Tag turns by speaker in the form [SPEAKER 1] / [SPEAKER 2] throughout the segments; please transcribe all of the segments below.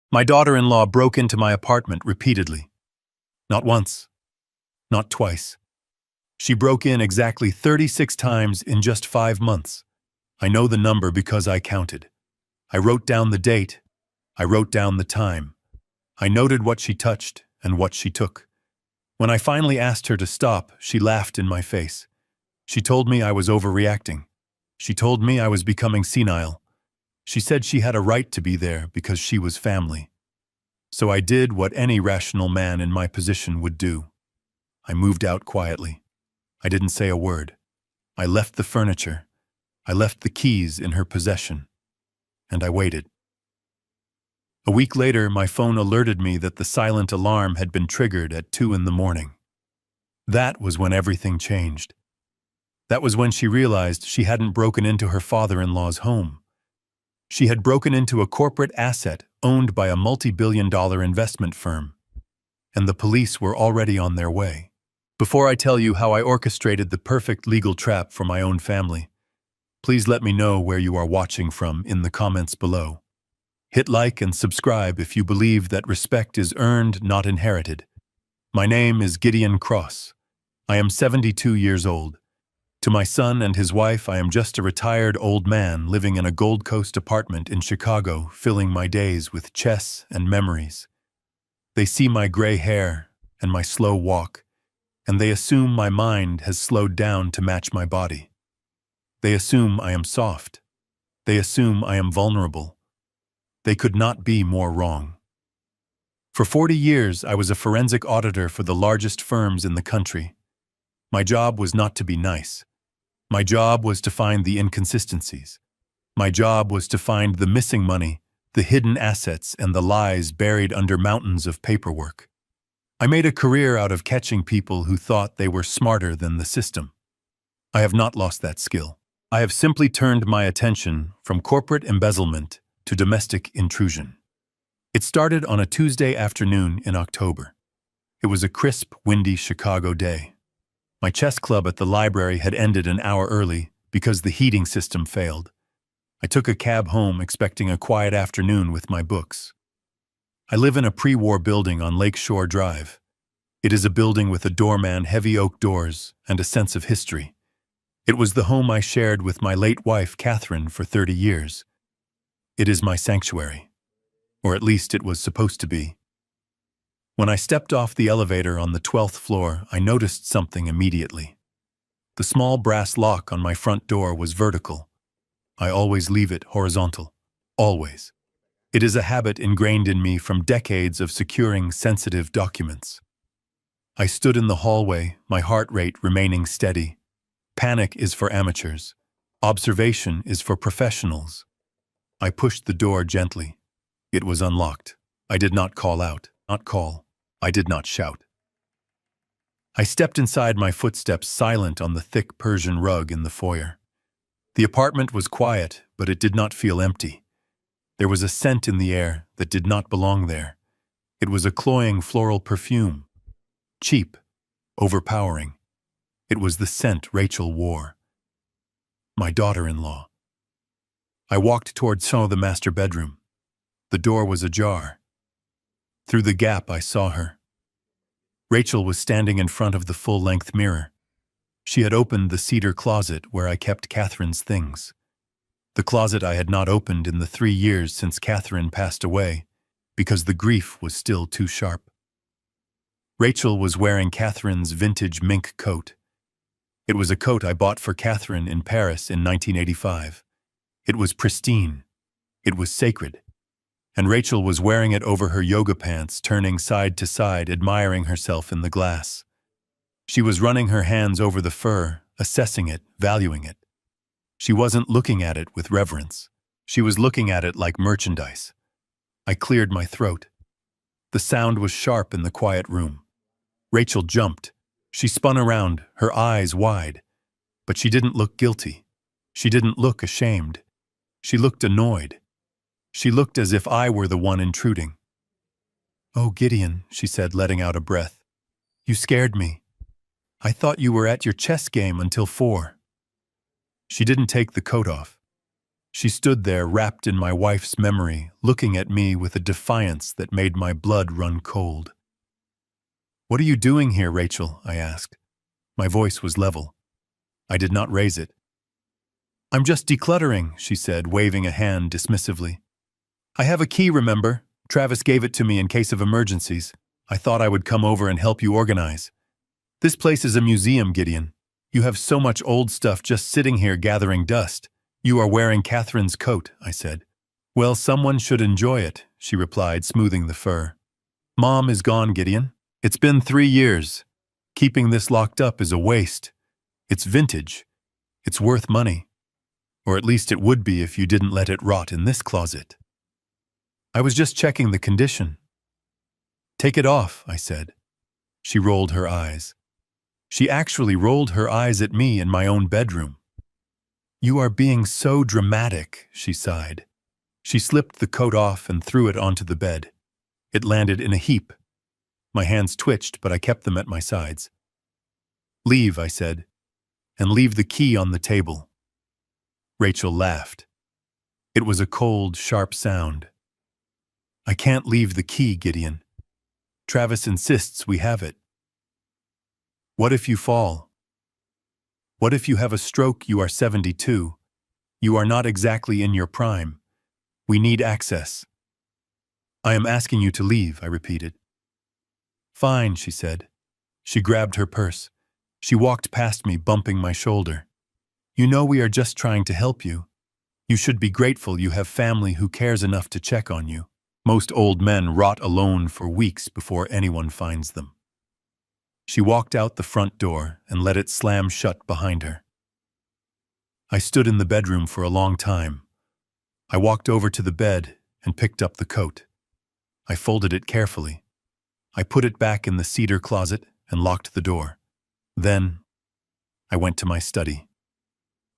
[SPEAKER 1] My daughter-in-law broke into my apartment repeatedly. Not once, not twice. She broke in exactly 36 times in just 5 months. I know the number because I counted. I wrote down the date. I wrote down the time. I noted what she touched and what she took. When I finally asked her to stop, she laughed in my face. She told me I was overreacting. She told me I was becoming senile. She said she had a right to be there because she was family. So I did what any rational man in my position would do. I moved out quietly. I didn't say a word. I left the furniture. I left the keys in her possession. And I waited. A week later, my phone alerted me that the silent alarm had been triggered at 2 in the morning. That was when everything changed. That was when she realized she hadn't broken into her father-in-law's home. She had broken into a corporate asset owned by a multi-billion-dollar investment firm. And the police were already on their way. Before I tell you how I orchestrated the perfect legal trap for my own family, please let me know where you are watching from in the comments below. Hit like and subscribe if you believe that respect is earned, not inherited. My name is Gideon Cross. I am 72 years old. To my son and his wife, I am just a retired old man living in a Gold Coast apartment in Chicago, filling my days with chess and memories. They see my gray hair and my slow walk, and they assume my mind has slowed down to match my body. They assume I am soft. They assume I am vulnerable. They could not be more wrong. For 40 years, I was a forensic auditor for the largest firms in the country. My job was not to be nice. My job was to find the inconsistencies. My job was to find the missing money, the hidden assets, and the lies buried under mountains of paperwork. I made a career out of catching people who thought they were smarter than the system. I have not lost that skill. I have simply turned my attention from corporate embezzlement to domestic intrusion. It started on a Tuesday afternoon in October. It was a crisp, windy Chicago day. My chess club at the library had ended an hour early because the heating system failed. I took a cab home expecting a quiet afternoon with my books. I live in a pre-war building on Lakeshore Drive. It is a building with a doorman, heavy oak doors, and a sense of history. It was the home I shared with my late wife, Catherine, for 30 years. It is my sanctuary. Or at least it was supposed to be. When I stepped off the elevator on the 12th floor, I noticed something immediately. The small brass lock on my front door was vertical. I always leave it horizontal. Always. It is a habit ingrained in me from decades of securing sensitive documents. I stood in the hallway, my heart rate remaining steady. Panic is for amateurs. Observation is for professionals. I pushed the door gently. It was unlocked. I did not call out, not call. I did not shout. I stepped inside, my footsteps silent on the thick Persian rug in the foyer. The apartment was quiet, but it did not feel empty. There was a scent in the air that did not belong there. It was a cloying floral perfume. Cheap, overpowering. It was the scent Rachel wore. My daughter-in-law. I walked towards the master bedroom. The door was ajar. Through the gap, I saw her. Rachel was standing in front of the full-length mirror. She had opened the cedar closet where I kept Catherine's things. The closet I had not opened in the 3 years since Catherine passed away, because the grief was still too sharp. Rachel was wearing Catherine's vintage mink coat. It was a coat I bought for Catherine in Paris in 1985. It was pristine. It was sacred. And Rachel was wearing it over her yoga pants, turning side to side, admiring herself in the glass. She was running her hands over the fur, assessing it, valuing it. She wasn't looking at it with reverence. She was looking at it like merchandise. I cleared my throat. The sound was sharp in the quiet room. Rachel jumped. She spun around, her eyes wide. But she didn't look guilty. She didn't look ashamed. She looked annoyed. She looked as if I were the one intruding. "Oh, Gideon," she said, letting out a breath. "You scared me. I thought you were at your chess game until 4. She didn't take the coat off. She stood there wrapped in my wife's memory, looking at me with a defiance that made my blood run cold. "What are you doing here, Rachel?" I asked. My voice was level. I did not raise it. "I'm just decluttering," she said, waving a hand dismissively. "I have a key, remember? Travis gave it to me in case of emergencies. I thought I would come over and help you organize. This place is a museum, Gideon. You have so much old stuff just sitting here gathering dust. You are wearing Catherine's coat," I said. "Well, someone should enjoy it," she replied, smoothing the fur. "Mom is gone, Gideon. It's been 3 years. Keeping this locked up is a waste. It's vintage. It's worth money. Or at least it would be if you didn't let it rot in this closet." "I was just checking the condition." "Take it off," I said. She rolled her eyes. She actually rolled her eyes at me in my own bedroom. "You are being so dramatic," she sighed. She slipped the coat off and threw it onto the bed. It landed in a heap. My hands twitched, but I kept them at my sides. "Leave," I said, "and leave the key on the table." Rachel laughed. It was a cold, sharp sound. "I can't leave the key, Gideon. Travis insists we have it. What if you fall? What if you have a stroke? You are 72. You are not exactly in your prime. We need access." "I am asking you to leave," I repeated. "Fine," she said. She grabbed her purse. She walked past me, bumping my shoulder. "You know we are just trying to help you. You should be grateful you have family who cares enough to check on you. Most old men rot alone for weeks before anyone finds them." She walked out the front door and let it slam shut behind her. I stood in the bedroom for a long time. I walked over to the bed and picked up the coat. I folded it carefully. I put it back in the cedar closet and locked the door. Then I went to my study.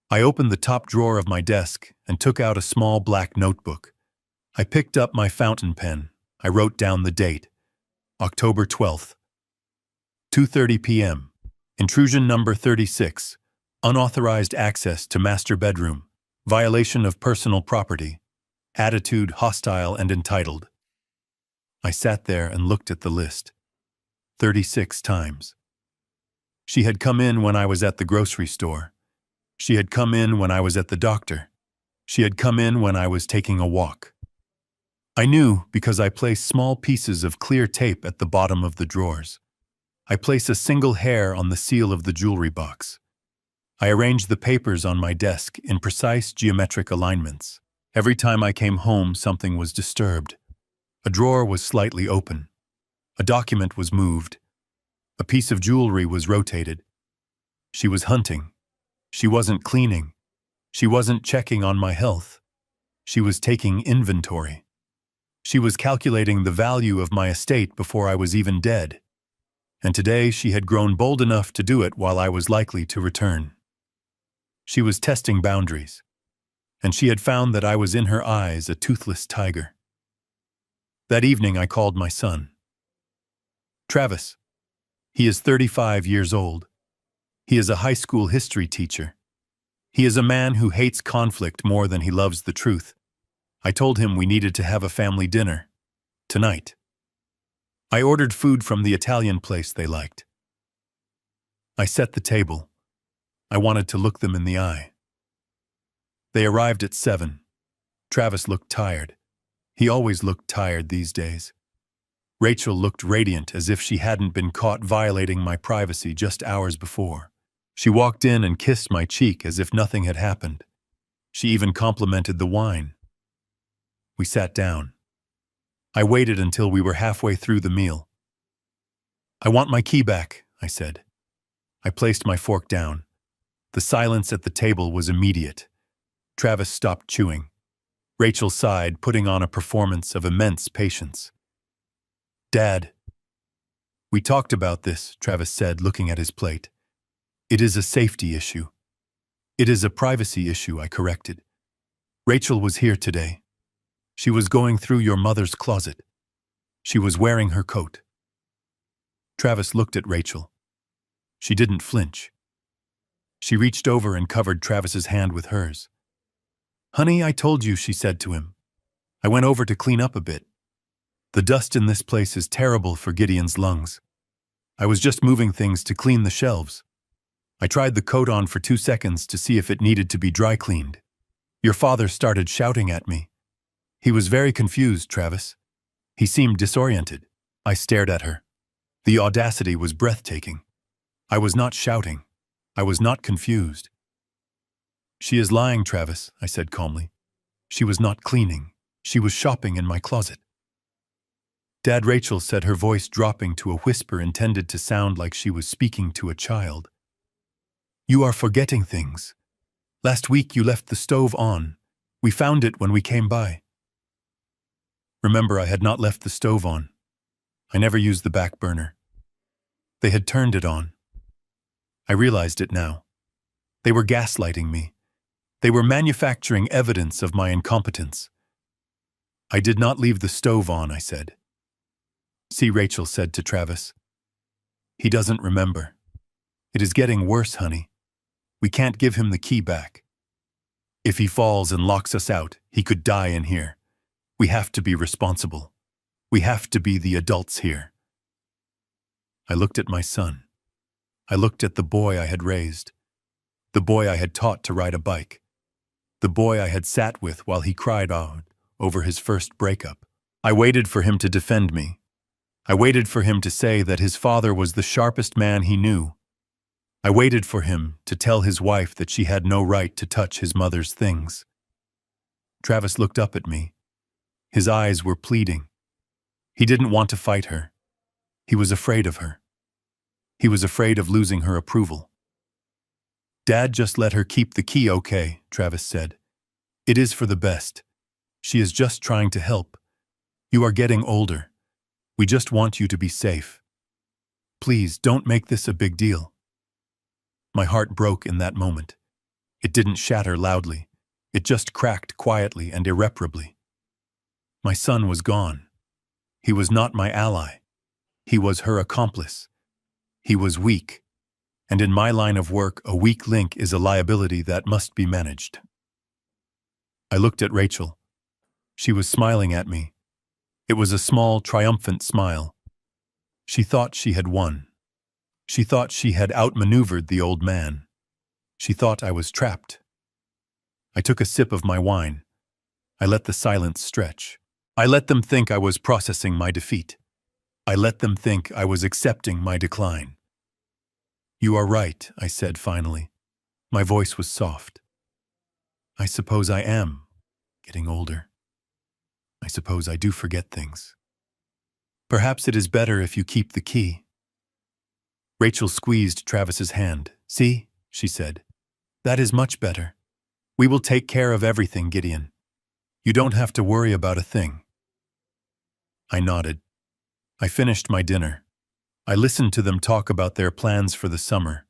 [SPEAKER 1] I opened the top drawer of my desk and took out a small black notebook. I picked up my fountain pen. I wrote down the date, October 12th. 2:30 p.m. Intrusion number 36. Unauthorized access to master bedroom. Violation of personal property. Attitude hostile and entitled. I sat there and looked at the list. 36 times. She had come in when I was at the grocery store. She had come in when I was at the doctor. She had come in when I was taking a walk. I knew because I placed small pieces of clear tape at the bottom of the drawers. I placed a single hair on the seal of the jewelry box. I arranged the papers on my desk in precise geometric alignments. Every time I came home, something was disturbed. A drawer was slightly open. A document was moved. A piece of jewelry was rotated. She was hunting. She wasn't cleaning. She wasn't checking on my health. She was taking inventory. She was calculating the value of my estate before I was even dead. And today she had grown bold enough to do it while I was likely to return. She was testing boundaries, and she had found that I was in her eyes a toothless tiger. That evening I called my son. Travis. He is 35 years old. He is a high school history teacher. He is a man who hates conflict more than he loves the truth. I told him we needed to have a family dinner. Tonight. I ordered food from the Italian place they liked. I set the table. I wanted to look them in the eye. They arrived at 7. Travis looked tired. He always looked tired these days. Rachel looked radiant, as if she hadn't been caught violating my privacy just hours before. She walked in and kissed my cheek as if nothing had happened. She even complimented the wine. We sat down. I waited until we were halfway through the meal. "I want my key back," I said. I placed my fork down. The silence at the table was immediate. Travis stopped chewing. Rachel sighed, putting on a performance of immense patience. "Dad." "We talked about this," Travis said, looking at his plate. "It is a safety issue." "It is a privacy issue," I corrected. "Rachel was here today. She was going through your mother's closet. She was wearing her coat." Travis looked at Rachel. She didn't flinch. She reached over and covered Travis's hand with hers. Honey, I told you, she said to him. I went over to clean up a bit. The dust in this place is terrible for Gideon's lungs. I was just moving things to clean the shelves. I tried the coat on for 2 seconds to see if it needed to be dry cleaned. Your father started shouting at me. He was very confused, Travis. He seemed disoriented. I stared at her. The audacity was breathtaking. I was not shouting. I was not confused. She is lying, Travis, I said calmly. She was not cleaning. She was shopping in my closet. Dad, Rachel said, her voice dropping to a whisper intended to sound like she was speaking to a child. You are forgetting things. Last week you left the stove on. We found it when we came by. Remember, I had not left the stove on. I never used the back burner. They had turned it on. I realized it now. They were gaslighting me. They were manufacturing evidence of my incompetence. I did not leave the stove on, I said. See, Rachel said to Travis. He doesn't remember. It is getting worse, honey. We can't give him the key back. If he falls and locks us out, he could die in here. We have to be responsible. We have to be the adults here. I looked at my son. I looked at the boy I had raised. The boy I had taught to ride a bike. The boy I had sat with while he cried out over his first breakup. I waited for him to defend me. I waited for him to say that his father was the sharpest man he knew. I waited for him to tell his wife that she had no right to touch his mother's things. Travis looked up at me. His eyes were pleading. He didn't want to fight her. He was afraid of her. He was afraid of losing her approval. Dad, just let her keep the key, okay, Travis said. It is for the best. She is just trying to help. You are getting older. We just want you to be safe. Please don't make this a big deal. My heart broke in that moment. It didn't shatter loudly. It just cracked quietly and irreparably. My son was gone. He was not my ally. He was her accomplice. He was weak. And in my line of work, a weak link is a liability that must be managed. I looked at Rachel. She was smiling at me. It was a small, triumphant smile. She thought she had won. She thought she had outmaneuvered the old man. She thought I was trapped. I took a sip of my wine. I let the silence stretch. I let them think I was processing my defeat. I let them think I was accepting my decline. You are right, I said finally. My voice was soft. I suppose I am getting older. I suppose I do forget things. Perhaps it is better if you keep the key. Rachel squeezed Travis's hand. See, she said. That is much better. We will take care of everything, Gideon. You don't have to worry about a thing. I nodded. I finished my dinner. I listened to them talk about their plans for the summer.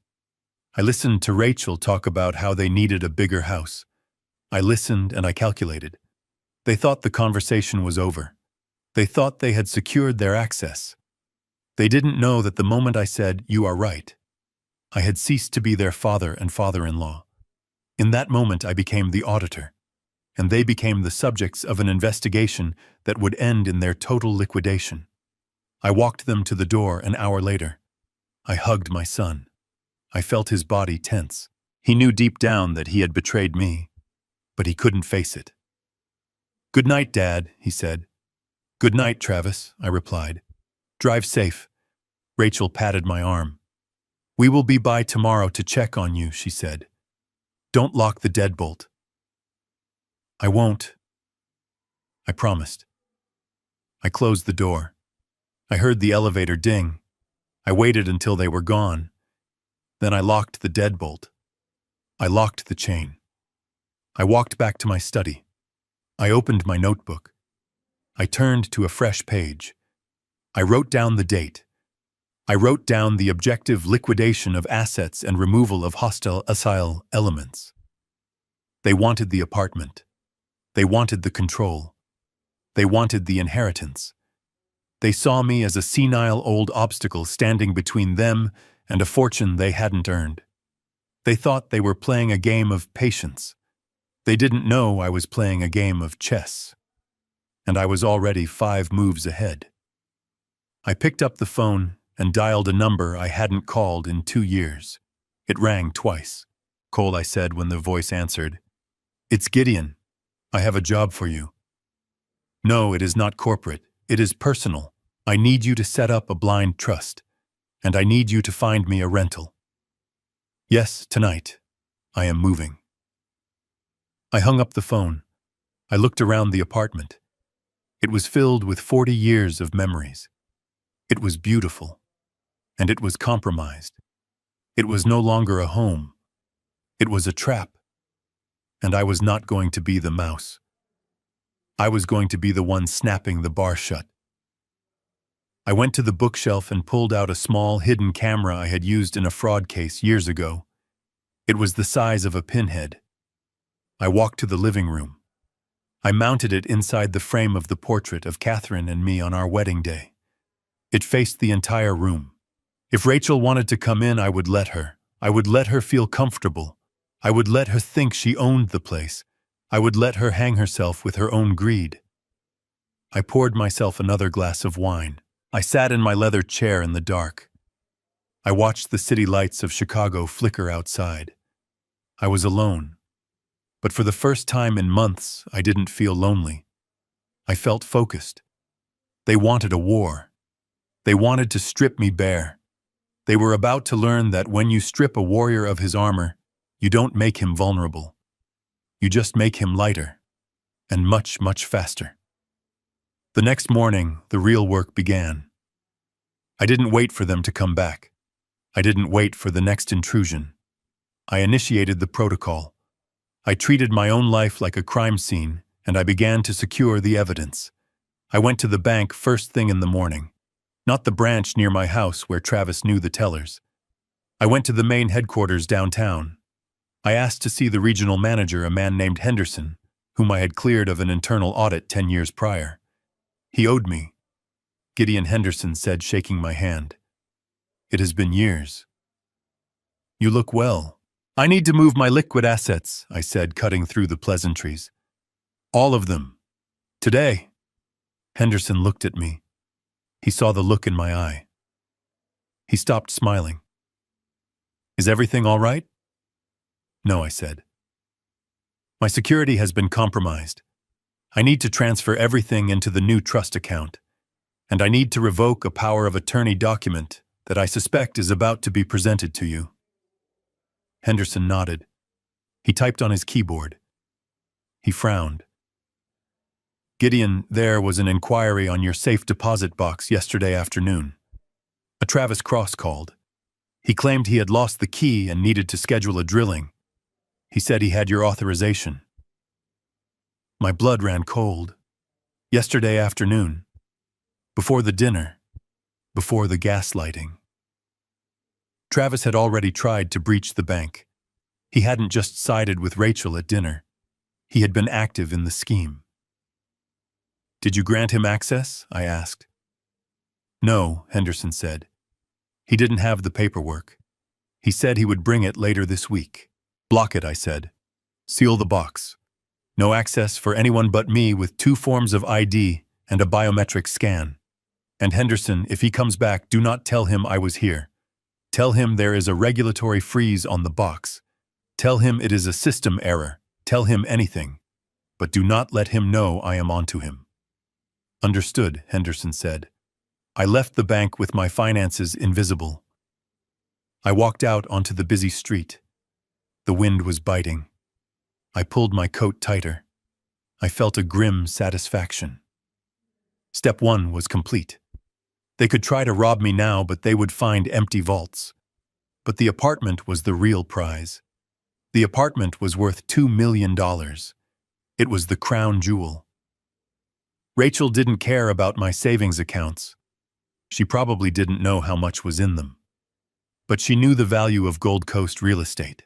[SPEAKER 1] I listened to Rachel talk about how they needed a bigger house. I listened and I calculated. They thought the conversation was over. They thought they had secured their access. They didn't know that the moment I said, "You are right," I had ceased to be their father and father-in-law. In that moment I became the auditor, and they became the subjects of an investigation that would end in their total liquidation. I walked them to the door an hour later. I hugged my son. I felt his body tense. He knew deep down that he had betrayed me, but he couldn't face it. "Good night, Dad," he said. "Good night, Travis," I replied. "Drive safe." Rachel patted my arm. "We will be by tomorrow to check on you," she said. "Don't lock the deadbolt." "I won't." I promised. I closed the door. I heard the elevator ding. I waited until they were gone. Then I locked the deadbolt. I locked the chain. I walked back to my study. I opened my notebook. I turned to a fresh page. I wrote down the date. I wrote down the objective liquidation of assets and removal of hostile elements. They wanted the apartment. They wanted the control. They wanted the inheritance. They saw me as a senile old obstacle standing between them and a fortune they hadn't earned. They thought they were playing a game of patience. They didn't know I was playing a game of chess, and I was already 5 moves ahead. I picked up the phone and dialed a number I hadn't called in 2 years. It rang twice. "Cole," I said when the voice answered. "It's Gideon. I have a job for you." "No, it is not corporate. It is personal. I need you to set up a blind trust, and I need you to find me a rental." "Yes, tonight. I am moving." I hung up the phone. I looked around the apartment. It was filled with 40 years of memories. It was beautiful, and it was compromised. It was no longer a home. It was a trap, and I was not going to be the mouse. I was going to be the one snapping the bar shut. I went to the bookshelf and pulled out a small hidden camera I had used in a fraud case years ago. It was the size of a pinhead. I walked to the living room. I mounted it inside the frame of the portrait of Catherine and me on our wedding day. It faced the entire room. If Rachel wanted to come in, I would let her. I would let her feel comfortable. I would let her think she owned the place. I would let her hang herself with her own greed. I poured myself another glass of wine. I sat in my leather chair in the dark. I watched the city lights of Chicago flicker outside. I was alone. But for the first time in months, I didn't feel lonely. I felt focused. They wanted a war. They wanted to strip me bare. They were about to learn that when you strip a warrior of his armor, you don't make him vulnerable. You just make him lighter, and much, much faster. The next morning, the real work began. I didn't wait for them to come back. I didn't wait for the next intrusion. I initiated the protocol. I treated my own life like a crime scene, and I began to secure the evidence. I went to the bank first thing in the morning, not the branch near my house where Travis knew the tellers. I went to the main headquarters downtown. I asked to see the regional manager, a man named Henderson, whom I had cleared of an internal audit 10 years prior. He owed me, Gideon Henderson said, shaking my hand. "It has been years." "You look well." "I need to move my liquid assets," I said, cutting through the pleasantries. "All of them. Today." Henderson looked at me. He saw the look in my eye. He stopped smiling. "Is everything all right?" "No," I said. "My security has been compromised. I need to transfer everything into the new trust account, and I need to revoke a power of attorney document that I suspect is about to be presented to you." Henderson nodded. He typed on his keyboard. He frowned. "Gideon, there was an inquiry on your safe deposit box yesterday afternoon. A Travis Cross called. He claimed he had lost the key and needed to schedule a drilling. He said he had your authorization." My blood ran cold. Yesterday afternoon. Before the dinner. Before the gaslighting. Travis had already tried to breach the bank. He hadn't just sided with Rachel at dinner. He had been active in the scheme. "Did you grant him access?" I asked. "No," Henderson said. "He didn't have the paperwork. He said he would bring it later this week." "Block it," I said. "Seal the box. No access for anyone but me with 2 forms of ID and a biometric scan. And Henderson, if he comes back, do not tell him I was here. Tell him there is a regulatory freeze on the box. Tell him it is a system error. Tell him anything. But do not let him know I am onto him." "Understood," Henderson said. I left the bank with my finances invisible. I walked out onto the busy street. The wind was biting. I pulled my coat tighter. I felt a grim satisfaction. Step 1 was complete. They could try to rob me now, but they would find empty vaults. But the apartment was the real prize. The apartment was worth $2 million. It was the crown jewel. Rachel didn't care about my savings accounts. She probably didn't know how much was in them. But she knew the value of Gold Coast real estate.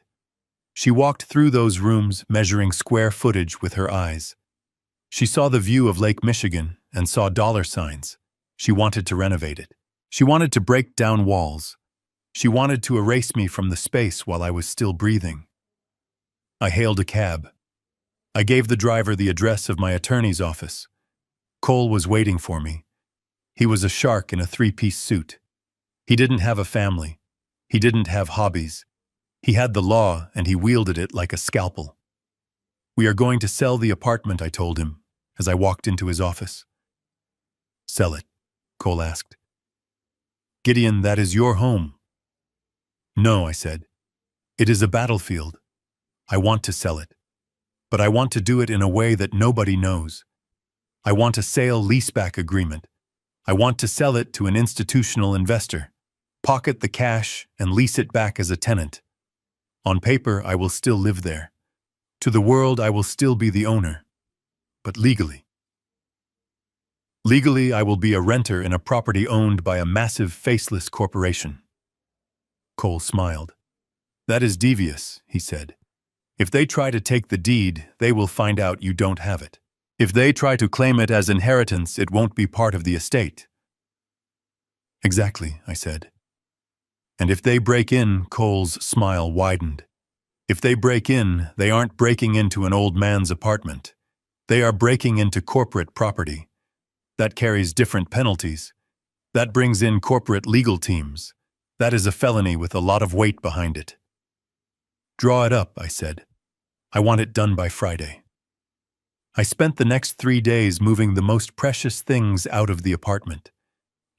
[SPEAKER 1] She walked through those rooms, measuring square footage with her eyes. She saw the view of Lake Michigan and saw dollar signs. She wanted to renovate it. She wanted to break down walls. She wanted to erase me from the space while I was still breathing. I hailed a cab. I gave the driver the address of my attorney's office. Cole was waiting for me. He was a shark in a three-piece suit. He didn't have a family. He didn't have hobbies. He had the law, and he wielded it like a scalpel. "We are going to sell the apartment," I told him, as I walked into his office. "Sell it?" Cole asked. "Gideon, that is your home." "No," I said. "It is a battlefield. I want to sell it. But I want to do it in a way that nobody knows. I want a sale-leaseback agreement. I want to sell it to an institutional investor, pocket the cash, and lease it back as a tenant. On paper, I will still live there. To the world, I will still be the owner. But legally, I will be a renter in a property owned by a massive, faceless corporation." Cole smiled. "That is devious," he said. "If they try to take the deed, they will find out you don't have it. If they try to claim it as inheritance, it won't be part of the estate." "Exactly," I said. "And if they break in," Cole's smile widened. "If they break in, they aren't breaking into an old man's apartment. They are breaking into corporate property. That carries different penalties. That brings in corporate legal teams. That is a felony with a lot of weight behind it." "Draw it up," I said. "I want it done by Friday." I spent the next 3 days moving the most precious things out of the apartment.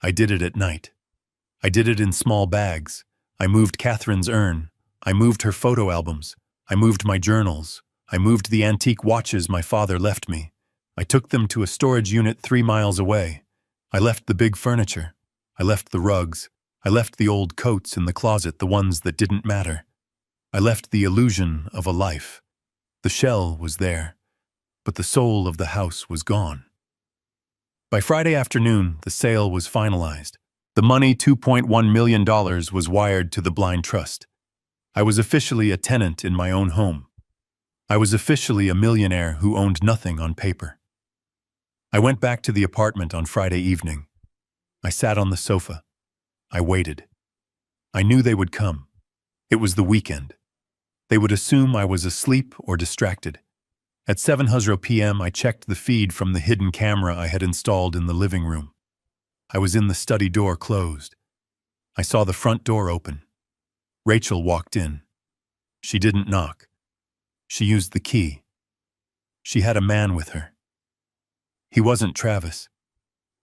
[SPEAKER 1] I did it at night. I did it in small bags. I moved Catherine's urn. I moved her photo albums. I moved my journals. I moved the antique watches my father left me. I took them to a storage unit 3 miles away. I left the big furniture. I left the rugs. I left the old coats in the closet, the ones that didn't matter. I left the illusion of a life. The shell was there, but the soul of the house was gone. By Friday afternoon, the sale was finalized. The money, $2.1 million, was wired to the blind trust. I was officially a tenant in my own home. I was officially a millionaire who owned nothing on paper. I went back to the apartment on Friday evening. I sat on the sofa. I waited. I knew they would come. It was the weekend. They would assume I was asleep or distracted. At 7:00 p.m., I checked the feed from the hidden camera I had installed in the living room. I was in the study door closed. I saw the front door open. Rachel walked in. She didn't knock. She used the key. She had a man with her. He wasn't Travis.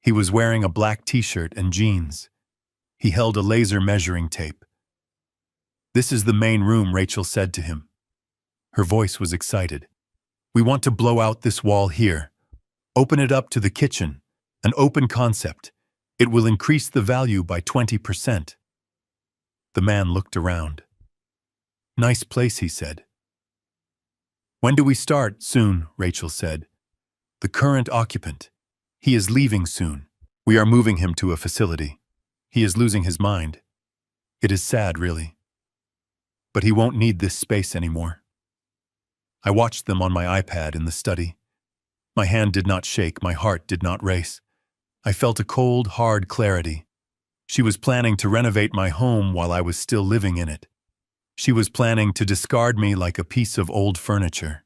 [SPEAKER 1] He was wearing a black t-shirt and jeans. He held a laser measuring tape. "This is the main room," Rachel said to him. Her voice was excited. "We want to blow out this wall here. Open it up to the kitchen. An open concept. It will increase the value by 20%. The man looked around. "Nice place," he said. "When do we start?" "Soon," Rachel said. "The current occupant. He is leaving soon. We are moving him to a facility. He is losing his mind. It is sad, really. But he won't need this space anymore." I watched them on my iPad in the study. My hand did not shake, my heart did not race. I felt a cold, hard clarity. She was planning to renovate my home while I was still living in it. She was planning to discard me like a piece of old furniture.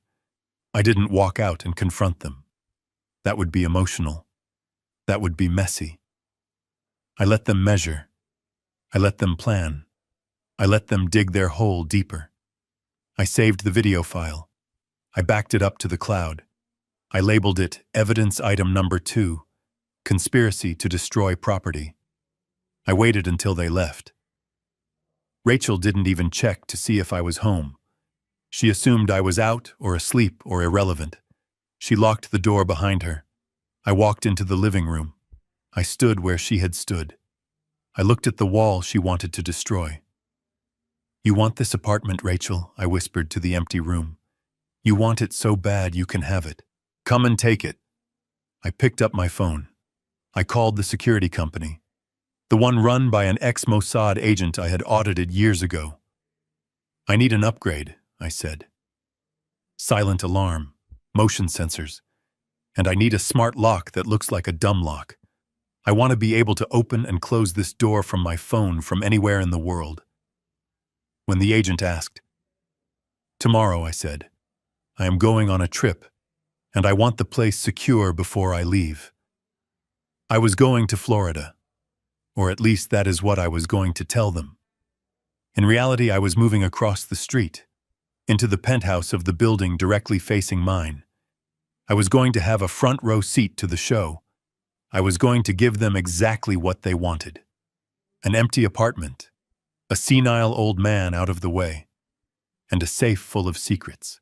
[SPEAKER 1] I didn't walk out and confront them. That would be emotional. That would be messy. I let them measure. I let them plan. I let them dig their hole deeper. I saved the video file. I backed it up to the cloud. I labeled it Evidence Item Number 2, Conspiracy to Destroy Property. I waited until they left. Rachel didn't even check to see if I was home. She assumed I was out or asleep or irrelevant. She locked the door behind her. I walked into the living room. I stood where she had stood. I looked at the wall she wanted to destroy. "You want this apartment, Rachel," I whispered to the empty room. "You want it so bad you can have it. Come and take it." I picked up my phone. I called the security company, the one run by an ex-Mossad agent I had audited years ago. "I need an upgrade," I said. "Silent alarm, motion sensors, and I need a smart lock that looks like a dumb lock. I want to be able to open and close this door from my phone from anywhere in the world." When the agent asked, "Tomorrow," I said. I am going on a trip, and I want the place secure before I leave. I was going to Florida, or at least that is what I was going to tell them. In reality, I was moving across the street, into the penthouse of the building directly facing mine. I was going to have a front row seat to the show. I was going to give them exactly what they wanted. An empty apartment, a senile old man out of the way, and a safe full of secrets.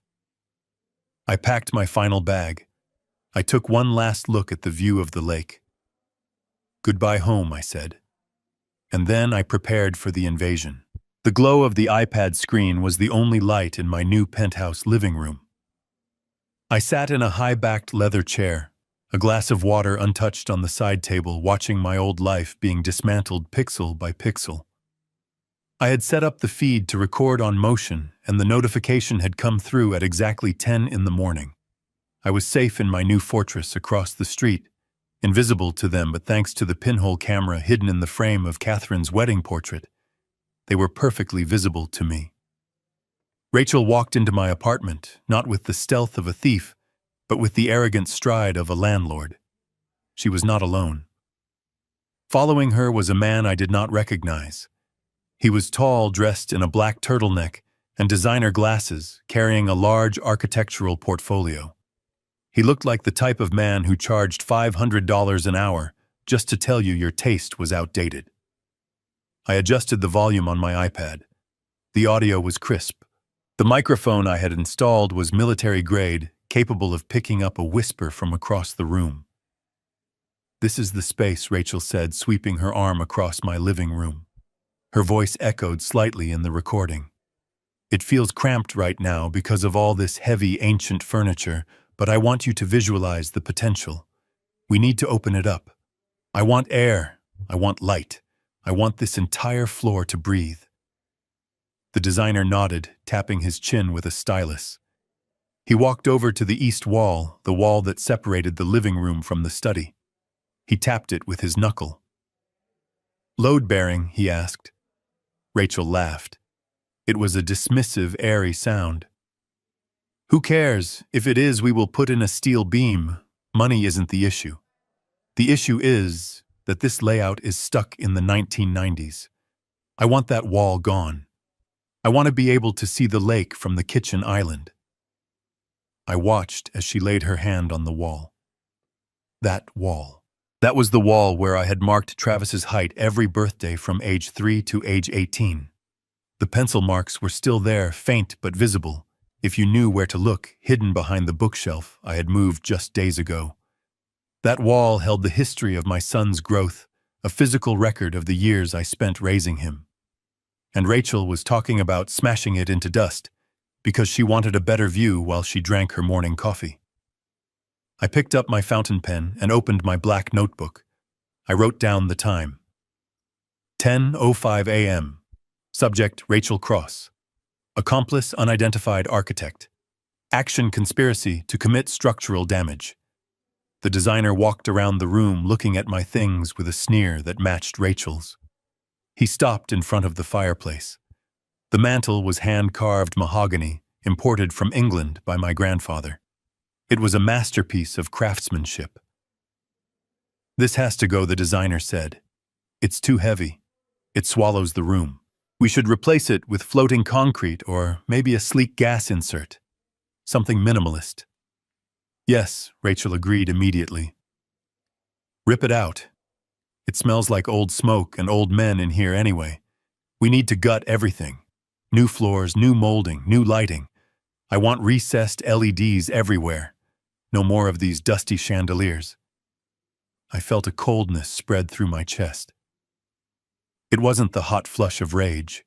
[SPEAKER 1] I packed my final bag. I took one last look at the view of the lake. Goodbye home, I said. And then I prepared for the invasion. The glow of the iPad screen was the only light in my new penthouse living room. I sat in a high-backed leather chair, a glass of water untouched on the side table, watching my old life being dismantled pixel by pixel. I had set up the feed to record on motion, and the notification had come through at exactly 10 in the morning. I was safe in my new fortress across the street, invisible to them, but thanks to the pinhole camera hidden in the frame of Catherine's wedding portrait, they were perfectly visible to me. Rachel walked into my apartment, not with the stealth of a thief, but with the arrogant stride of a landlord. She was not alone. Following her was a man I did not recognize. He was tall, dressed in a black turtleneck and designer glasses, carrying a large architectural portfolio. He looked like the type of man who charged $500 an hour just to tell you your taste was outdated. I adjusted the volume on my iPad. The audio was crisp. The microphone I had installed was military-grade, capable of picking up a whisper from across the room. "This is the space," Rachel said, sweeping her arm across my living room. Her voice echoed slightly in the recording. "It feels cramped right now because of all this heavy, ancient furniture, but I want you to visualize the potential. We need to open it up. I want air. I want light. I want this entire floor to breathe." The designer nodded, tapping his chin with a stylus. He walked over to the east wall, the wall that separated the living room from the study. He tapped it with his knuckle. "Load-bearing?" he asked. Rachel laughed. It was a dismissive, airy sound. "Who cares? If it is, we will put in a steel beam. Money isn't the issue. The issue is that this layout is stuck in the 1990s. I want that wall gone. I want to be able to see the lake from the kitchen island." I watched as she laid her hand on the wall. That wall. That was the wall where I had marked Travis's height every birthday from age 3 to age 18. The pencil marks were still there, faint but visible, if you knew where to look, hidden behind the bookshelf I had moved just days ago. That wall held the history of my son's growth, a physical record of the years I spent raising him. And Rachel was talking about smashing it into dust because she wanted a better view while she drank her morning coffee. I picked up my fountain pen and opened my black notebook. I wrote down the time. 10:05 a.m. Subject: Rachel Cross. Accomplice: unidentified architect. Action: conspiracy to commit structural damage. The designer walked around the room looking at my things with a sneer that matched Rachel's. He stopped in front of the fireplace. The mantel was hand-carved mahogany, imported from England by my grandfather. It was a masterpiece of craftsmanship. "This has to go," the designer said. "It's too heavy. It swallows the room. We should replace it with floating concrete or maybe a sleek gas insert. Something minimalist." "Yes," Rachel agreed immediately. "Rip it out. It smells like old smoke and old men in here anyway. We need to gut everything. New floors, new molding, new lighting. I want recessed LEDs everywhere. No more of these dusty chandeliers." I felt a coldness spread through my chest. It wasn't the hot flush of rage.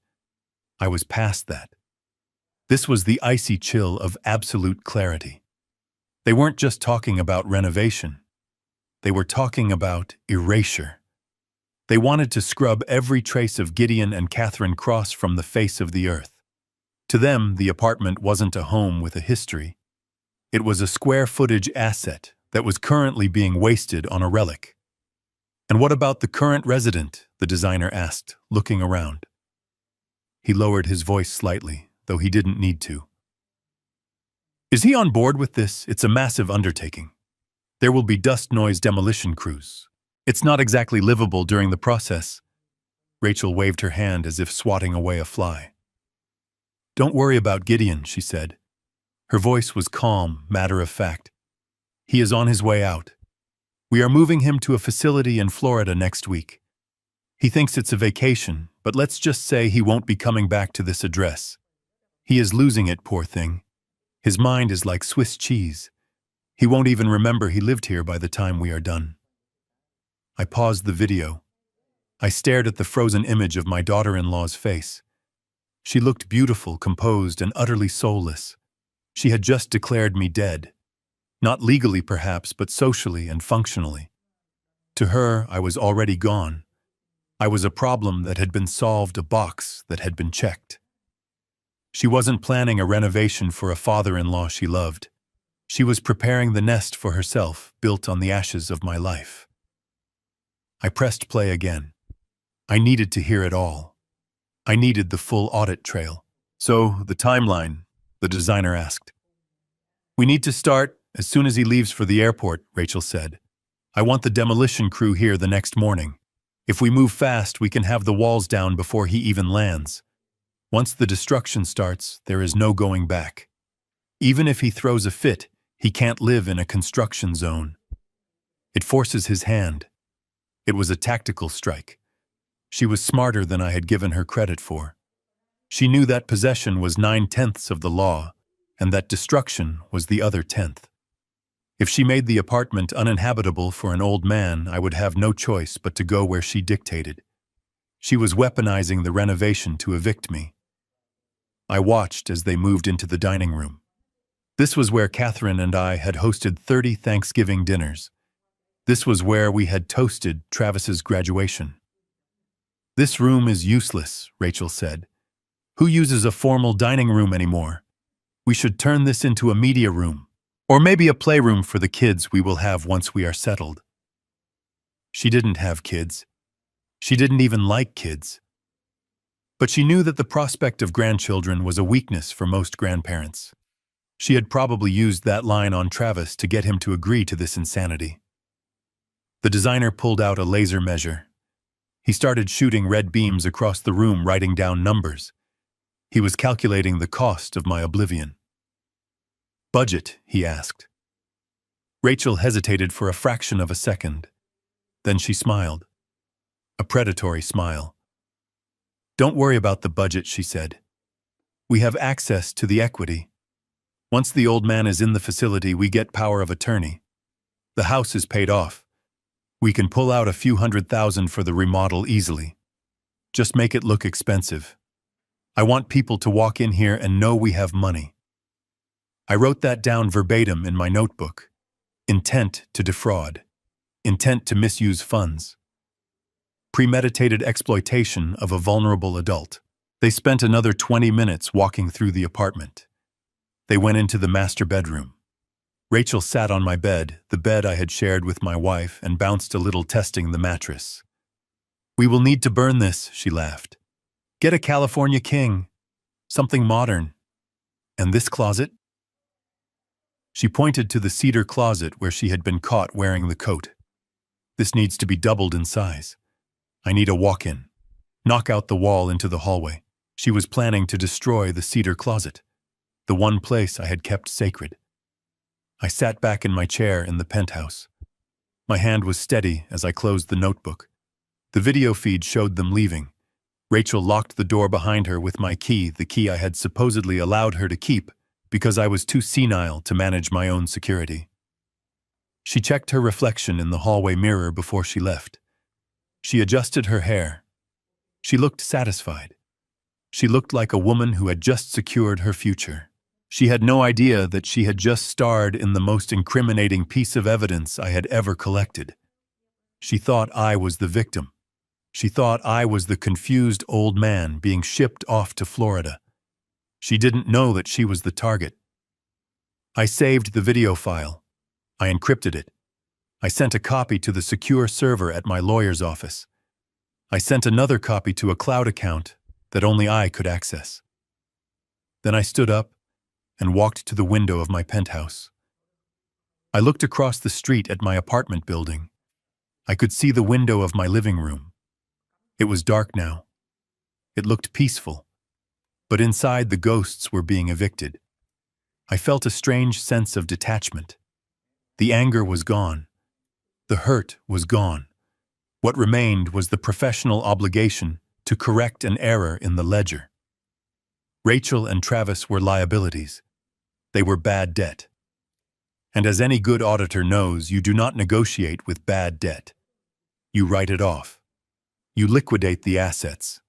[SPEAKER 1] I was past that. This was the icy chill of absolute clarity. They weren't just talking about renovation. They were talking about erasure. They wanted to scrub every trace of Gideon and Catherine Cross from the face of the earth. To them, the apartment wasn't a home with a history. It was a square-footage asset that was currently being wasted on a relic. "And what about the current resident?" the designer asked, looking around. He lowered his voice slightly, though he didn't need to. Is he on board with this? It's a massive undertaking. There will be dust noise demolition crews. It's not exactly livable during the process. Rachel waved her hand as if swatting away a fly. Don't worry about Gideon, she said. Her voice was calm, matter of fact. He is on his way out. We are moving him to a facility in Florida next week. He thinks it's a vacation, but let's just say he won't be coming back to this address. He is losing it, poor thing. His mind is like Swiss cheese. He won't even remember he lived here by the time we are done. I paused the video. I stared at the frozen image of my daughter-in-law's face. She looked beautiful, composed, and utterly soulless. She had just declared me dead. Not legally, perhaps, but socially and functionally. To her, I was already gone. I was a problem that had been solved, a box that had been checked. She wasn't planning a renovation for a father-in-law she loved. She was preparing the nest for herself, built on the ashes of my life. I pressed play again. I needed to hear it all. I needed the full audit trail. So, the timeline, the designer asked. We need to start as soon as he leaves for the airport, Rachel said. I want the demolition crew here the next morning. If we move fast, we can have the walls down before he even lands. Once the destruction starts, there is no going back. Even if he throws a fit, he can't live in a construction zone. It forces his hand. It was a tactical strike. She was smarter than I had given her credit for. She knew that possession was 9/10 of the law, and that destruction was the other 10th. If she made the apartment uninhabitable for an old man, I would have no choice but to go where she dictated. She was weaponizing the renovation to evict me. I watched as they moved into the dining room. This was where Catherine and I had hosted 30 Thanksgiving dinners. This was where we had toasted Travis's graduation. This room is useless, Rachel said. Who uses a formal dining room anymore? We should turn this into a media room, or maybe a playroom for the kids we will have once we are settled. She didn't have kids. She didn't even like kids. But she knew that the prospect of grandchildren was a weakness for most grandparents. She had probably used that line on Travis to get him to agree to this insanity. The designer pulled out a laser measure. He started shooting red beams across the room, writing down numbers. He was calculating the cost of my oblivion. Budget, he asked. Rachel hesitated for a fraction of a second. Then she smiled. A predatory smile. Don't worry about the budget, she said. We have access to the equity. Once the old man is in the facility, we get power of attorney. The house is paid off. We can pull out a few $100,000 for the remodel easily. Just make it look expensive. I want people to walk in here and know we have money. I wrote that down verbatim in my notebook. Intent to defraud. Intent to misuse funds. Premeditated exploitation of a vulnerable adult. They spent another 20 minutes walking through the apartment. They went into the master bedroom. Rachel sat on my bed, the bed I had shared with my wife, and bounced a little, testing the mattress. We will need to burn this, she laughed. Get a California king. Something modern. And this closet? She pointed to the cedar closet where she had been caught wearing the coat. This needs to be doubled in size. I need a walk-in. Knock out the wall into the hallway. She was planning to destroy the cedar closet, the one place I had kept sacred. I sat back in my chair in the penthouse. My hand was steady as I closed the notebook. The video feed showed them leaving. Rachel locked the door behind her with my key, the key I had supposedly allowed her to keep because I was too senile to manage my own security. She checked her reflection in the hallway mirror before she left. She adjusted her hair. She looked satisfied. She looked like a woman who had just secured her future. She had no idea that she had just starred in the most incriminating piece of evidence I had ever collected. She thought I was the victim. She thought I was the confused old man being shipped off to Florida. She didn't know that she was the target. I saved the video file. I encrypted it. I sent a copy to the secure server at my lawyer's office. I sent another copy to a cloud account that only I could access. Then I stood up and walked to the window of my penthouse. I looked across the street at my apartment building. I could see the window of my living room. It was dark now. It looked peaceful, but inside the ghosts were being evicted. I felt a strange sense of detachment. The anger was gone. The hurt was gone. What remained was the professional obligation to correct an error in the ledger. Rachel and Travis were liabilities. They were bad debt. And as any good auditor knows, you do not negotiate with bad debt. You write it off. You liquidate the assets,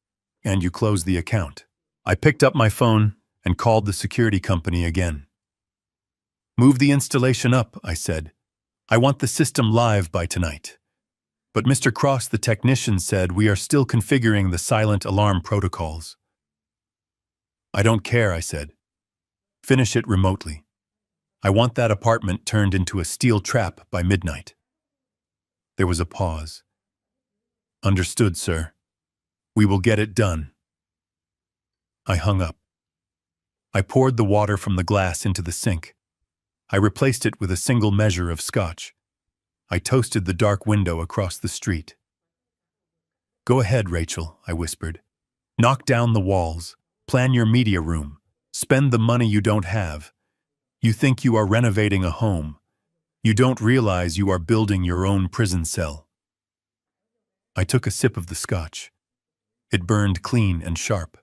[SPEAKER 1] and you close the account. I picked up my phone and called the security company again. "Move the installation up," I said. "I want the system live by tonight." But Mr. Cross, the technician, said, "We are still configuring the silent alarm protocols." "I don't care," I said. "Finish it remotely. I want that apartment turned into a steel trap by midnight." There was a pause. "Understood, sir. We will get it done." I hung up. I poured the water from the glass into the sink. I replaced it with a single measure of scotch. I toasted the dark window across the street. "Go ahead, Rachel," I whispered. "Knock down the walls. Plan your media room. Spend the money you don't have. You think you are renovating a home. You don't realize you are building your own prison cell." I took a sip of the scotch. It burned clean and sharp.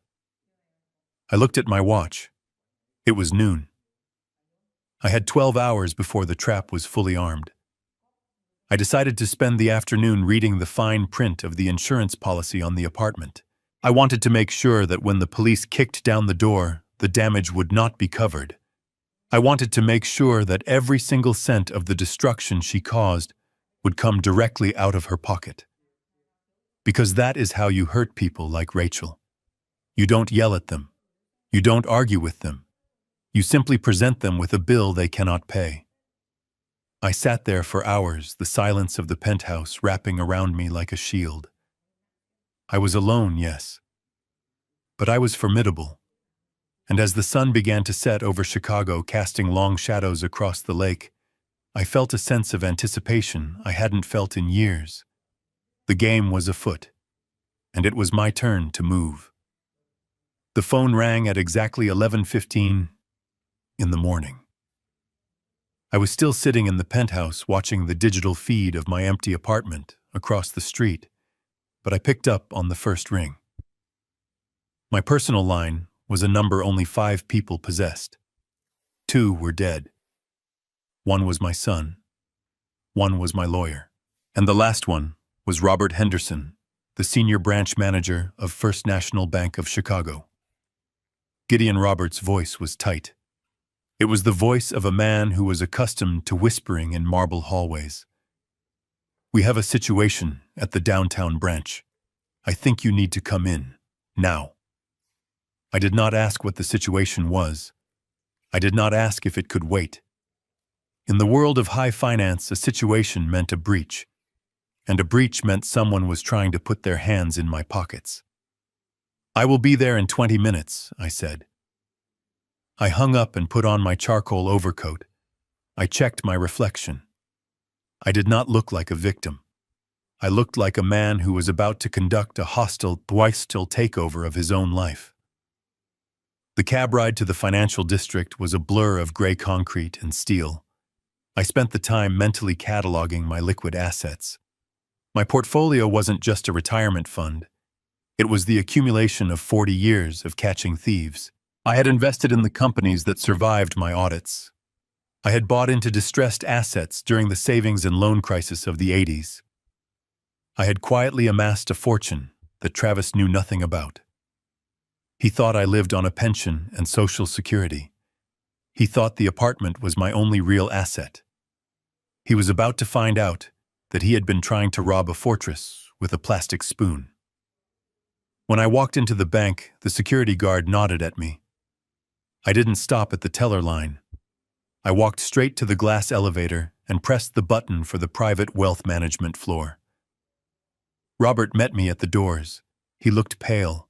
[SPEAKER 1] I looked at my watch. It was noon. I had 12 hours before the trap was fully armed. I decided to spend the afternoon reading the fine print of the insurance policy on the apartment. I wanted to make sure that when the police kicked down the door, the damage would not be covered. I wanted to make sure that every single cent of the destruction she caused would come directly out of her pocket. Because that is how you hurt people like Rachel. You don't yell at them. You don't argue with them. You simply present them with a bill they cannot pay. I sat there for hours, the silence of the penthouse wrapping around me like a shield. I was alone, yes. But I was formidable. And as the sun began to set over Chicago, casting long shadows across the lake, I felt a sense of anticipation I hadn't felt in years. The game was afoot, and it was my turn to move. The phone rang at exactly 11:15 in the morning. I was still sitting in the penthouse watching the digital feed of my empty apartment across the street, but I picked up on the first ring. My personal line was a number only 5 people possessed. 2 were dead. 1 was my son. 1 was my lawyer. And the last one was Robert Henderson, the senior branch manager of First National Bank of Chicago. Gideon Roberts' voice was tight. It was the voice of a man who was accustomed to whispering in marble hallways. "We have a situation at the downtown branch. I think you need to come in, now." I did not ask what the situation was. I did not ask if it could wait. In the world of high finance, a situation meant a breach, and a breach meant someone was trying to put their hands in my pockets. "I will be there in 20 minutes, I said. I hung up and put on my charcoal overcoat. I checked my reflection. I did not look like a victim. I looked like a man who was about to conduct a hostile takeover of his own life. The cab ride to the financial district was a blur of gray concrete and steel. I spent the time mentally cataloging my liquid assets. My portfolio wasn't just a retirement fund. It was the accumulation of 40 years of catching thieves. I had invested in the companies that survived my audits. I had bought into distressed assets during the savings and loan crisis of the 80s. I had quietly amassed a fortune that Travis knew nothing about. He thought I lived on a pension and Social Security. He thought the apartment was my only real asset. He was about to find out that he had been trying to rob a fortress with a plastic spoon. When I walked into the bank, the security guard nodded at me. I didn't stop at the teller line. I walked straight to the glass elevator and pressed the button for the private wealth management floor. Robert met me at the doors. He looked pale.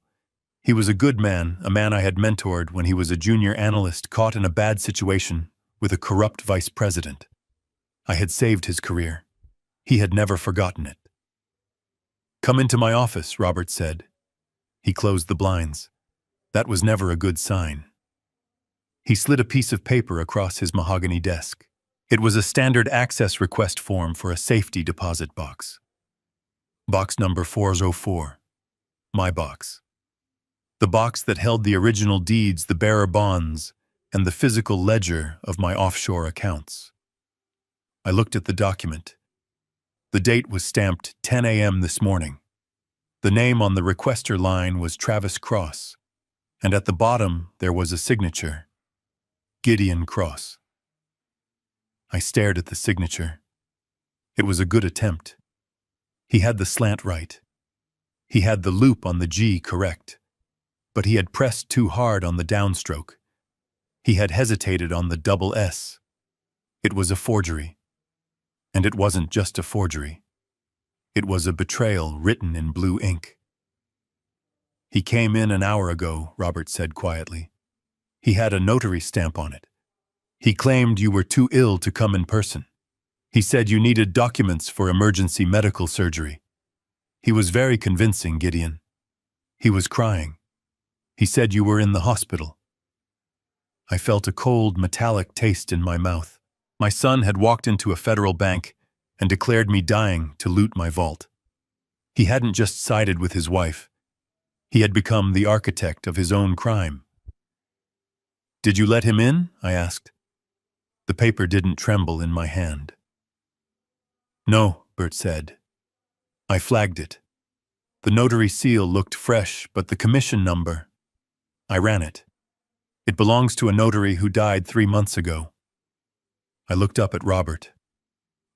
[SPEAKER 1] He was a good man, a man I had mentored when he was a junior analyst caught in a bad situation with a corrupt vice president. I had saved his career. He had never forgotten it. "Come into my office," Robert said. He closed the blinds. That was never a good sign. He slid a piece of paper across his mahogany desk. It was a standard access request form for a safety deposit box. Box number 404. My box. The box that held the original deeds, the bearer bonds, and the physical ledger of my offshore accounts. I looked at the document. The date was stamped 10 a.m. this morning. The name on the requester line was Travis Cross, and at the bottom there was a signature, Gideon Cross. I stared at the signature. It was a good attempt. He had the slant right. He had the loop on the G correct, but he had pressed too hard on the downstroke. He had hesitated on the double S. It was a forgery. And it wasn't just a forgery. It was a betrayal written in blue ink. "He came in an hour ago," Robert said quietly. "He had a notary stamp on it. He claimed you were too ill to come in person. He said you needed documents for emergency medical surgery. He was very convincing, Gideon. He was crying. He said you were in the hospital." I felt a cold, metallic taste in my mouth. My son had walked into a federal bank and declared me dying to loot my vault. He hadn't just sided with his wife. He had become the architect of his own crime. "Did you let him in?" I asked. The paper didn't tremble in my hand. "No," Bert said. I flagged it. The notary seal looked fresh, but the commission number... I ran it. It belongs to a notary who died 3 months ago. I looked up at Robert.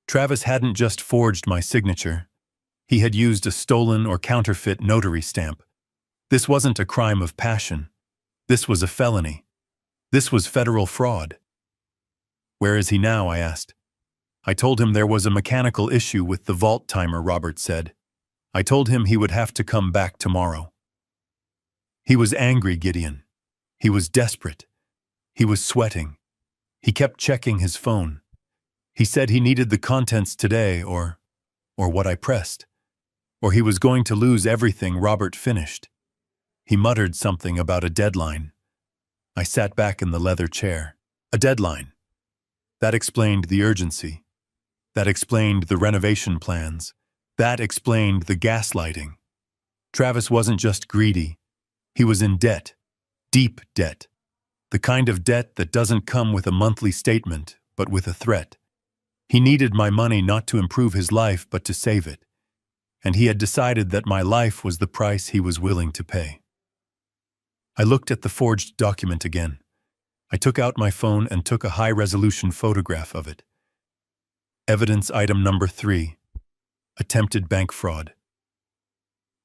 [SPEAKER 1] Travis hadn't just forged my signature. He had used a stolen or counterfeit notary stamp. This wasn't a crime of passion. This was a felony. This was federal fraud. "Where is he now?" I asked. "I told him there was a mechanical issue with the vault timer," Robert said. "I told him he would have to come back tomorrow." He was angry, Gideon. He was desperate. He was sweating. He kept checking his phone. He said he needed the contents today, or what I pressed. Or he was going to lose everything Robert finished. He muttered something about a deadline. I sat back in the leather chair. A deadline. That explained the urgency. That explained the renovation plans. That explained the gaslighting. Travis wasn't just greedy. He was in debt. Deep debt. The kind of debt that doesn't come with a monthly statement, but with a threat. He needed my money not to improve his life, but to save it. And he had decided that my life was the price he was willing to pay. I looked at the forged document again. I took out my phone and took a high-resolution photograph of it. Evidence item number 3. Attempted bank fraud.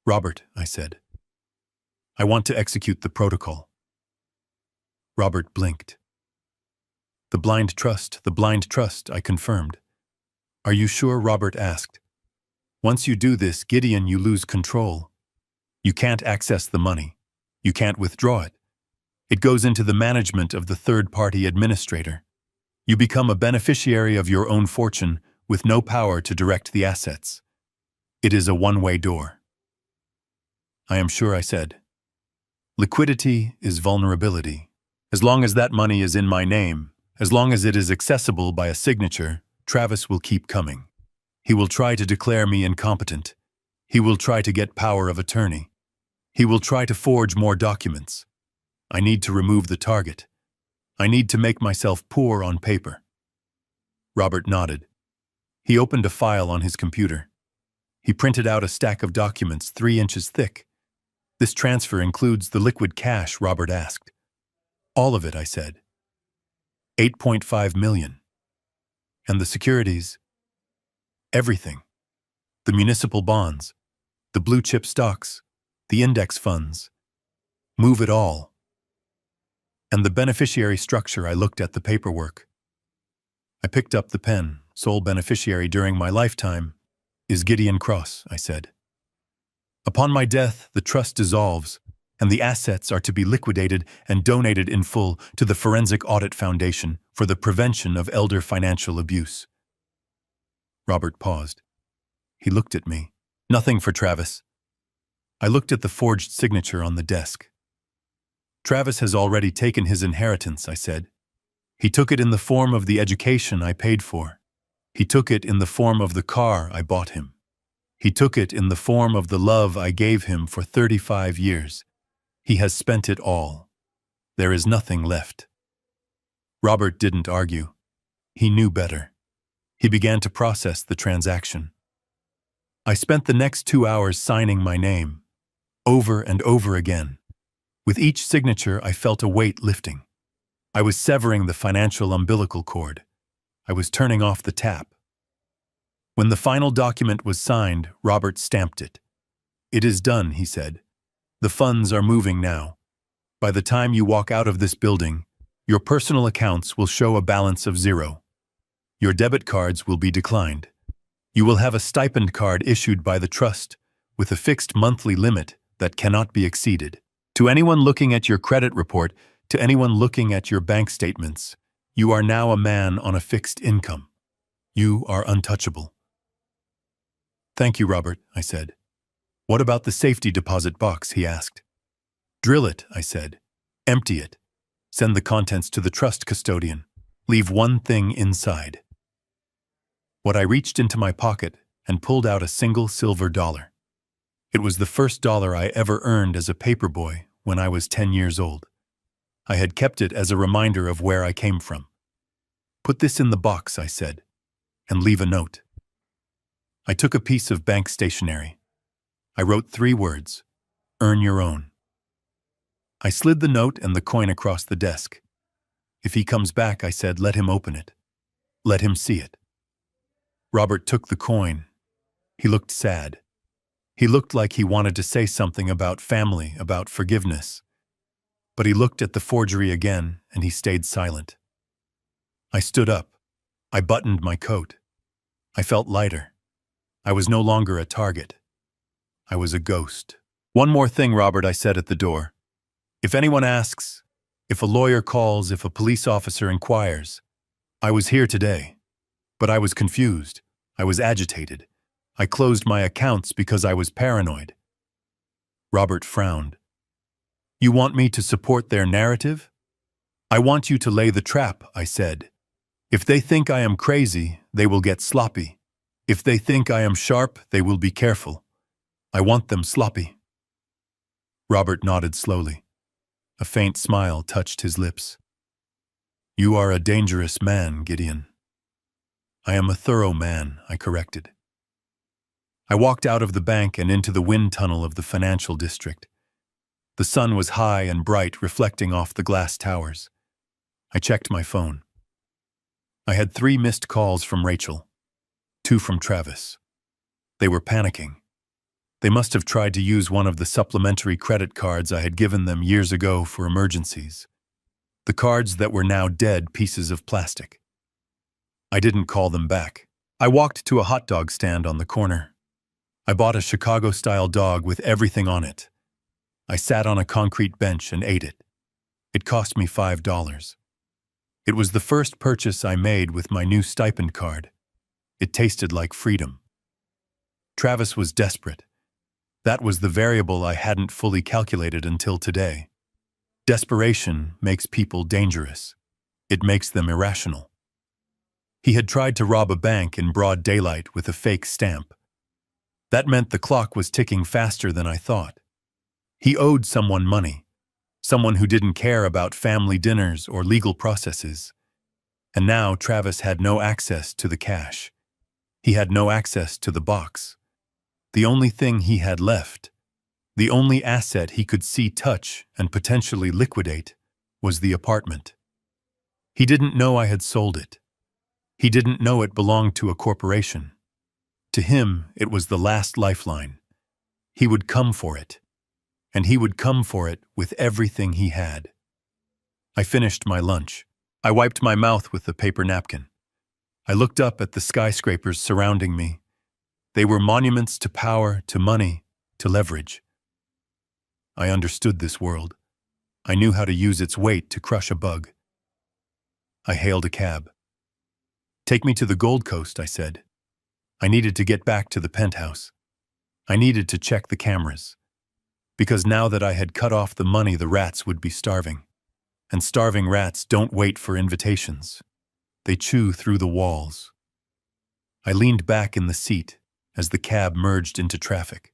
[SPEAKER 1] "Robert," I said. "I want to execute the protocol." Robert blinked. The blind trust," I confirmed. "Are you sure?" Robert asked. "Once you do this, Gideon, you lose control. You can't access the money. You can't withdraw it. It goes into the management of the third-party administrator. You become a beneficiary of your own fortune with no power to direct the assets. It is a one-way door." "I am sure," I said. "Liquidity is vulnerability. As long as that money is in my name, as long as it is accessible by a signature, Travis will keep coming. He will try to declare me incompetent. He will try to get power of attorney. He will try to forge more documents. I need to remove the target. I need to make myself poor on paper." Robert nodded. He opened a file on his computer. He printed out a stack of documents 3 inches thick. "This transfer includes the liquid cash?" Robert asked. "All of it," I said. 8.5 million. "And the securities?" "Everything. The municipal bonds, the blue-chip stocks, the index funds. Move it all." "And the beneficiary structure?" I looked at the paperwork. I picked up the pen. "Sole beneficiary during my lifetime is Gideon Cross," I said. "Upon my death, the trust dissolves, and the assets are to be liquidated and donated in full to the Forensic Audit Foundation for the prevention of elder financial abuse. Robert paused. He looked at me. Nothing for Travis. I looked at the forged signature on the desk. Travis has already taken his inheritance, I said. He took it in the form of the education I paid for. He took it in the form of the car I bought him. He took it in the form of the love I gave him for 35 years. He has spent it all. There is nothing left. Robert didn't argue. He knew better. He began to process the transaction. I spent the next 2 hours signing my name, over and over again. With each signature, I felt a weight lifting. I was severing the financial umbilical cord. I was turning off the tap. When the final document was signed, Robert stamped it. "It is done," he said. "The funds are moving now. By the time you walk out of this building, your personal accounts will show a balance of 0. Your debit cards will be declined. You will have a stipend card issued by the trust with a fixed monthly limit that cannot be exceeded. To anyone looking at your credit report, to anyone looking at your bank statements, you are now a man on a fixed income. You are untouchable." "Thank you, Robert," I said. "What about the safety deposit box?" he asked. "Drill it," I said. "Empty it. Send the contents to the trust custodian. Leave one thing inside." I reached into my pocket and pulled out a single silver dollar. It was the first dollar I ever earned as a paperboy when I was 10 years old. I had kept it as a reminder of where I came from. "Put this in the box," I said, "and leave a note." I took a piece of bank stationery. I wrote 3 words, "Earn your own." I slid the note and the coin across the desk. "If he comes back," I said, "let him open it. Let him see it." Robert took the coin. He looked sad. He looked like he wanted to say something about family, about forgiveness. But he looked at the forgery again, and he stayed silent. I stood up. I buttoned my coat. I felt lighter. I was no longer a target. I was a ghost. "One more thing, Robert," I said at the door. "If anyone asks, if a lawyer calls, if a police officer inquires, I was here today. But I was confused. I was agitated. I closed my accounts because I was paranoid." Robert frowned. "You want me to support their narrative?" "I want you to lay the trap," I said. "If they think I am crazy, they will get sloppy. If they think I am sharp, they will be careful. I want them sloppy." Robert nodded slowly. A faint smile touched his lips. "You are a dangerous man, Gideon." "I am a thorough man," I corrected. I walked out of the bank and into the wind tunnel of the financial district. The sun was high and bright, reflecting off the glass towers. I checked my phone. I had 3 missed calls from Rachel, 2 from Travis. They were panicking. They must have tried to use one of the supplementary credit cards I had given them years ago for emergencies. The cards that were now dead pieces of plastic. I didn't call them back. I walked to a hot dog stand on the corner. I bought a Chicago-style dog with everything on it. I sat on a concrete bench and ate it. It cost me $5. It was the first purchase I made with my new stipend card. It tasted like freedom. Travis was desperate. That was the variable I hadn't fully calculated until today. Desperation makes people dangerous. It makes them irrational. He had tried to rob a bank in broad daylight with a fake stamp. That meant the clock was ticking faster than I thought. He owed someone money, someone who didn't care about family dinners or legal processes. And now Travis had no access to the cash. He had no access to the box. The only thing he had left, the only asset he could see, touch, and potentially liquidate, was the apartment. He didn't know I had sold it. He didn't know it belonged to a corporation. To him, it was the last lifeline. He would come for it. And he would come for it with everything he had. I finished my lunch. I wiped my mouth with a paper napkin. I looked up at the skyscrapers surrounding me. They were monuments to power, to money, to leverage. I understood this world. I knew how to use its weight to crush a bug. I hailed a cab. "Take me to the Gold Coast," I said. I needed to get back to the penthouse. I needed to check the cameras. Because now that I had cut off the money, the rats would be starving. And starving rats don't wait for invitations. They chew through the walls. I leaned back in the seat as the cab merged into traffic.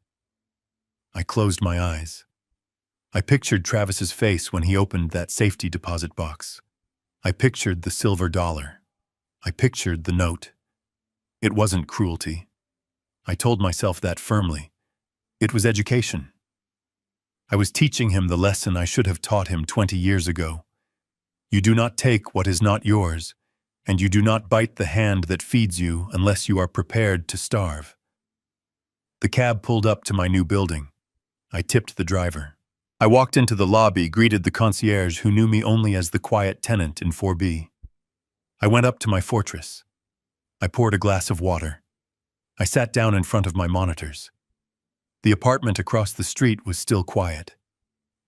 [SPEAKER 1] I closed my eyes. I pictured Travis's face when he opened that safety deposit box. I pictured the silver dollar. I pictured the note. It wasn't cruelty. I told myself that firmly. It was education. I was teaching him the lesson I should have taught him 20 years ago. You do not take what is not yours, and you do not bite the hand that feeds you unless you are prepared to starve. The cab pulled up to my new building. I tipped the driver. I walked into the lobby, greeted the concierge who knew me only as the quiet tenant in 4B. I went up to my fortress. I poured a glass of water. I sat down in front of my monitors. The apartment across the street was still quiet.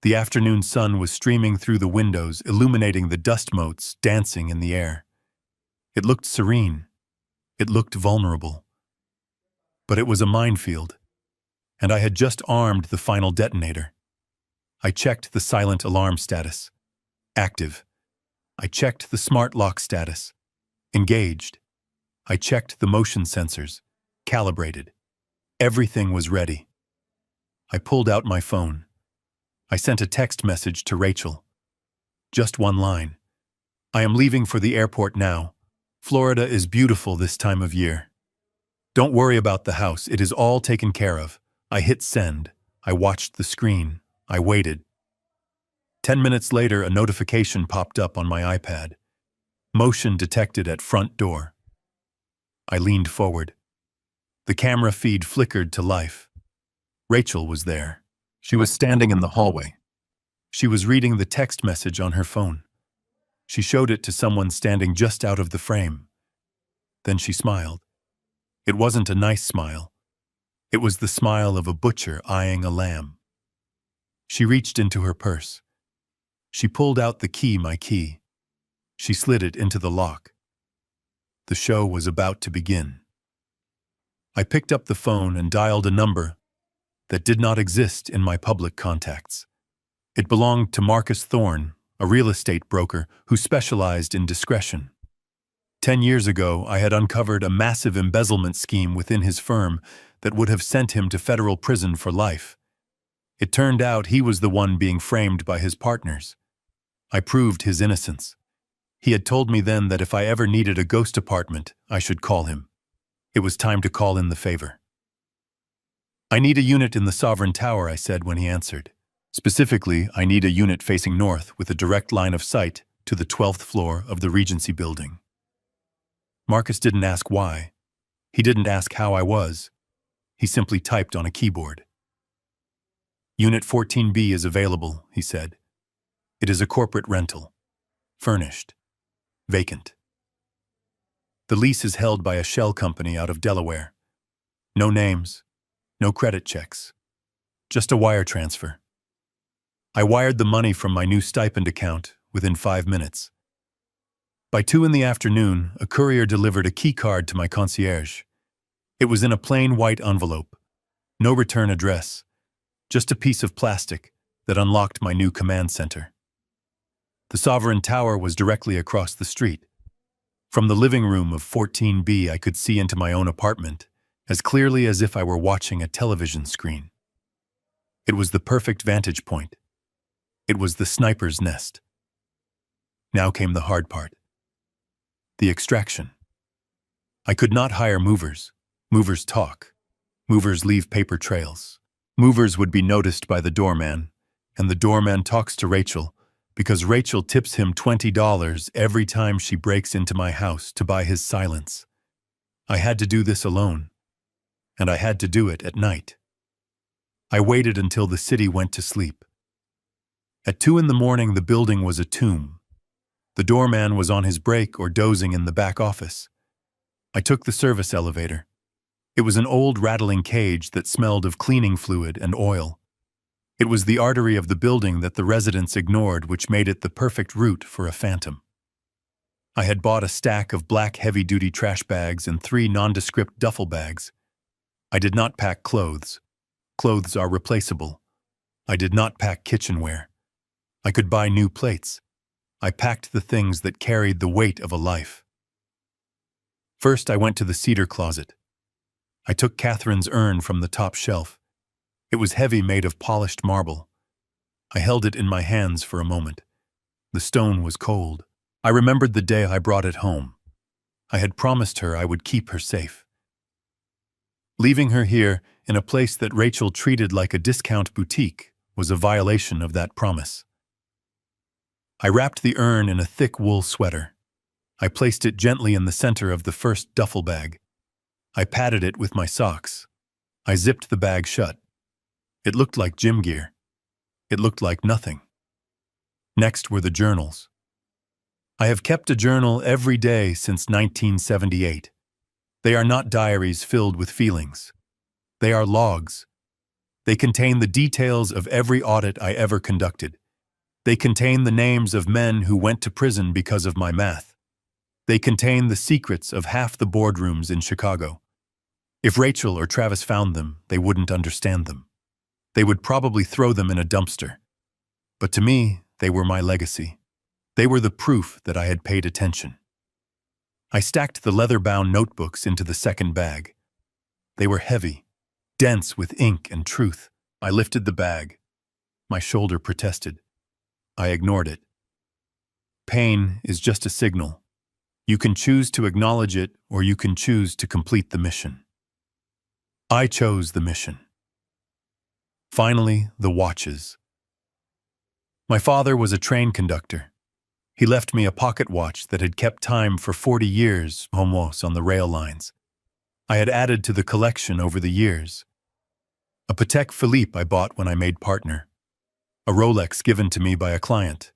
[SPEAKER 1] The afternoon sun was streaming through the windows, illuminating the dust motes dancing in the air. It looked serene. It looked vulnerable. But it was a minefield, and I had just armed the final detonator. I checked the silent alarm status. Active. I checked the smart lock status. Engaged. I checked the motion sensors. Calibrated. Everything was ready. I pulled out my phone. I sent a text message to Rachel. Just one line. I am leaving for the airport now. Florida is beautiful this time of year. Don't worry about the house. It is all taken care of. I hit send. I watched the screen. I waited. 10 minutes later, a notification popped up on my iPad. Motion detected at front door. I leaned forward. The camera feed flickered to life. Rachel was there. She was standing in the hallway. She was reading the text message on her phone. She showed it to someone standing just out of the frame. Then she smiled. It wasn't a nice smile. It was the smile of a butcher eyeing a lamb. She reached into her purse. She pulled out the key, my key. She slid it into the lock. The show was about to begin. I picked up the phone and dialed a number that did not exist in my public contacts. It belonged to Marcus Thorne, a real estate broker who specialized in discretion. 10 years ago, I had uncovered a massive embezzlement scheme within his firm that would have sent him to federal prison for life. It turned out he was the one being framed by his partners. I proved his innocence. He had told me then that if I ever needed a ghost apartment, I should call him. It was time to call in the favor. I need a unit in the Sovereign Tower, I said when he answered. Specifically, I need a unit facing north with a direct line of sight to the 12th floor of the Regency building. Marcus didn't ask why. He didn't ask how I was. He simply typed on a keyboard. Unit 14B is available, he said. It is a corporate rental. Furnished. Vacant. The lease is held by a shell company out of Delaware. No names. No credit checks. Just a wire transfer. I wired the money from my new stipend account within 5 minutes. By 2 in the afternoon, a courier delivered a key card to my concierge. It was in a plain white envelope. No return address. Just a piece of plastic that unlocked my new command center. The Sovereign Tower was directly across the street. From the living room of 14B, I could see into my own apartment, as clearly as if I were watching a television screen. It was the perfect vantage point. It was the sniper's nest. Now came the hard part. The extraction. I could not hire movers. Movers talk. Movers leave paper trails. Movers would be noticed by the doorman, and the doorman talks to Rachel because Rachel tips him $20 every time she breaks into my house to buy his silence. I had to do this alone, and I had to do it at night. I waited until the city went to sleep. At 2 in the morning, the building was a tomb. The doorman was on his break or dozing in the back office. I took the service elevator. It was an old rattling cage that smelled of cleaning fluid and oil. It was the artery of the building that the residents ignored, which made it the perfect route for a phantom. I had bought a stack of black heavy-duty trash bags and 3 nondescript duffel bags. I did not pack clothes. Clothes are replaceable. I did not pack kitchenware. I could buy new plates. I packed the things that carried the weight of a life. First, I went to the cedar closet. I took Catherine's urn from the top shelf. It was heavy, made of polished marble. I held it in my hands for a moment. The stone was cold. I remembered the day I brought it home. I had promised her I would keep her safe. Leaving her here, in a place that Rachel treated like a discount boutique, was a violation of that promise. I wrapped the urn in a thick wool sweater. I placed it gently in the center of the first duffel bag. I patted it with my socks. I zipped the bag shut. It looked like gym gear. It looked like nothing. Next were the journals. I have kept a journal every day since 1978. They are not diaries filled with feelings. They are logs. They contain the details of every audit I ever conducted. They contain the names of men who went to prison because of my math. They contain the secrets of half the boardrooms in Chicago. If Rachel or Travis found them, they wouldn't understand them. They would probably throw them in a dumpster. But to me, they were my legacy. They were the proof that I had paid attention. I stacked the leather-bound notebooks into the second bag. They were heavy, dense with ink and truth. I lifted the bag. My shoulder protested. I ignored it. Pain is just a signal. You can choose to acknowledge it, or you can choose to complete the mission. I chose the mission. Finally, the watches. My father was a train conductor. He left me a pocket watch that had kept time for 40 years, almost, on the rail lines. I had added to the collection over the years. A Patek Philippe I bought when I made partner. A Rolex given to me by a client.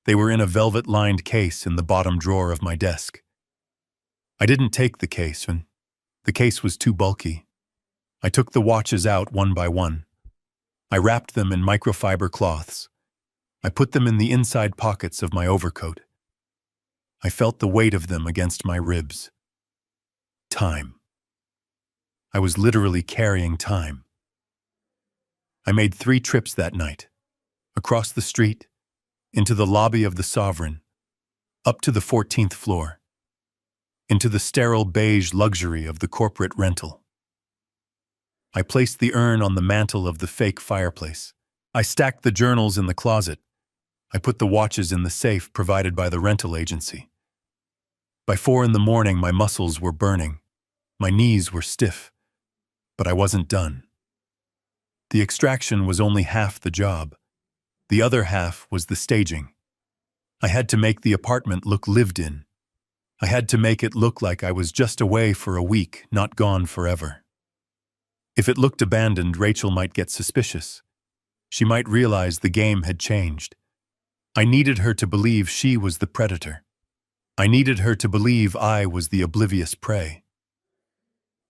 [SPEAKER 1] They were in a velvet-lined case in the bottom drawer of my desk. I didn't take the case, and the case was too bulky. I took the watches out one by one. I wrapped them in microfiber cloths. I put them in the inside pockets of my overcoat. I felt the weight of them against my ribs. Time. I was literally carrying time. I made 3 trips that night. Across the street, into the lobby of the Sovereign, up to the 14th floor, into the sterile beige luxury of the corporate rental. I placed the urn on the mantel of the fake fireplace. I stacked the journals in the closet. I put the watches in the safe provided by the rental agency. By 4 in the morning, my muscles were burning. My knees were stiff. But I wasn't done. The extraction was only half the job. The other half was the staging. I had to make the apartment look lived in. I had to make it look like I was just away for a week, not gone forever. If it looked abandoned, Rachel might get suspicious. She might realize the game had changed. I needed her to believe she was the predator. I needed her to believe I was the oblivious prey.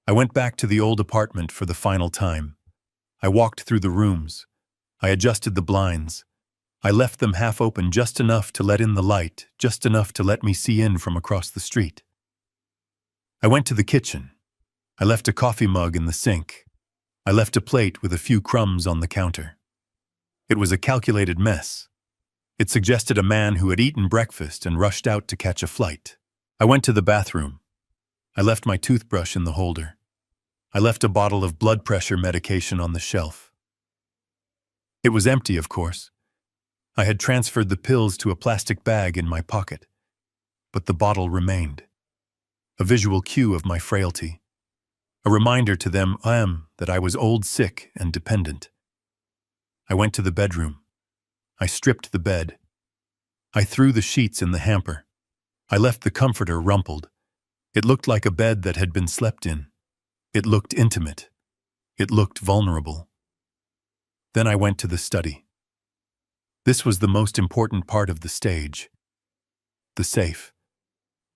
[SPEAKER 1] I went back to the old apartment for the final time. I walked through the rooms. I adjusted the blinds. I left them half open just enough to let in the light, just enough to let me see in from across the street. I went to the kitchen. I left a coffee mug in the sink. I left a plate with a few crumbs on the counter. It was a calculated mess. It suggested a man who had eaten breakfast and rushed out to catch a flight. I went to the bathroom. I left my toothbrush in the holder. I left a bottle of blood pressure medication on the shelf. It was empty, of course. I had transferred the pills to a plastic bag in my pocket. But the bottle remained. A visual cue of my frailty. A reminder to them that I was old, sick, and dependent. I went to the bedroom. I stripped the bed. I threw the sheets in the hamper. I left the comforter rumpled. It looked like a bed that had been slept in. It looked intimate. It looked vulnerable. Then I went to the study. This was the most important part of the stage. The safe.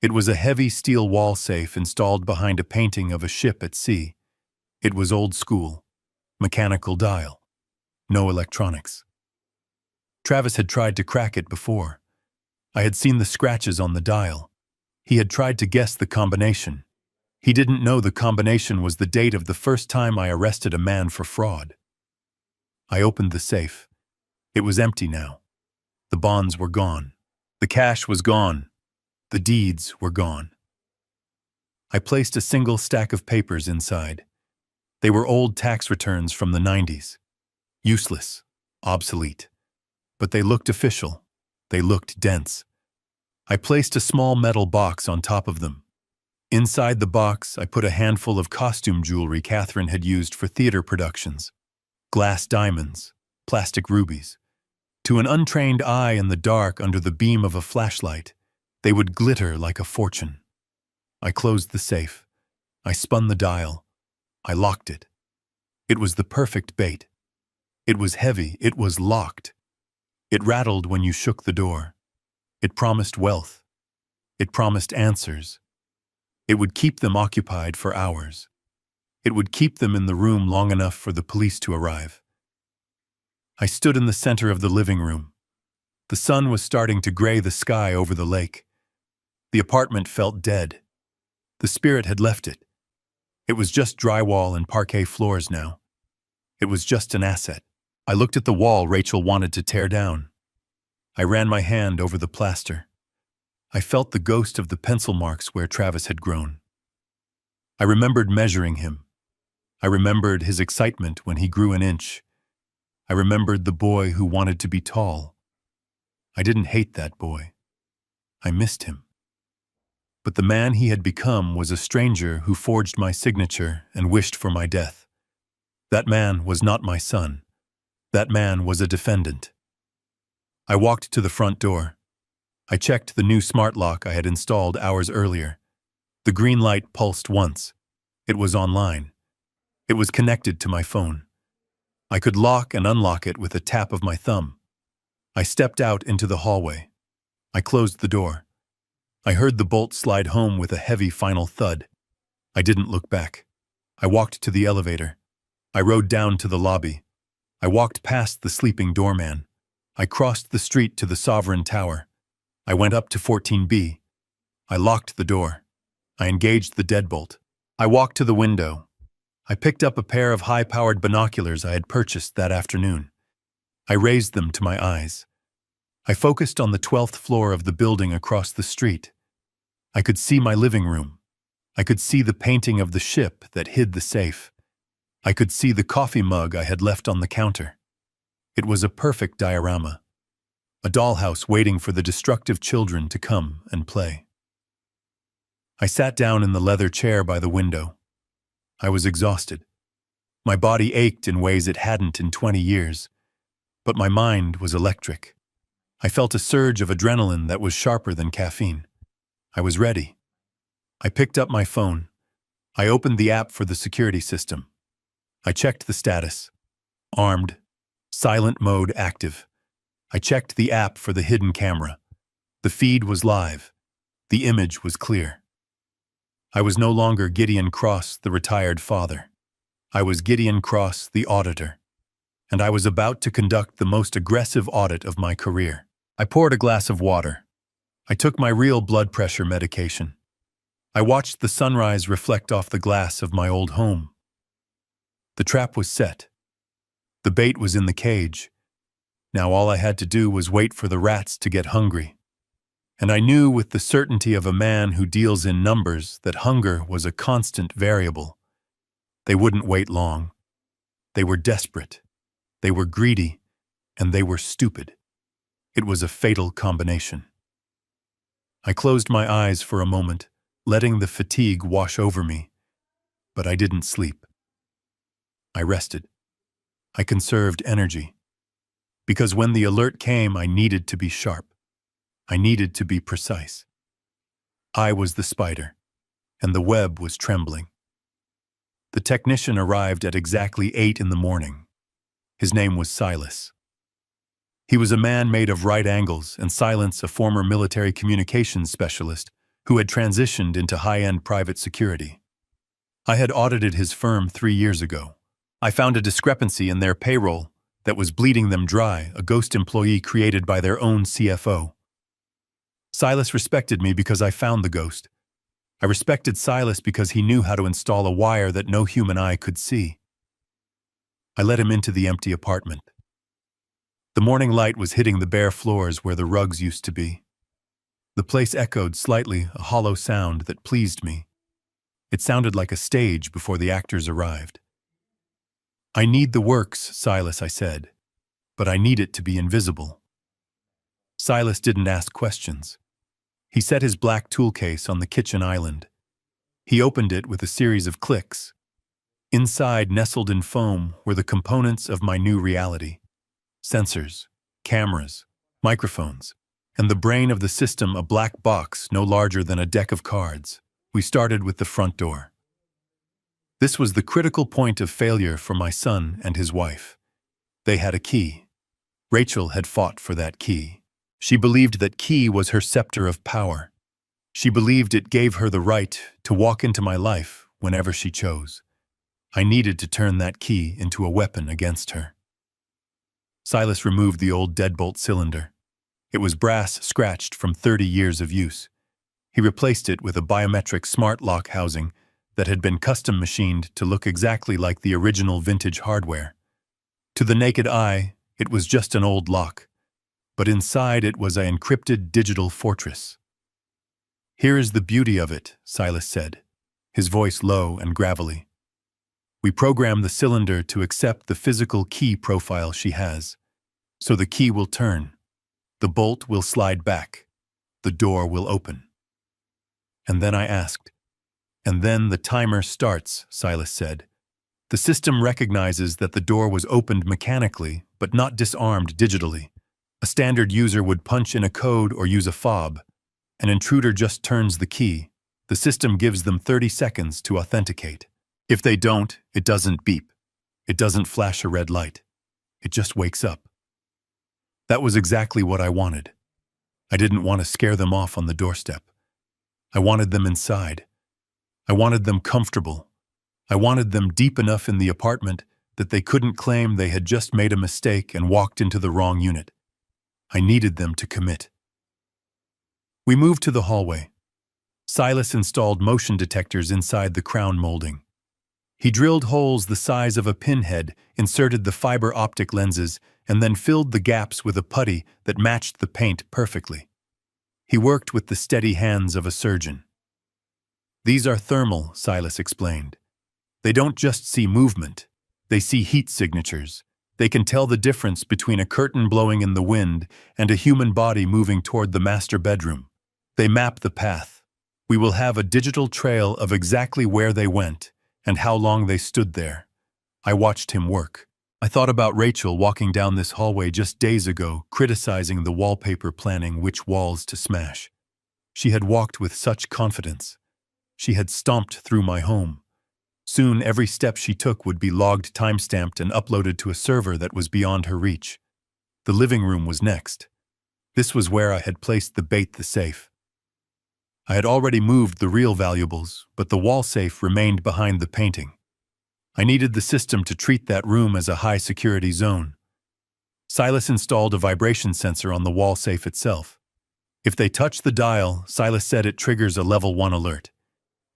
[SPEAKER 1] It was a heavy steel wall safe installed behind a painting of a ship at sea. It was old school. Mechanical dial. No electronics. Travis had tried to crack it before. I had seen the scratches on the dial. He had tried to guess the combination. He didn't know the combination was the date of the first time I arrested a man for fraud. I opened the safe. It was empty now. The bonds were gone. The cash was gone. The deeds were gone. I placed a single stack of papers inside. They were old tax returns from the 90s. Useless, obsolete. But they looked official. They looked dense. I placed a small metal box on top of them. Inside the box, I put a handful of costume jewelry Catherine had used for theater productions. Glass diamonds, plastic rubies. To an untrained eye in the dark under the beam of a flashlight, they would glitter like a fortune. I closed the safe. I spun the dial. I locked it. It was the perfect bait. It was heavy. It was locked. It rattled when you shook the door. It promised wealth. It promised answers. It would keep them occupied for hours. It would keep them in the room long enough for the police to arrive. I stood in the center of the living room. The sun was starting to gray the sky over the lake. The apartment felt dead. The spirit had left it. It was just drywall and parquet floors now. It was just an asset. I looked at the wall Rachel wanted to tear down. I ran my hand over the plaster. I felt the ghost of the pencil marks where Travis had grown. I remembered measuring him. I remembered his excitement when he grew an inch. I remembered the boy who wanted to be tall. I didn't hate that boy. I missed him. But the man he had become was a stranger who forged my signature and wished for my death. That man was not my son. That man was a defendant. I walked to the front door. I checked the new smart lock I had installed hours earlier. The green light pulsed once. It was online. It was connected to my phone. I could lock and unlock it with a tap of my thumb. I stepped out into the hallway. I closed the door. I heard the bolt slide home with a heavy final thud. I didn't look back. I walked to the elevator. I rode down to the lobby. I walked past the sleeping doorman. I crossed the street to the Sovereign Tower. I went up to 14B. I locked the door. I engaged the deadbolt. I walked to the window. I picked up a pair of high-powered binoculars I had purchased that afternoon. I raised them to my eyes. I focused on the 12th floor of the building across the street. I could see my living room. I could see the painting of the ship that hid the safe. I could see the coffee mug I had left on the counter. It was a perfect diorama. A dollhouse waiting for the destructive children to come and play. I sat down in the leather chair by the window. I was exhausted. My body ached in ways it hadn't in 20 years. But my mind was electric. I felt a surge of adrenaline that was sharper than caffeine. I was ready. I picked up my phone. I opened the app for the security system. I checked the status. Armed. Silent mode active. I checked the app for the hidden camera. The feed was live. The image was clear. I was no longer Gideon Cross, the retired father. I was Gideon Cross, the auditor. And I was about to conduct the most aggressive audit of my career. I poured a glass of water. I took my real blood pressure medication. I watched the sunrise reflect off the glass of my old home. The trap was set. The bait was in the cage. Now all I had to do was wait for the rats to get hungry. And I knew with the certainty of a man who deals in numbers that hunger was a constant variable. They wouldn't wait long. They were desperate. They were greedy. And they were stupid. It was a fatal combination. I closed my eyes for a moment, letting the fatigue wash over me. But I didn't sleep. I rested. I conserved energy. Because when the alert came, I needed to be sharp. I needed to be precise. I was the spider, and the web was trembling. The technician arrived at exactly 8 in the morning. His name was Silas. He was a man made of right angles, and Silas, a former military communications specialist who had transitioned into high-end private security. I had audited his firm 3 years ago. I found a discrepancy in their payroll that was bleeding them dry, a ghost employee created by their own CFO. Silas respected me because I found the ghost. I respected Silas because he knew how to install a wire that no human eye could see. I let him into the empty apartment. The morning light was hitting the bare floors where the rugs used to be. The place echoed slightly, a hollow sound that pleased me. It sounded like a stage before the actors arrived. "I need the works, Silas," I said, "but I need it to be invisible." Silas didn't ask questions. He set his black tool case on the kitchen island. He opened it with a series of clicks. Inside, nestled in foam, were the components of my new reality. Sensors, cameras, microphones, and the brain of the system, a black box no larger than a deck of cards. We started with the front door. This was the critical point of failure for my son and his wife. They had a key. Rachel had fought for that key. She believed that key was her scepter of power. She believed it gave her the right to walk into my life whenever she chose. I needed to turn that key into a weapon against her. Silas removed the old deadbolt cylinder. It was brass scratched from 30 years of use. He replaced it with a biometric smart lock housing that had been custom machined to look exactly like the original vintage hardware. To the naked eye, it was just an old lock, but inside it was an encrypted digital fortress. "Here is the beauty of it," Silas said, his voice low and gravelly. "We program the cylinder to accept the physical key profile she has. So the key will turn. The bolt will slide back. The door will open." And then I asked. "And then the timer starts," Silas said. "The system recognizes that the door was opened mechanically, but not disarmed digitally. A standard user would punch in a code or use a fob. An intruder just turns the key. The system gives them 30 seconds to authenticate. If they don't, it doesn't beep. It doesn't flash a red light. It just wakes up." That was exactly what I wanted. I didn't want to scare them off on the doorstep. I wanted them inside. I wanted them comfortable. I wanted them deep enough in the apartment that they couldn't claim they had just made a mistake and walked into the wrong unit. I needed them to commit. We moved to the hallway. Silas installed motion detectors inside the crown molding. He drilled holes the size of a pinhead, inserted the fiber optic lenses, and then filled the gaps with a putty that matched the paint perfectly. He worked with the steady hands of a surgeon. "These are thermal," Silas explained. "They don't just see movement. They see heat signatures. They can tell the difference between a curtain blowing in the wind and a human body moving toward the master bedroom. They map the path. We will have a digital trail of exactly where they went and how long they stood there." I watched him work. I thought about Rachel walking down this hallway just days ago, criticizing the wallpaper, planning which walls to smash. She had walked with such confidence. She had stomped through my home. Soon every step she took would be logged, time-stamped, and uploaded to a server that was beyond her reach. The living room was next. This was where I had placed the bait, the safe. I had already moved the real valuables, but the wall safe remained behind the painting. I needed the system to treat that room as a high-security zone. Silas installed a vibration sensor on the wall safe itself. If they touch the dial, Silas said it triggers a level 1 alert.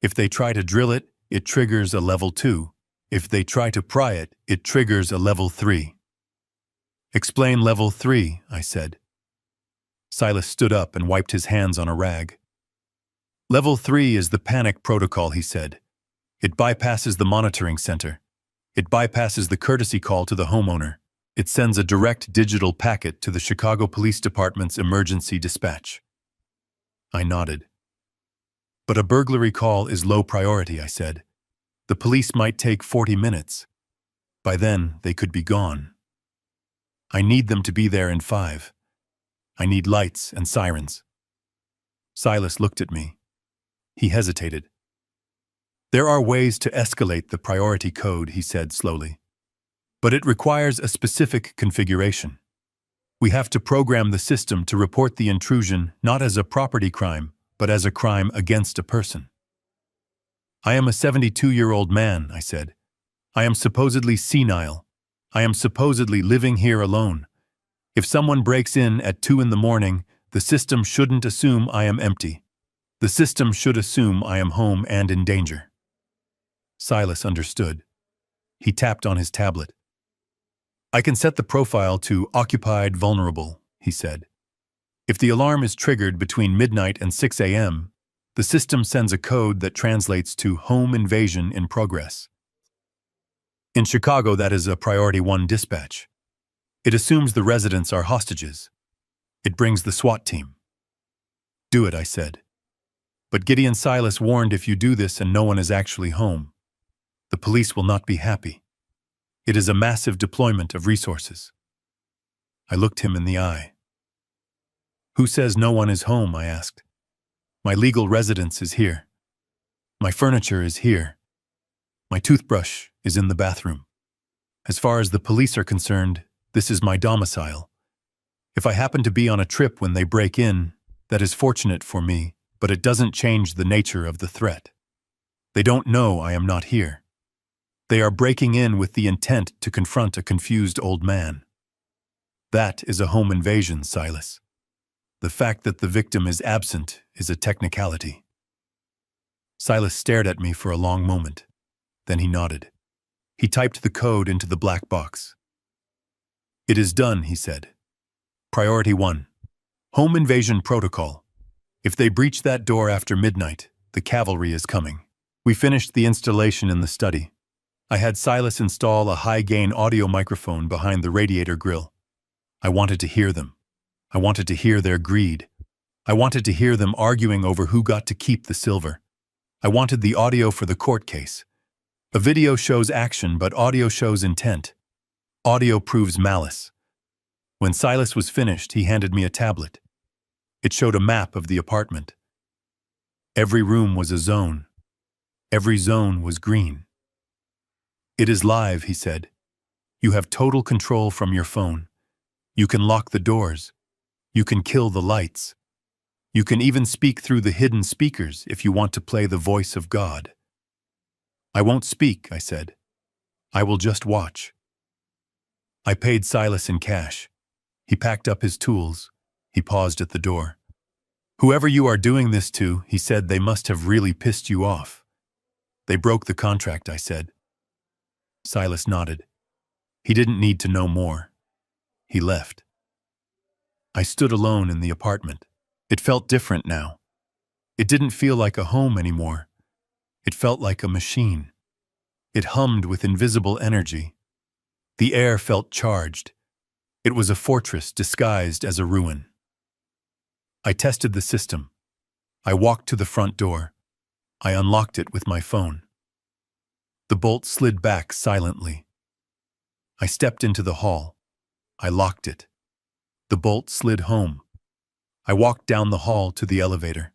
[SPEAKER 1] If they try to drill it, it triggers a level 2. If they try to pry it, it triggers a level 3. "Explain level 3, I said. Silas stood up and wiped his hands on a rag. "Level 3 is the panic protocol," he said. "It bypasses the monitoring center. It bypasses the courtesy call to the homeowner. It sends a direct digital packet to the Chicago Police Department's emergency dispatch." I nodded. "But a burglary call is low priority," I said. "The police might take 40 minutes. By then, they could be gone. I need them to be there in 5. I need lights and sirens." Silas looked at me. He hesitated. "There are ways to escalate the priority code," he said slowly. "But it requires a specific configuration. We have to program the system to report the intrusion not as a property crime, but as a crime against a person." "I am a 72-year-old man," I said. "I am supposedly senile. I am supposedly living here alone. If someone breaks in at 2 in the morning, the system shouldn't assume I am empty. The system should assume I am home and in danger. Silas understood. He tapped on his tablet. I can set the profile to occupied vulnerable, he said. If the alarm is triggered between midnight and 6 a.m., the system sends a code that translates to home invasion in progress. In Chicago, that is a Priority 1 dispatch. It assumes the residents are hostages. It brings the SWAT team. Do it, I said. But Gideon Silas warned if you do this and no one is actually home, the police will not be happy. It is a massive deployment of resources. I looked him in the eye. Who says no one is home? I asked. My legal residence is here. My furniture is here. My toothbrush is in the bathroom. As far as the police are concerned, this is my domicile. If I happen to be on a trip when they break in, that is fortunate for me, but it doesn't change the nature of the threat. They don't know I am not here. They are breaking in with the intent to confront a confused old man. That is a home invasion, Silas. The fact that the victim is absent is a technicality. Silas stared at me for a long moment. Then he nodded. He typed the code into the black box. It is done, he said. Priority 1. Home invasion protocol. If they breach that door after midnight, the cavalry is coming. We finished the installation in the study. I had Silas install a high-gain audio microphone behind the radiator grill. I wanted to hear them. I wanted to hear their greed. I wanted to hear them arguing over who got to keep the silver. I wanted the audio for the court case. A video shows action, but audio shows intent. Audio proves malice. When Silas was finished, he handed me a tablet. It showed a map of the apartment. Every room was a zone. Every zone was green. It is live, he said. You have total control from your phone. You can lock the doors. You can kill the lights. You can even speak through the hidden speakers if you want to play the voice of God. I won't speak, I said. I will just watch. I paid Silas in cash. He packed up his tools. He paused at the door. Whoever you are doing this to, he said, they must have really pissed you off. They broke the contract, I said. Silas nodded. He didn't need to know more. He left. I stood alone in the apartment. It felt different now. It didn't feel like a home anymore. It felt like a machine. It hummed with invisible energy. The air felt charged. It was a fortress disguised as a ruin. I tested the system. I walked to the front door. I unlocked it with my phone. The bolt slid back silently. I stepped into the hall. I locked it. The bolt slid home. I walked down the hall to the elevator.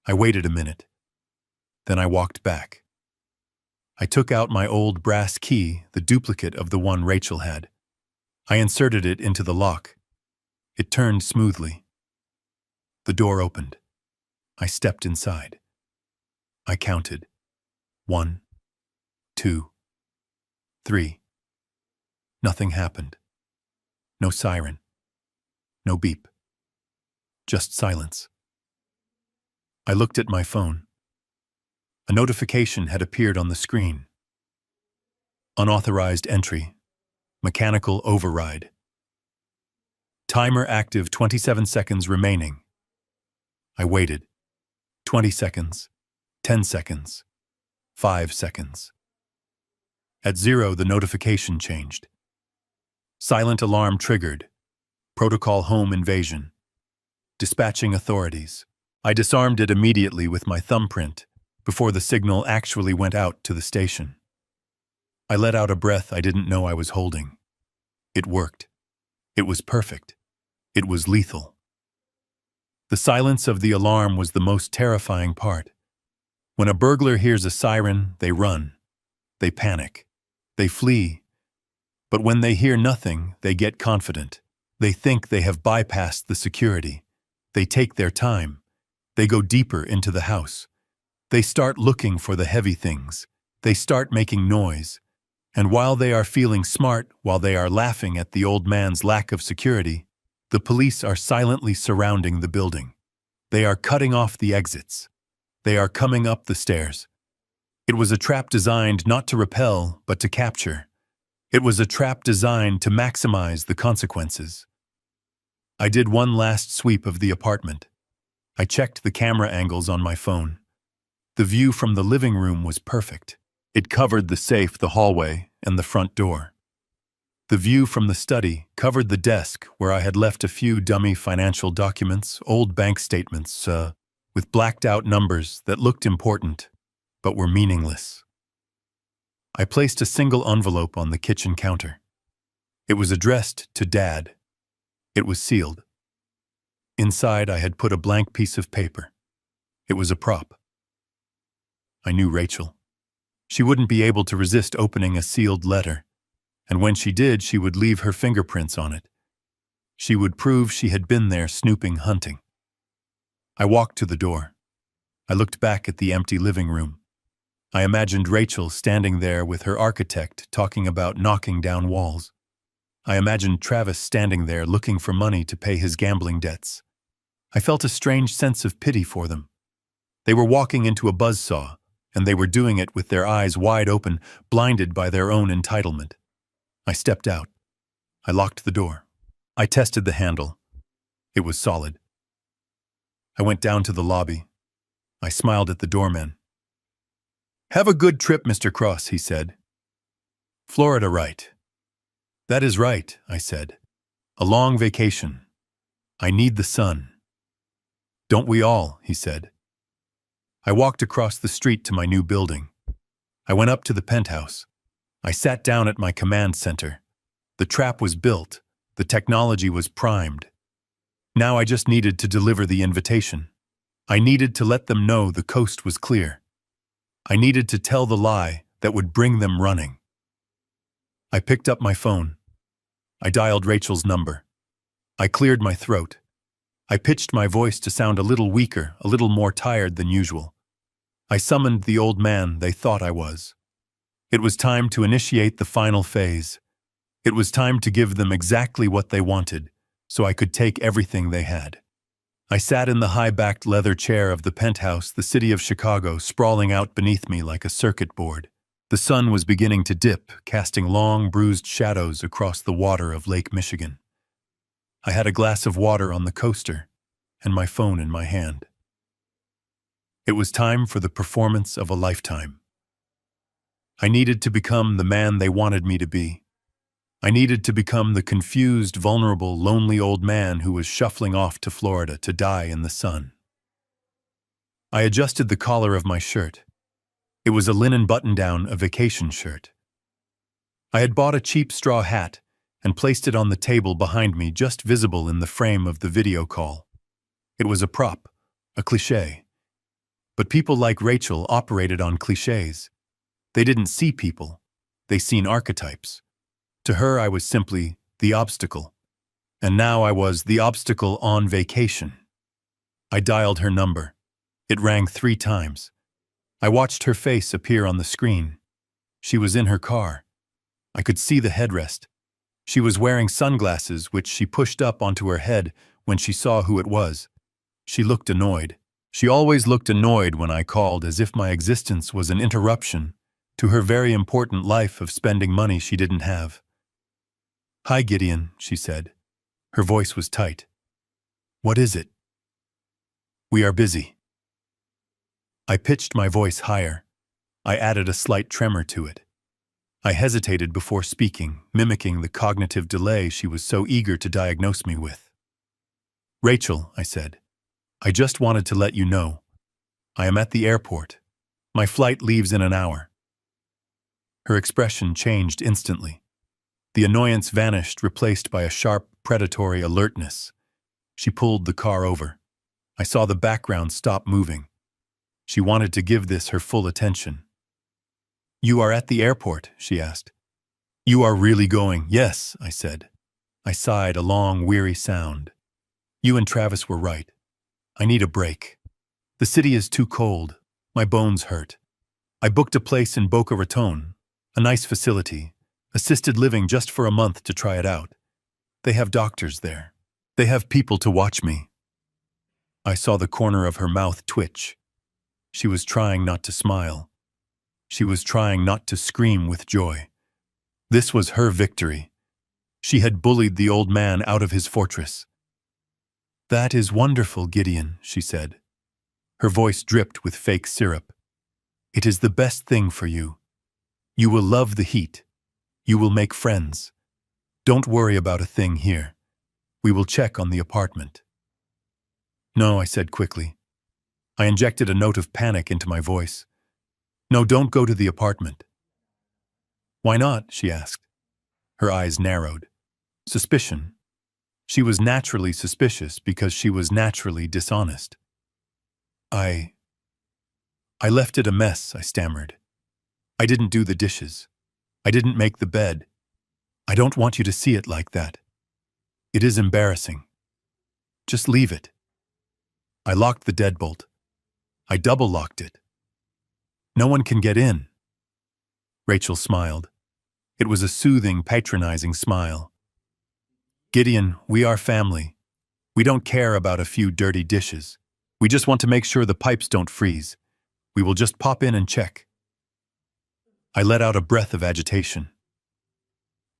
[SPEAKER 1] I waited a minute. Then I walked back. I took out my old brass key, the duplicate of the one Rachel had. I inserted it into the lock. It turned smoothly. The door opened. I stepped inside. I counted. 1, 2, 3. Nothing happened. No siren. No beep. Just silence. I looked at my phone. A notification had appeared on the screen. Unauthorized entry. Mechanical override. Timer active, 27 seconds remaining. I waited. 20 seconds. 10 seconds. 5 seconds. At 0, the notification changed. Silent alarm triggered. Protocol home invasion. Dispatching authorities. I disarmed it immediately with my thumbprint before the signal actually went out to the station. I let out a breath I didn't know I was holding. It worked. It was perfect. It was lethal. The silence of the alarm was the most terrifying part. When a burglar hears a siren, they run. They panic. They flee. But when they hear nothing, they get confident. They think they have bypassed the security. They take their time. They go deeper into the house. They start looking for the heavy things. They start making noise. And while they are feeling smart, while they are laughing at the old man's lack of security, the police are silently surrounding the building. They are cutting off the exits. They are coming up the stairs. It was a trap designed not to repel, but to capture. It was a trap designed to maximize the consequences. I did one last sweep of the apartment. I checked the camera angles on my phone. The view from the living room was perfect. It covered the safe, the hallway, and the front door. The view from the study covered the desk where I had left a few dummy financial documents, old bank statements, with blacked-out numbers that looked important, but were meaningless. I placed a single envelope on the kitchen counter. It was addressed to Dad. It was sealed. Inside, I had put a blank piece of paper. It was a prop. I knew Rachel. She wouldn't be able to resist opening a sealed letter, and when she did, she would leave her fingerprints on it. She would prove she had been there snooping, hunting. I walked to the door. I looked back at the empty living room. I imagined Rachel standing there with her architect talking about knocking down walls. I imagined Travis standing there looking for money to pay his gambling debts. I felt a strange sense of pity for them. They were walking into a buzzsaw, and they were doing it with their eyes wide open, blinded by their own entitlement. I stepped out. I locked the door. I tested the handle. It was solid. I went down to the lobby. I smiled at the doorman. "Have a good trip, Mr. Cross," he said. "Florida, right?" "That is right," I said. "A long vacation. I need the sun." "Don't we all?" he said. I walked across the street to my new building. I went up to the penthouse. I sat down at my command center. The trap was built. The technology was primed. Now I just needed to deliver the invitation. I needed to let them know the coast was clear. I needed to tell the lie that would bring them running. I picked up my phone. I dialed Rachel's number. I cleared my throat. I pitched my voice to sound a little weaker, a little more tired than usual. I summoned the old man they thought I was. It was time to initiate the final phase. It was time to give them exactly what they wanted, so I could take everything they had. I sat in the high-backed leather chair of the penthouse, the city of Chicago sprawling out beneath me like a circuit board. The sun was beginning to dip, casting long, bruised shadows across the water of Lake Michigan. I had a glass of water on the coaster and my phone in my hand. It was time for the performance of a lifetime. I needed to become the man they wanted me to be. I needed to become the confused, vulnerable, lonely old man who was shuffling off to Florida to die in the sun. I adjusted the collar of my shirt. It was a linen button-down, a vacation shirt. I had bought a cheap straw hat and placed it on the table behind me, just visible in the frame of the video call. It was a prop, a cliché. But people like Rachel operated on clichés. They didn't see people. They seen archetypes. To her, I was simply the obstacle. And now I was the obstacle on vacation. I dialed her number. It rang 3 times. I watched her face appear on the screen. She was in her car. I could see the headrest. She was wearing sunglasses, which she pushed up onto her head when she saw who it was. She looked annoyed. She always looked annoyed when I called, as if my existence was an interruption to her very important life of spending money she didn't have. "Hi, Gideon," she said. Her voice was tight. "What is it?" "We are busy." I pitched my voice higher. I added a slight tremor to it. I hesitated before speaking, mimicking the cognitive delay she was so eager to diagnose me with. "Rachel," I said, "I just wanted to let you know. I am at the airport. My flight leaves in an hour." Her expression changed instantly. The annoyance vanished, replaced by a sharp, predatory alertness. She pulled the car over. I saw the background stop moving. She wanted to give this her full attention. "You are at the airport?" she asked. "You are really going?" "Yes," I said. I sighed, a long, weary sound. "You and Travis were right. I need a break. The city is too cold. My bones hurt. I booked a place in Boca Raton. A nice facility, assisted living just for a month to try it out. They have doctors there. They have people to watch me. I saw the corner of her mouth twitch. She was trying not to smile. She was trying not to scream with joy. This was her victory. She had bullied the old man out of his fortress. "That is wonderful, Gideon," she said. Her voice dripped with fake syrup. "It is the best thing for you. You will love the heat. You will make friends. Don't worry about a thing here. We will check on the apartment." "No," I said quickly. I injected a note of panic into my voice. "No, don't go to the apartment." "Why not?" she asked. Her eyes narrowed. Suspicion. She was naturally suspicious because she was naturally dishonest. I left it a mess," I stammered. "I didn't do the dishes. I didn't make the bed. I don't want you to see it like that. It is embarrassing. Just leave it." I locked the deadbolt. I double-locked it. "No one can get in." Rachel smiled. It was a soothing, patronizing smile. "Gideon, we are family. We don't care about a few dirty dishes. We just want to make sure the pipes don't freeze. We will just pop in and check." I let out a breath of agitation.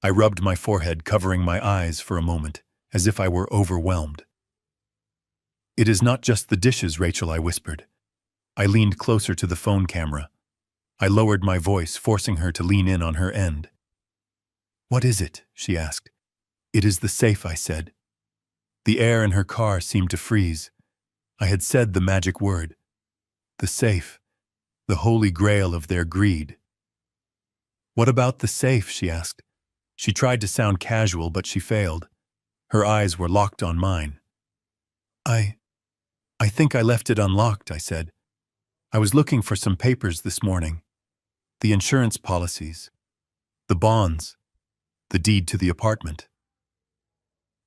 [SPEAKER 1] I rubbed my forehead, covering my eyes for a moment, as if I were overwhelmed. "It is not just the dishes, Rachel," I whispered. I leaned closer to the phone camera. I lowered my voice, forcing her to lean in on her end. "What is it?" she asked. "It is the safe," I said. The air in her car seemed to freeze. I had said the magic word. The safe. The holy grail of their greed. "What about the safe?" she asked. She tried to sound casual, but she failed. Her eyes were locked on mine. I think I left it unlocked," I said. "I was looking for some papers this morning. The insurance policies. The bonds. The deed to the apartment.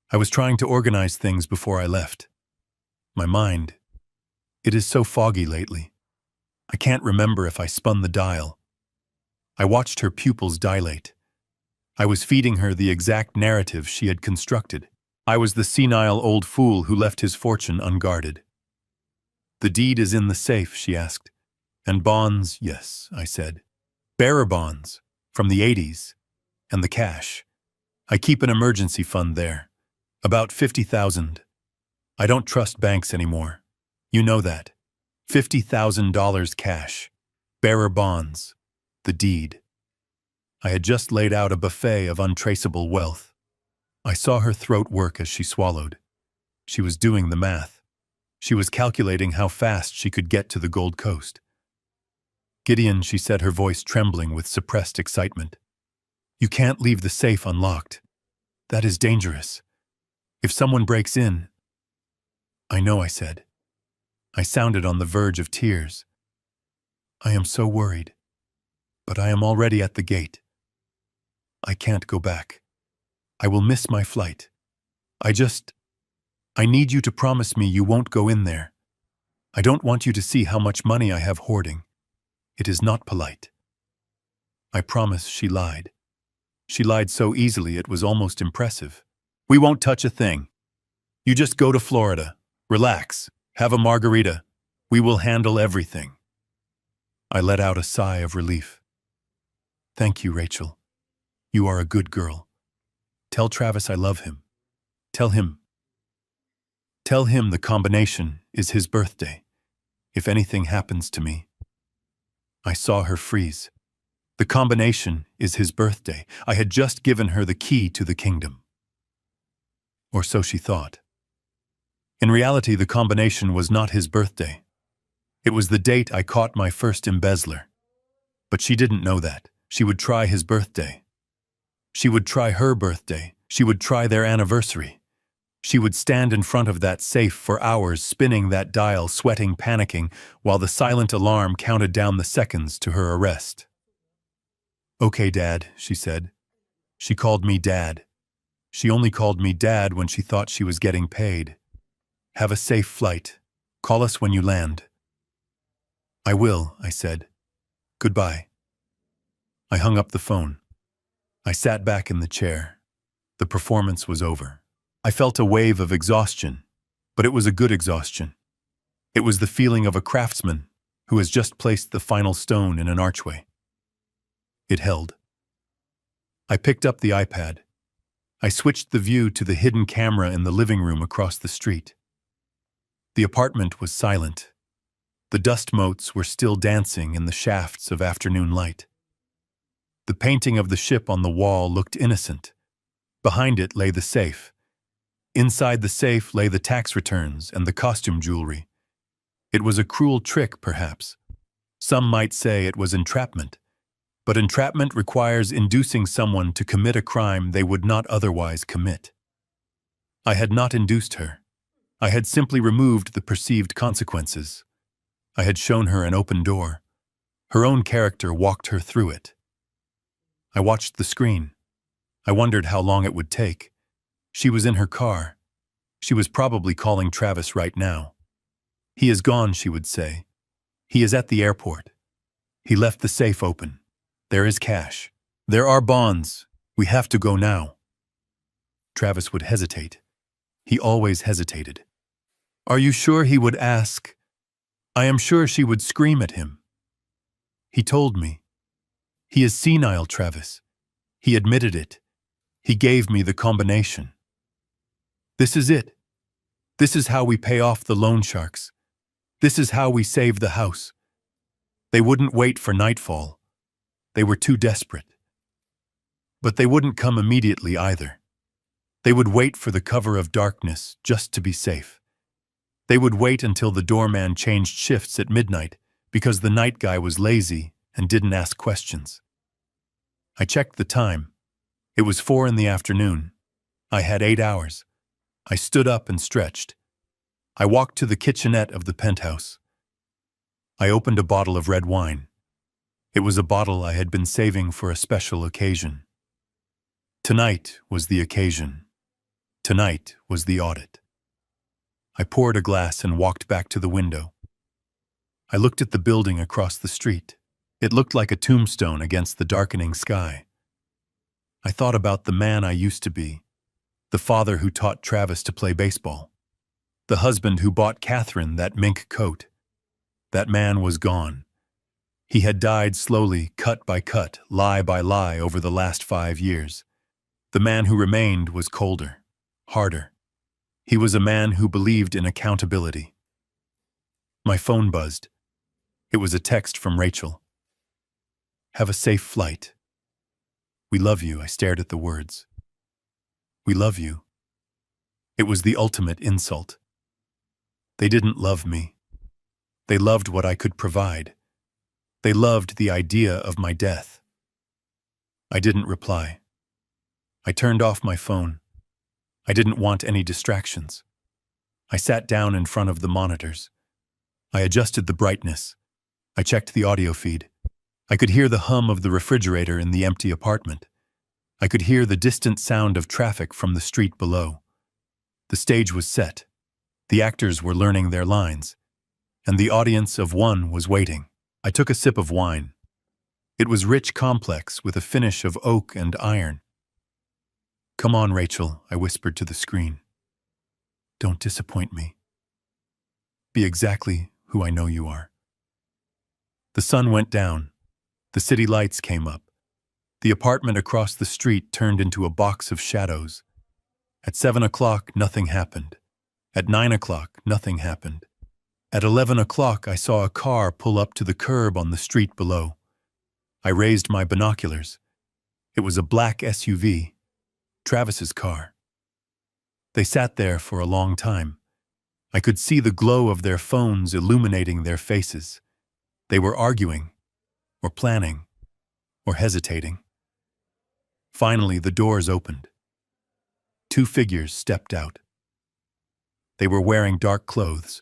[SPEAKER 1] I was trying to organize things before I left. My mind. It is so foggy lately. I can't remember if I spun the dial." I watched her pupils dilate. I was feeding her the exact narrative she had constructed. I was the senile old fool who left his fortune unguarded. "The deed is in the safe," she asked. "And bonds?" "Yes," I said. "Bearer bonds, from the 80s. And the cash. I keep an emergency fund there. About 50,000. I don't trust banks anymore. You know that. $50,000 cash. Bearer bonds. The deed." I had just laid out a buffet of untraceable wealth. I saw her throat work as she swallowed. She was doing the math. She was calculating how fast she could get to the Gold Coast. "Gideon," she said, her voice trembling with suppressed excitement. "You can't leave the safe unlocked. That is dangerous. If someone breaks in—" "I know," I said. I sounded on the verge of tears. "I am so worried. But I am already at the gate. I can't go back. I will miss my flight. I need you to promise me you won't go in there. I don't want you to see how much money I have hoarding. It is not polite." I promise, she lied. She lied so easily it was almost impressive. "We won't touch a thing. You just go to Florida. Relax. Have a margarita. We will handle everything." I let out a sigh of relief. "Thank you, Rachel. You are a good girl. Tell Travis I love him. Tell him the combination is his birthday. If anything happens to me." I saw her freeze. The combination is his birthday. I had just given her the key to the kingdom. Or so she thought. In reality, the combination was not his birthday. It was the date I caught my first embezzler. But she didn't know that. She would try his birthday. She would try her birthday. She would try their anniversary. She would stand in front of that safe for hours, spinning that dial, sweating, panicking, while the silent alarm counted down the seconds to her arrest. "Okay, Dad," she said. She called me Dad. She only called me Dad when she thought she was getting paid. "Have a safe flight. Call us when you land." "I will," I said. "Goodbye." I hung up the phone. I sat back in the chair. The performance was over. I felt a wave of exhaustion, but it was a good exhaustion. It was the feeling of a craftsman who has just placed the final stone in an archway. It held. I picked up the iPad. I switched the view to the hidden camera in the living room across the street. The apartment was silent. The dust motes were still dancing in the shafts of afternoon light. The painting of the ship on the wall looked innocent. Behind it lay the safe. Inside the safe lay the tax returns and the costume jewelry. It was a cruel trick, perhaps. Some might say it was entrapment. But entrapment requires inducing someone to commit a crime they would not otherwise commit. I had not induced her. I had simply removed the perceived consequences. I had shown her an open door. Her own character walked her through it. I watched the screen. I wondered how long it would take. She was in her car. She was probably calling Travis right now. He is gone, she would say. He is at the airport. He left the safe open. There is cash. There are bonds. We have to go now. Travis would hesitate. He always hesitated. Are you sure, he would ask? I am sure she would scream at him. He told me. He is senile, Travis. He admitted it. He gave me the combination. This is it. This is how we pay off the loan sharks. This is how we save the house. They wouldn't wait for nightfall. They were too desperate. But they wouldn't come immediately either. They would wait for the cover of darkness just to be safe. They would wait until the doorman changed shifts at midnight because the night guy was lazy and didn't ask questions. I checked the time. It was 4 in the afternoon. I had 8 hours. I stood up and stretched. I walked to the kitchenette of the penthouse. I opened a bottle of red wine. It was a bottle I had been saving for a special occasion. Tonight was the occasion. Tonight was the audit. I poured a glass and walked back to the window. I looked at the building across the street. It looked like a tombstone against the darkening sky. I thought about the man I used to be, the father who taught Travis to play baseball, the husband who bought Catherine that mink coat. That man was gone. He had died slowly, cut by cut, lie by lie over the last 5 years. The man who remained was colder, harder. He was a man who believed in accountability. My phone buzzed. It was a text from Rachel. Have a safe flight. We love you, I stared at the words. We love you. It was the ultimate insult. They didn't love me. They loved what I could provide. They loved the idea of my death. I didn't reply. I turned off my phone. I didn't want any distractions. I sat down in front of the monitors. I adjusted the brightness. I checked the audio feed. I could hear the hum of the refrigerator in the empty apartment. I could hear the distant sound of traffic from the street below. The stage was set. The actors were learning their lines, and the audience of one was waiting. I took a sip of wine. It was rich, complex, with a finish of oak and iron. Come on, Rachel, I whispered to the screen. Don't disappoint me. Be exactly who I know you are. The sun went down. The city lights came up. The apartment across the street turned into a box of shadows. At 7 o'clock, nothing happened. At 9 o'clock, nothing happened. At 11 o'clock, I saw a car pull up to the curb on the street below. I raised my binoculars. It was a black SUV, Travis's car. They sat there for a long time. I could see the glow of their phones illuminating their faces. They were arguing, or planning, or hesitating. Finally, the doors opened. 2 figures stepped out. They were wearing dark clothes.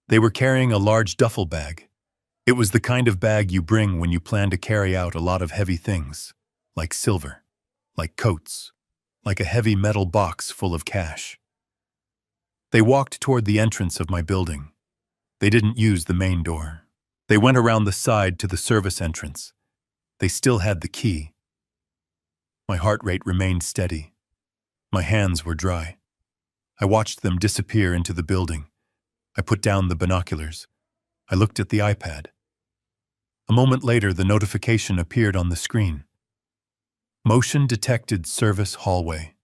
[SPEAKER 1] They were carrying a large duffel bag. It was the kind of bag you bring when you plan to carry out a lot of heavy things, like silver, like coats, like a heavy metal box full of cash. They walked toward the entrance of my building. They didn't use the main door. They went around the side to the service entrance. They still had the key. My heart rate remained steady. My hands were dry. I watched them disappear into the building. I put down the binoculars. I looked at the iPad. A moment later, the notification appeared on the screen. Motion detected service hallway.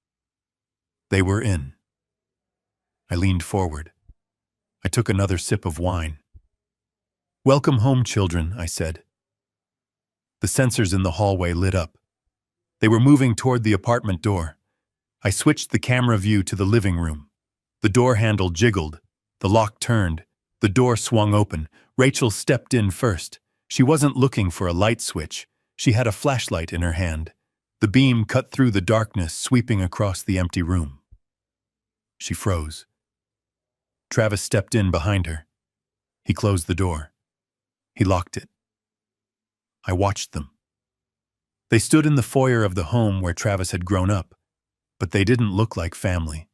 [SPEAKER 1] They were in. I leaned forward. I took another sip of wine. "Welcome home, children," I said. The sensors in the hallway lit up. They were moving toward the apartment door. I switched the camera view to the living room. The door handle jiggled. The lock turned. The door swung open. Rachel stepped in first. She wasn't looking for a light switch. She had a flashlight in her hand. The beam cut through the darkness, sweeping across the empty room. She froze. Travis stepped in behind her. He closed the door. He locked it. I watched them. They stood in the foyer of the home where Travis had grown up, but they didn't look like family.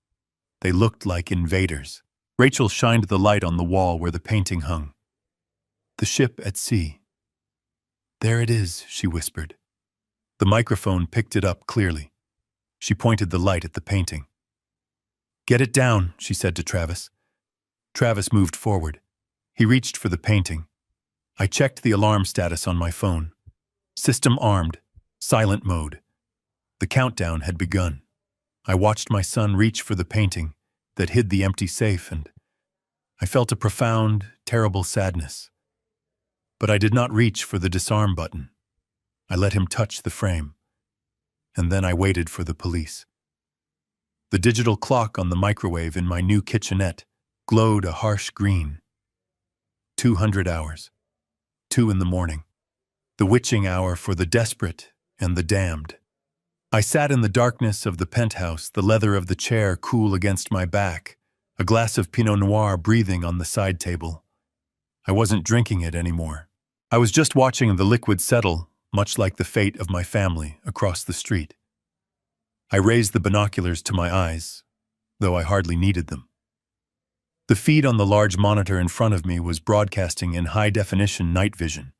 [SPEAKER 1] They looked like invaders. Rachel shined the light on the wall where the painting hung. "The ship at sea." "There it is," she whispered. The microphone picked it up clearly. She pointed the light at the painting. "Get it down," she said to Travis. Travis moved forward. He reached for the painting. I checked the alarm status on my phone. System armed, silent mode. The countdown had begun. I watched my son reach for the painting that hid the empty safe, and I felt a profound, terrible sadness. But I did not reach for the disarm button. I let him touch the frame. And then I waited for the police. The digital clock on the microwave in my new kitchenette glowed a harsh green. 200 hours. 2 in the morning. The witching hour for the desperate and the damned. I sat in the darkness of the penthouse, the leather of the chair cool against my back, a glass of Pinot Noir breathing on the side table. I wasn't drinking it anymore. I was just watching the liquid settle, much like the fate of my family, across the street. I raised the binoculars to my eyes, though I hardly needed them. The feed on the large monitor in front of me was broadcasting in high-definition night vision.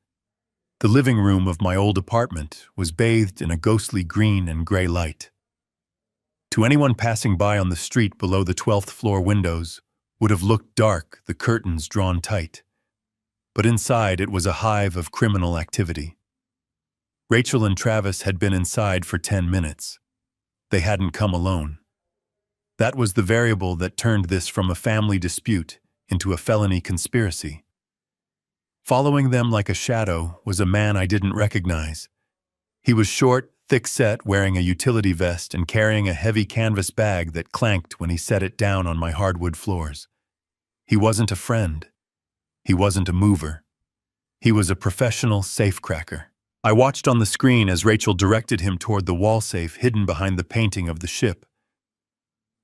[SPEAKER 1] The living room of my old apartment was bathed in a ghostly green and gray light. To anyone passing by on the street below the 12th floor windows would have looked dark, the curtains drawn tight. But inside it was a hive of criminal activity. Rachel and Travis had been inside for 10 minutes. They hadn't come alone. That was the variable that turned this from a family dispute into a felony conspiracy. Following them like a shadow was a man I didn't recognize. He was short, thick-set, wearing a utility vest and carrying a heavy canvas bag that clanked when he set it down on my hardwood floors. He wasn't a friend. He wasn't a mover. He was a professional safecracker. I watched on the screen as Rachel directed him toward the wall safe hidden behind the painting of the ship.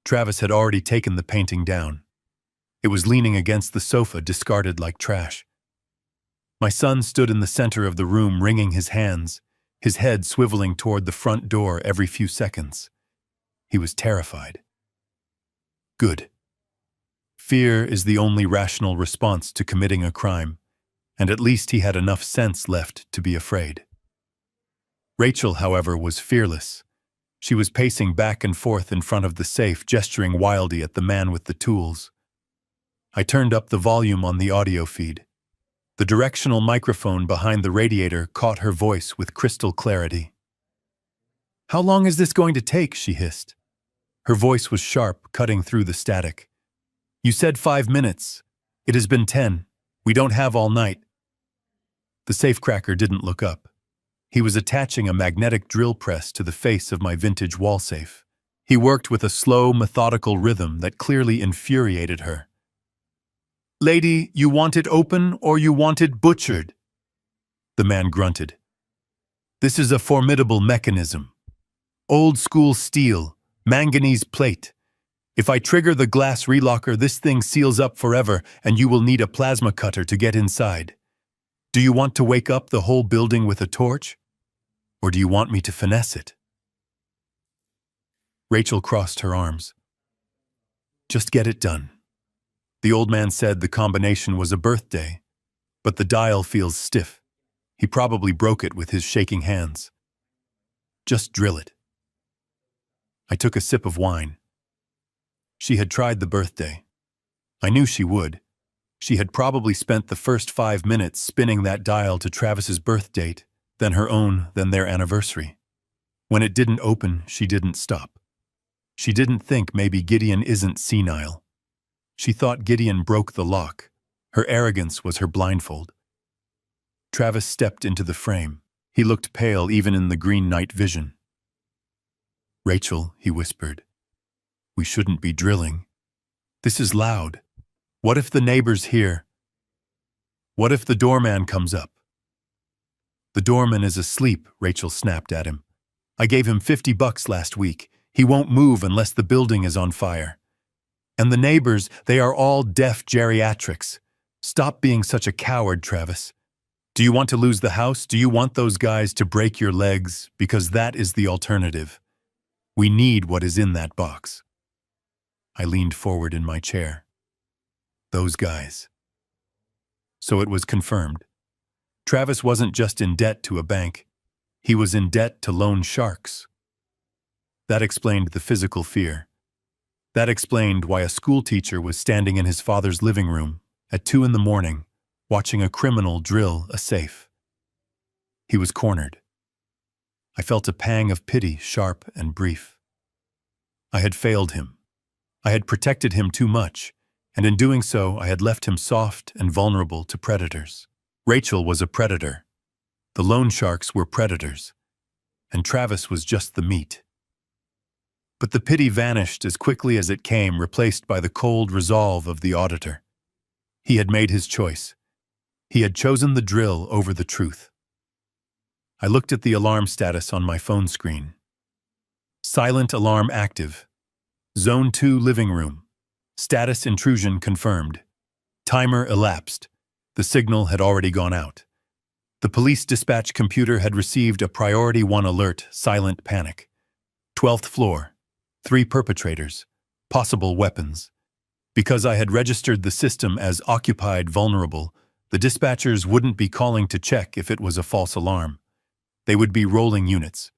[SPEAKER 1] Travis had already taken the painting down. It was leaning against the sofa, discarded like trash. My son stood in the center of the room, wringing his hands, his head swiveling toward the front door every few seconds. He was terrified. Good. Fear is the only rational response to committing a crime, and at least he had enough sense left to be afraid. Rachel, however, was fearless. She was pacing back and forth in front of the safe, gesturing wildly at the man with the tools. I turned up the volume on the audio feed. The directional microphone behind the radiator caught her voice with crystal clarity. "How long is this going to take?" she hissed. Her voice was sharp, cutting through the static. "You said 5 minutes. It has been 10. We don't have all night." The safecracker didn't look up. He was attaching a magnetic drill press to the face of my vintage wall safe. He worked with a slow, methodical rhythm that clearly infuriated her. "Lady, you want it open or you want it butchered?" The man grunted. "This is a formidable mechanism. Old-school steel, manganese plate. If I trigger the glass relocker, this thing seals up forever, and you will need a plasma cutter to get inside. Do you want to wake up the whole building with a torch? Or do you want me to finesse it?" Rachel crossed her arms. "Just get it done." The old man said the combination was a birthday, but the dial feels stiff. He probably broke it with his shaking hands. Just drill it. I took a sip of wine. She had tried the birthday. I knew she would. She had probably spent the first 5 minutes spinning that dial to Travis's birth date, then her own, then their anniversary. When it didn't open, she didn't stop. She didn't think maybe Gideon isn't senile. She thought Gideon broke the lock. Her arrogance was her blindfold. Travis stepped into the frame. He looked pale even in the green night vision. "Rachel," he whispered, "we shouldn't be drilling. This is loud. What if the neighbors hear? What if the doorman comes up?" "The doorman is asleep," Rachel snapped at him. "I gave him $50 last week. He won't move unless the building is on fire. And the neighbors, they are all deaf geriatrics. Stop being such a coward, Travis. Do you want to lose the house? Do you want those guys to break your legs? Because that is the alternative. We need what is in that box." I leaned forward in my chair. Those guys. So it was confirmed. Travis wasn't just in debt to a bank. He was in debt to loan sharks. That explained the physical fear. That explained why a school teacher was standing in his father's living room at 2 a.m, watching a criminal drill a safe. He was cornered. I felt a pang of pity, sharp and brief. I had failed him. I had protected him too much, and in doing so, I had left him soft and vulnerable to predators. Rachel was a predator. The loan sharks were predators, and Travis was just the meat. But the pity vanished as quickly as it came, replaced by the cold resolve of the auditor. He had made his choice. He had chosen the drill over the truth. I looked at the alarm status on my phone screen. Silent alarm active. Zone 2 living room. Status intrusion confirmed. Timer elapsed. The signal had already gone out. The police dispatch computer had received a priority 1 alert, silent panic. 12th floor. 3 perpetrators. Possible weapons. Because I had registered the system as occupied vulnerable, the dispatchers wouldn't be calling to check if it was a false alarm. They would be rolling units.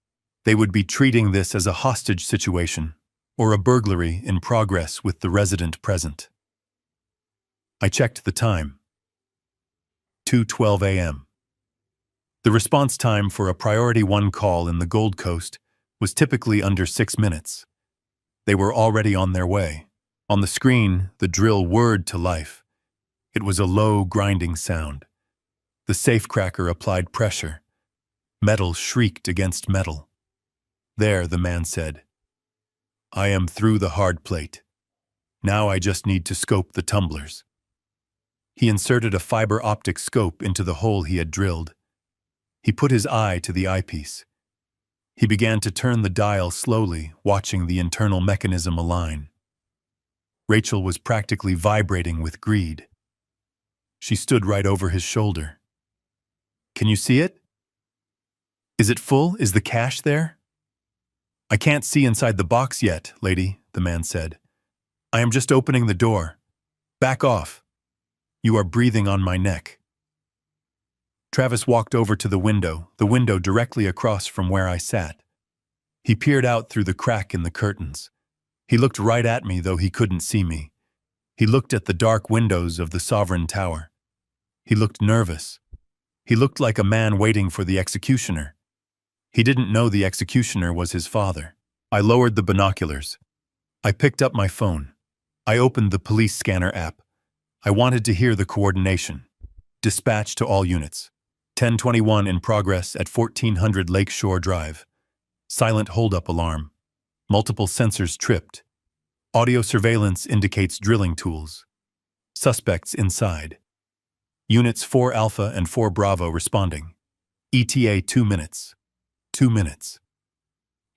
[SPEAKER 1] They would be treating this as a hostage situation or a burglary in progress with the resident present. I checked the time. 2:12 a.m. The response time for a priority 1 call in the Gold Coast was typically under 6 minutes. They were already on their way. On the screen, the drill whirred to life. It was a low, grinding sound. The safecracker applied pressure. Metal shrieked against metal. "There," the man said. "I am through the hard plate. Now I just need to scope the tumblers." He inserted a fiber optic scope into the hole he had drilled. He put his eye to the eyepiece. He began to turn the dial slowly, watching the internal mechanism align. Rachel was practically vibrating with greed. She stood right over his shoulder. "Can you see it? Is it full? Is the cash there?" "I can't see inside the box yet, lady," the man said. "I am just opening the door. Back off. You are breathing on my neck." Travis walked over to the window directly across from where I sat. He peered out through the crack in the curtains. He looked right at me, though he couldn't see me. He looked at the dark windows of the Sovereign Tower. He looked nervous. He looked like a man waiting for the executioner. He didn't know the executioner was his father. I lowered the binoculars. I picked up my phone. I opened the police scanner app. I wanted to hear the coordination. Dispatch to all units. 1021 in progress at 1400 Lakeshore Drive. Silent holdup alarm. Multiple sensors tripped. Audio surveillance indicates drilling tools. Suspects inside. Units 4 Alpha and 4 Bravo responding. ETA 2 minutes. 2 minutes.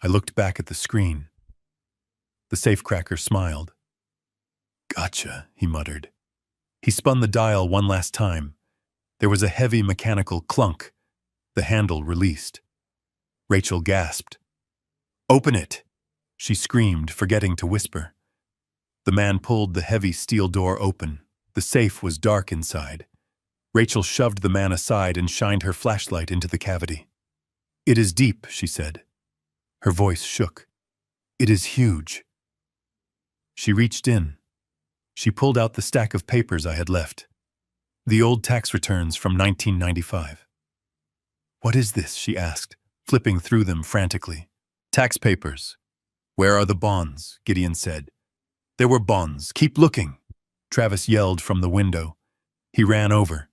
[SPEAKER 1] I looked back at the screen. The safecracker smiled. "Gotcha," he muttered. He spun the dial one last time. There was a heavy mechanical clunk. The handle released. Rachel gasped. "Open it!" she screamed, forgetting to whisper. The man pulled the heavy steel door open. The safe was dark inside. Rachel shoved the man aside and shined her flashlight into the cavity. "It is deep," she said. Her voice shook. "It is huge." She reached in. She pulled out the stack of papers I had left. The old tax returns from 1995. "What is this?" she asked, flipping through them frantically. "Tax papers." "Where are the bonds?" Gideon said. "There were bonds. Keep looking," Travis yelled from the window. He ran over.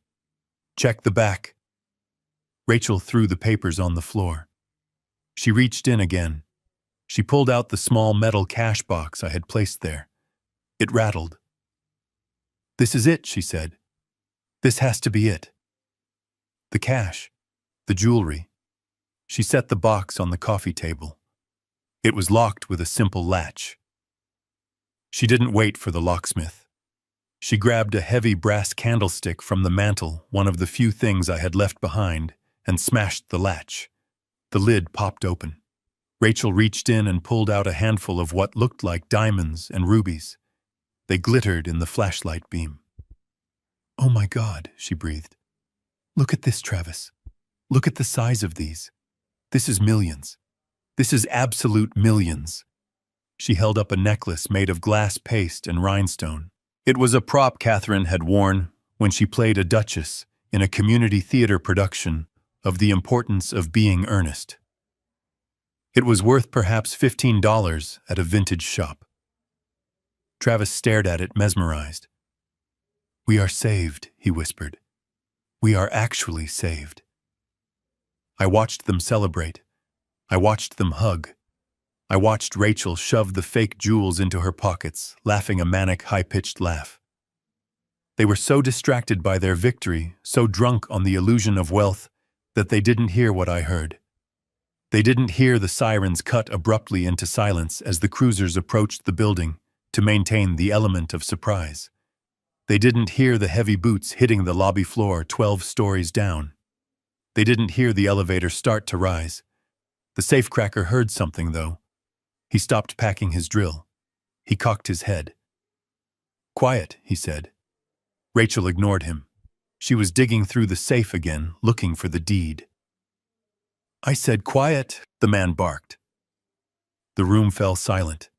[SPEAKER 1] "Check the back." Rachel threw the papers on the floor. She reached in again. She pulled out the small metal cash box I had placed there. It rattled. "This is it," she said. "This has to be it." The cash, the jewelry. She set the box on the coffee table. It was locked with a simple latch. She didn't wait for the locksmith. She grabbed a heavy brass candlestick from the mantel, one of the few things I had left behind, and smashed the latch. The lid popped open. Rachel reached in and pulled out a handful of what looked like diamonds and rubies. They glittered in the flashlight beam. "Oh my God," she breathed. "Look at this, Travis. Look at the size of these. This is millions. This is absolute millions." She held up a necklace made of glass paste and rhinestone. It was a prop Catherine had worn when she played a duchess in a community theater production of The Importance of Being Earnest. It was worth perhaps $15 at a vintage shop. Travis stared at it, mesmerized. "We are saved," he whispered. "We are actually saved." I watched them celebrate. I watched them hug. I watched Rachel shove the fake jewels into her pockets, laughing a manic, high-pitched laugh. They were so distracted by their victory, so drunk on the illusion of wealth, that they didn't hear what I heard. They didn't hear the sirens cut abruptly into silence as the cruisers approached the building to maintain the element of surprise. They didn't hear the heavy boots hitting the lobby floor 12 stories down. They didn't hear the elevator start to rise. The safecracker heard something, though. He stopped packing his drill. He cocked his head. "Quiet," he said. Rachel ignored him. She was digging through the safe again, looking for the deed. "I said quiet," the man barked. The room fell silent.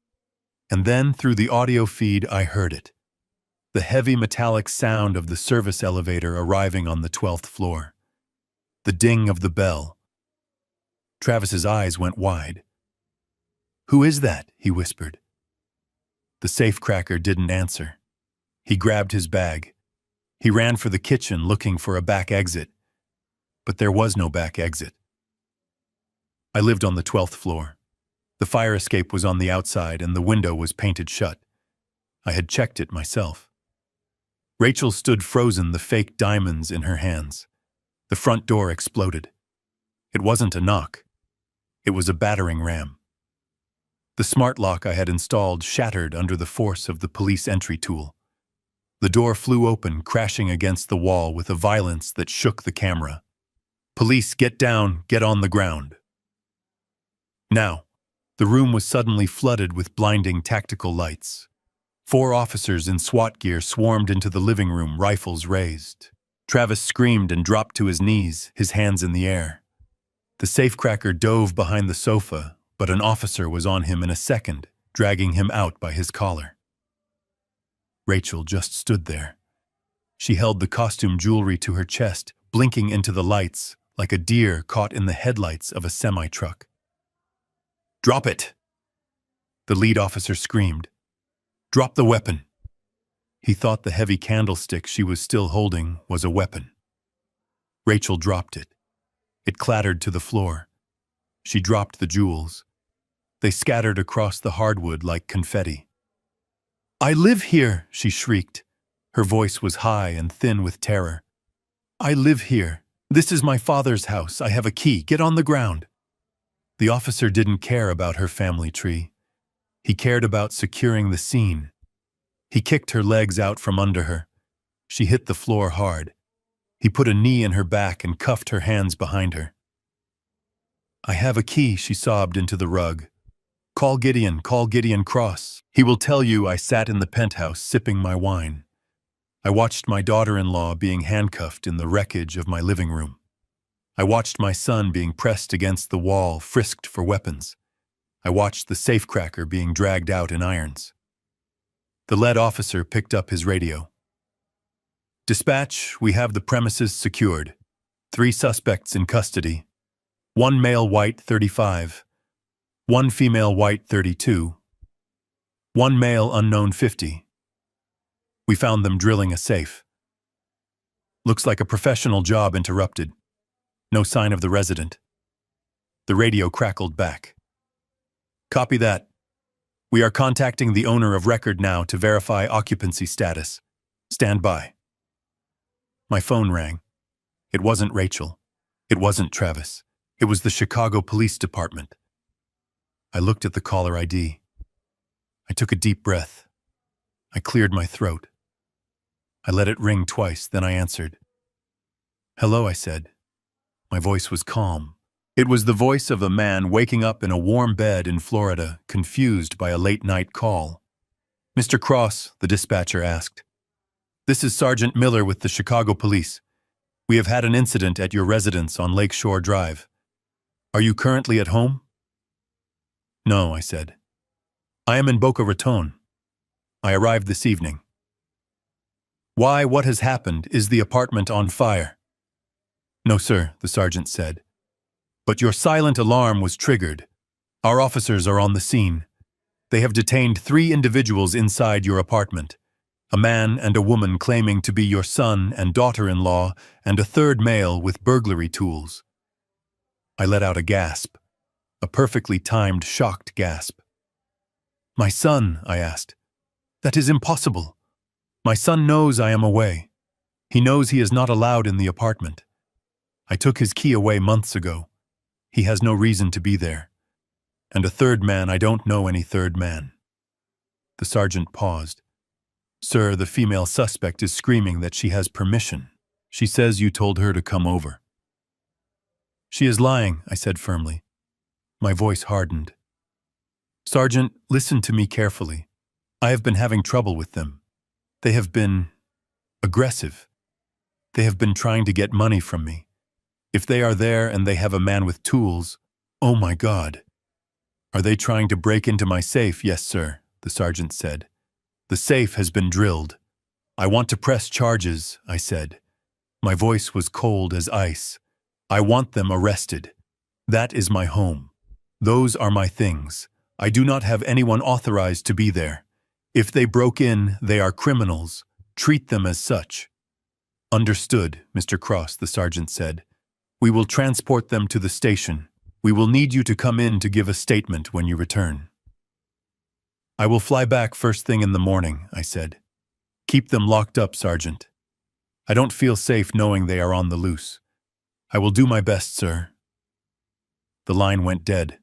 [SPEAKER 1] And then, through the audio feed, I heard it. The heavy metallic sound of the service elevator arriving on the 12th floor. The ding of the bell. Travis's eyes went wide. "Who is that?" he whispered. The safecracker didn't answer. He grabbed his bag. He ran for the kitchen looking for a back exit. But there was no back exit. I lived on the 12th floor. The fire escape was on the outside and the window was painted shut. I had checked it myself. Rachel stood frozen, the fake diamonds in her hands. The front door exploded. It wasn't a knock. It was a battering ram. The smart lock I had installed shattered under the force of the police entry tool. The door flew open, crashing against the wall with a violence that shook the camera. "Police, get down, get on the ground." Now, the room was suddenly flooded with blinding tactical lights. 4 officers in SWAT gear swarmed into the living room, rifles raised. Travis screamed and dropped to his knees, his hands in the air. The safecracker dove behind the sofa, but an officer was on him in a second, dragging him out by his collar. Rachel just stood there. She held the costume jewelry to her chest, blinking into the lights like a deer caught in the headlights of a semi-truck. "Drop it!" The lead officer screamed. "Drop the weapon!" He thought the heavy candlestick she was still holding was a weapon. Rachel dropped it. It clattered to the floor. She dropped the jewels. They scattered across the hardwood like confetti. "I live here," she shrieked. Her voice was high and thin with terror. "I live here. This is my father's house. I have a key. Get on the ground." The officer didn't care about her family tree. He cared about securing the scene. He kicked her legs out from under her. She hit the floor hard. He put a knee in her back and cuffed her hands behind her. "I have a key," she sobbed into the rug. Call Gideon Cross. He will tell you I sat in the penthouse sipping my wine." I watched my daughter-in-law being handcuffed in the wreckage of my living room. I watched my son being pressed against the wall, frisked for weapons. I watched the safecracker being dragged out in irons. The lead officer picked up his radio. "Dispatch, we have the premises secured. 3 suspects in custody. 1 male white 35, 1 female white 32, 1 male unknown 50. We found them drilling a safe." "Looks like a professional job interrupted. No sign of the resident." The radio crackled back. "Copy that. We are contacting the owner of record now to verify occupancy status. Stand by." My phone rang. It wasn't Rachel. It wasn't Travis. It was the Chicago Police Department. I looked at the caller ID. I took a deep breath. I cleared my throat. I let it ring twice, then I answered. "Hello," I said. My voice was calm. It was the voice of a man waking up in a warm bed in Florida, confused by a late-night call. "Mr. Cross," the dispatcher asked. "This is Sergeant Miller with the Chicago Police. We have had an incident at your residence on Lakeshore Drive. Are you currently at home?" "No," I said. "I am in Boca Raton. I arrived this evening." "Why, what has happened? Is the apartment on fire?" "No, sir," the sergeant said. "But your silent alarm was triggered. Our officers are on the scene. They have detained 3 individuals inside your apartment. A man and a woman claiming to be your son and daughter-in-law, and a 3rd male with burglary tools." I let out a gasp, a perfectly timed, shocked gasp. "My son?" I asked. "That is impossible. My son knows I am away. He knows he is not allowed in the apartment. I took his key away months ago. He has no reason to be there. And a 3rd man, I don't know any 3rd man." The sergeant paused. "Sir, the female suspect is screaming that she has permission. She says you told her to come over." "She is lying," I said firmly. My voice hardened. "Sergeant, listen to me carefully. I have been having trouble with them. They have been aggressive. They have been trying to get money from me. If they are there and they have a man with tools, oh my God." "Are they trying to break into my safe?" "Yes, sir," the sergeant said. "The safe has been drilled. I want to press charges," I said. My voice was cold as ice. "I want them arrested. That is my home. Those are my things. I do not have anyone authorized to be there. If they broke in, they are criminals. Treat them as such." "Understood, Mr. Cross," the sergeant said. "We will transport them to the station. We will need you to come in to give a statement when you return." "I will fly back first thing in the morning," I said. "Keep them locked up, Sergeant. I don't feel safe knowing they are on the loose." "I will do my best, sir." The line went dead.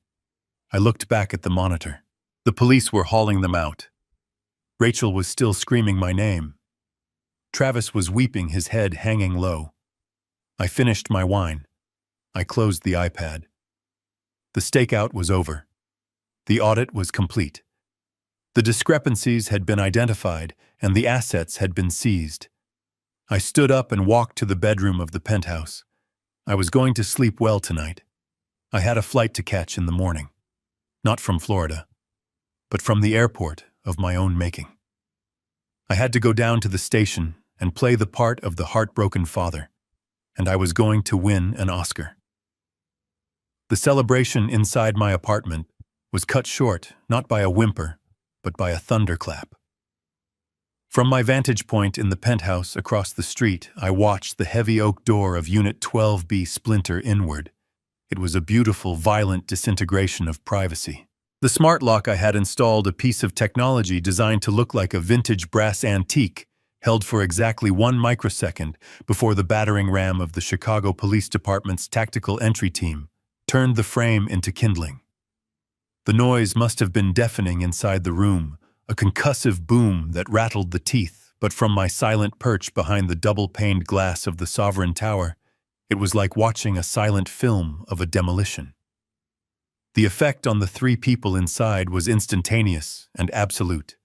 [SPEAKER 1] I looked back at the monitor. The police were hauling them out. Rachel was still screaming my name. Travis was weeping, his head hanging low. I finished my wine. I closed the iPad. The stakeout was over. The audit was complete. The discrepancies had been identified, and the assets had been seized. I stood up and walked to the bedroom of the penthouse. I was going to sleep well tonight. I had a flight to catch in the morning. Not from Florida, but from the airport of my own making. I had to go down to the station and play the part of the heartbroken father, and I was going to win an Oscar. The celebration inside my apartment was cut short not by a whimper, but by a thunderclap. From my vantage point in the penthouse across the street, I watched the heavy oak door of Unit 12B splinter inward. It was a beautiful, violent disintegration of privacy. The smart lock I had installed, a piece of technology designed to look like a vintage brass antique, held for exactly 1 microsecond before the battering ram of the Chicago Police Department's tactical entry team turned the frame into kindling. The noise must have been deafening inside the room, a concussive boom that rattled the teeth, but from my silent perch behind the double-paned glass of the Sovereign Tower, it was like watching a silent film of a demolition. The effect on the 3 people inside was instantaneous and absolute.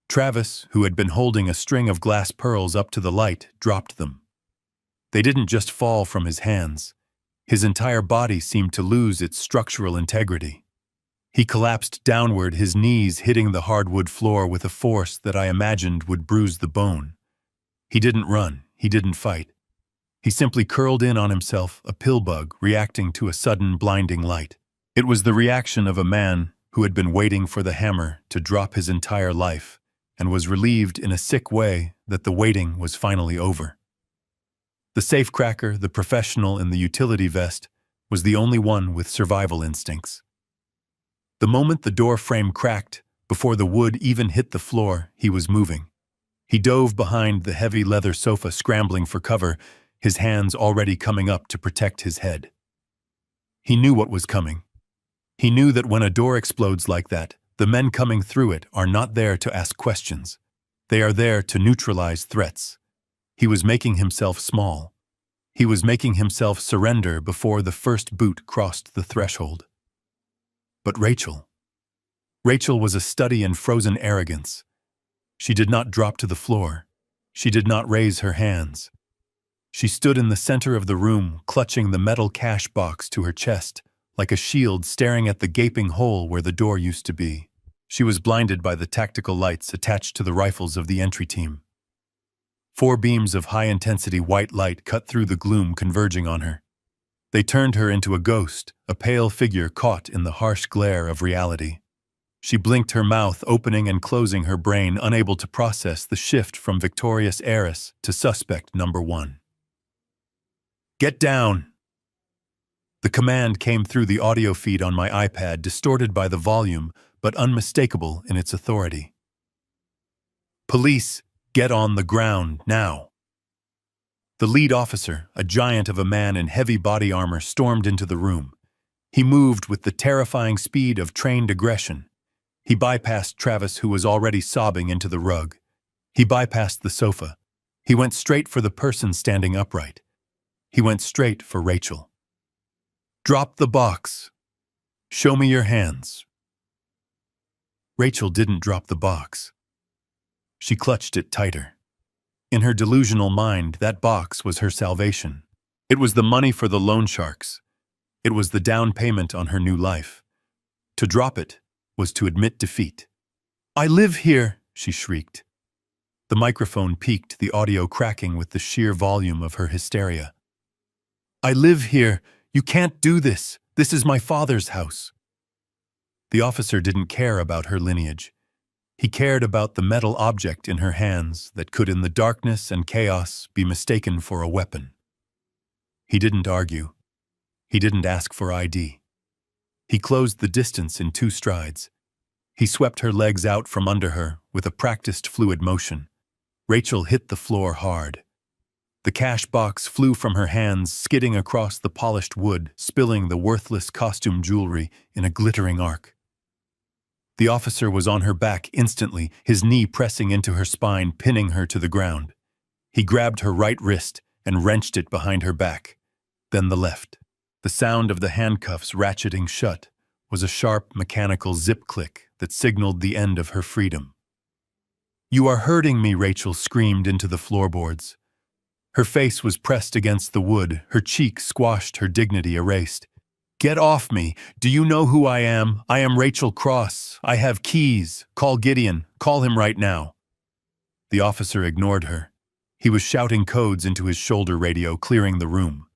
[SPEAKER 1] Travis, who had been holding a string of glass pearls up to the light, dropped them. They didn't just fall from his hands. His entire body seemed to lose its structural integrity. He collapsed downward, his knees hitting the hardwood floor with a force that I imagined would bruise the bone. He didn't run, he didn't fight. He simply curled in on himself, a pill bug reacting to a sudden blinding light. It was the reaction of a man who had been waiting for the hammer to drop his entire life and was relieved in a sick way that the waiting was finally over. The safecracker, the professional in the utility vest, was the only one with survival instincts. The moment the door frame cracked, before the wood even hit the floor, he was moving. He dove behind the heavy leather sofa, scrambling for cover, his hands already coming up to protect his head. He knew what was coming. He knew that when a door explodes like that, the men coming through it are not there to ask questions. They are there to neutralize threats. He was making himself small. He was making himself surrender before the first boot crossed the threshold. But Rachel was a study in frozen arrogance. She did not drop to the floor. She did not raise her hands. She stood in the center of the room, clutching the metal cash box to her chest, like a shield staring at the gaping hole where the door used to be. She was blinded by the tactical lights attached to the rifles of the entry team. 4 beams of high-intensity white light cut through the gloom, converging on her. They turned her into a ghost, a pale figure caught in the harsh glare of reality. She blinked, her mouth opening and closing, her brain unable to process the shift from victorious heiress to suspect number 1. "Get down!" The command came through the audio feed on my iPad, distorted by the volume, but unmistakable in its authority. "Police, get on the ground, now!" The lead officer, a giant of a man in heavy body armor, stormed into the room. He moved with the terrifying speed of trained aggression. He bypassed Travis, who was already sobbing, into the rug. He bypassed the sofa. He went straight for the person standing upright. He went straight for Rachel. "Drop the box. Show me your hands." Rachel didn't drop the box. She clutched it tighter. In her delusional mind, that box was her salvation. It was the money for the loan sharks. It was the down payment on her new life. To drop it was to admit defeat. "I live here," she shrieked. The microphone peaked, the audio cracking with the sheer volume of her hysteria. "I live here. You can't do this. This is my father's house." The officer didn't care about her lineage. He cared about the metal object in her hands that could, in the darkness and chaos, be mistaken for a weapon. He didn't argue. He didn't ask for ID. He closed the distance in 2 strides. He swept her legs out from under her with a practiced fluid motion. Rachel hit the floor hard. The cash box flew from her hands, skidding across the polished wood, spilling the worthless costume jewelry in a glittering arc. The officer was on her back instantly, his knee pressing into her spine, pinning her to the ground. He grabbed her right wrist and wrenched it behind her back, then the left. The sound of the handcuffs ratcheting shut was a sharp mechanical zip click that signaled the end of her freedom. "You are hurting me," Rachel screamed into the floorboards. Her face was pressed against the wood, her cheek squashed, her dignity erased. "Get off me! Do you know who I am? I am Rachel Cross. I have keys. Call Gideon. Call him right now." The officer ignored her. He was shouting codes into his shoulder radio, clearing the room.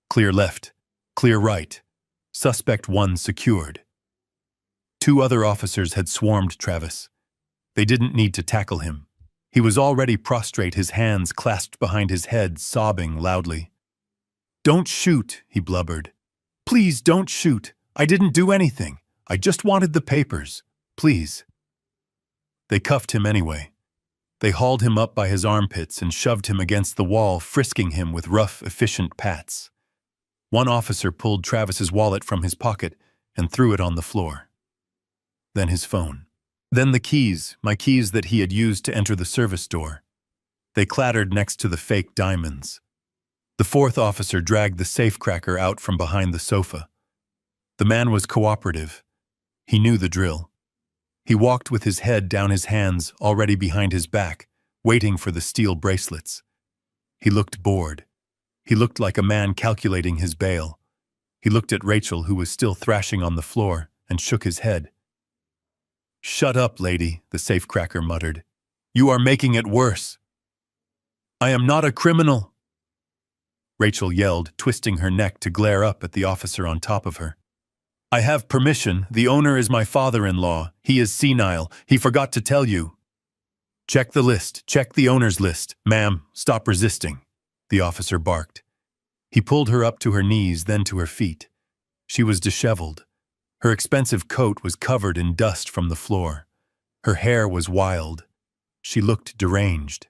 [SPEAKER 1] Clear left. Clear right. Suspect 1 secured. 2 other officers had swarmed Travis. They didn't need to tackle him. He was already prostrate, his hands clasped behind his head, sobbing loudly. "Don't shoot," he blubbered. "Please don't shoot. I didn't do anything. I just wanted the papers. Please." They cuffed him anyway. They hauled him up by his armpits and shoved him against the wall, frisking him with rough, efficient pats. One officer pulled Travis's wallet from his pocket and threw it on the floor. Then his phone. Then the keys, my keys that he had used to enter the service door. They clattered next to the fake diamonds. The 4th officer dragged the safecracker out from behind the sofa. The man was cooperative. He knew the drill. He walked with his head down, his hands already behind his back, waiting for the steel bracelets. He looked bored. He looked like a man calculating his bail. He looked at Rachel, who was still thrashing on the floor, and shook his head. "Shut up, lady," the safecracker muttered. "You are making it worse." "I am not a criminal," Rachel yelled, twisting her neck to glare up at the officer on top of her. "I have permission. The owner is my father-in-law. He is senile. He forgot to tell you." "Check the list. Check the owner's list. Ma'am, stop resisting," the officer barked. He pulled her up to her knees, then to her feet. She was disheveled. Her expensive coat was covered in dust from the floor. Her hair was wild. She looked deranged.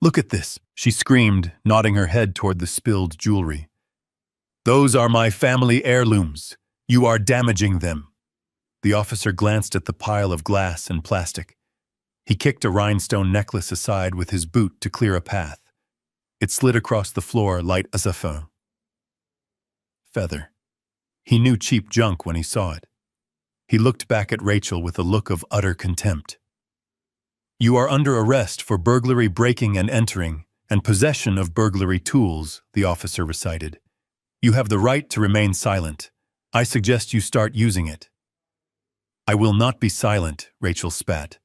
[SPEAKER 1] "Look at this," she screamed, nodding her head toward the spilled jewelry. "Those are my family heirlooms. You are damaging them." The officer glanced at the pile of glass and plastic. He kicked a rhinestone necklace aside with his boot to clear a path. It slid across the floor light as a feather. He knew cheap junk when he saw it. He looked back at Rachel with a look of utter contempt. "You are under arrest for burglary, breaking and entering, and possession of burglary tools," the officer recited. "You have the right to remain silent. I suggest you start using it." "I will not be silent," Rachel spat.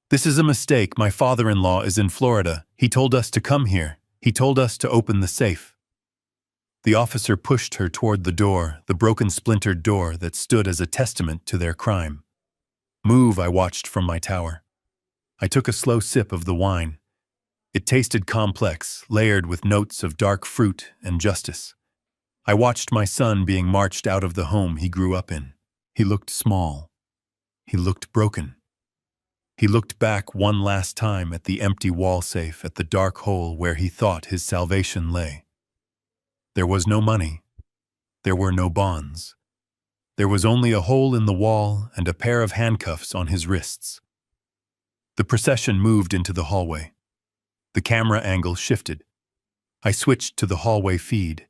[SPEAKER 1] "This is a mistake. My father-in-law is in Florida. He told us to come here. He told us to open the safe." The officer pushed her toward the door, the broken splintered door that stood as a testament to their crime. "Move," I watched from my tower. I took a slow sip of the wine. It tasted complex, layered with notes of dark fruit and justice. I watched my son being marched out of the home he grew up in. He looked small. He looked broken. He looked back one last time at the empty wall safe, at the dark hole where he thought his salvation lay. There was no money. There were no bonds. There was only a hole in the wall and a pair of handcuffs on his wrists. The procession moved into the hallway. The camera angle shifted. I switched to the hallway feed.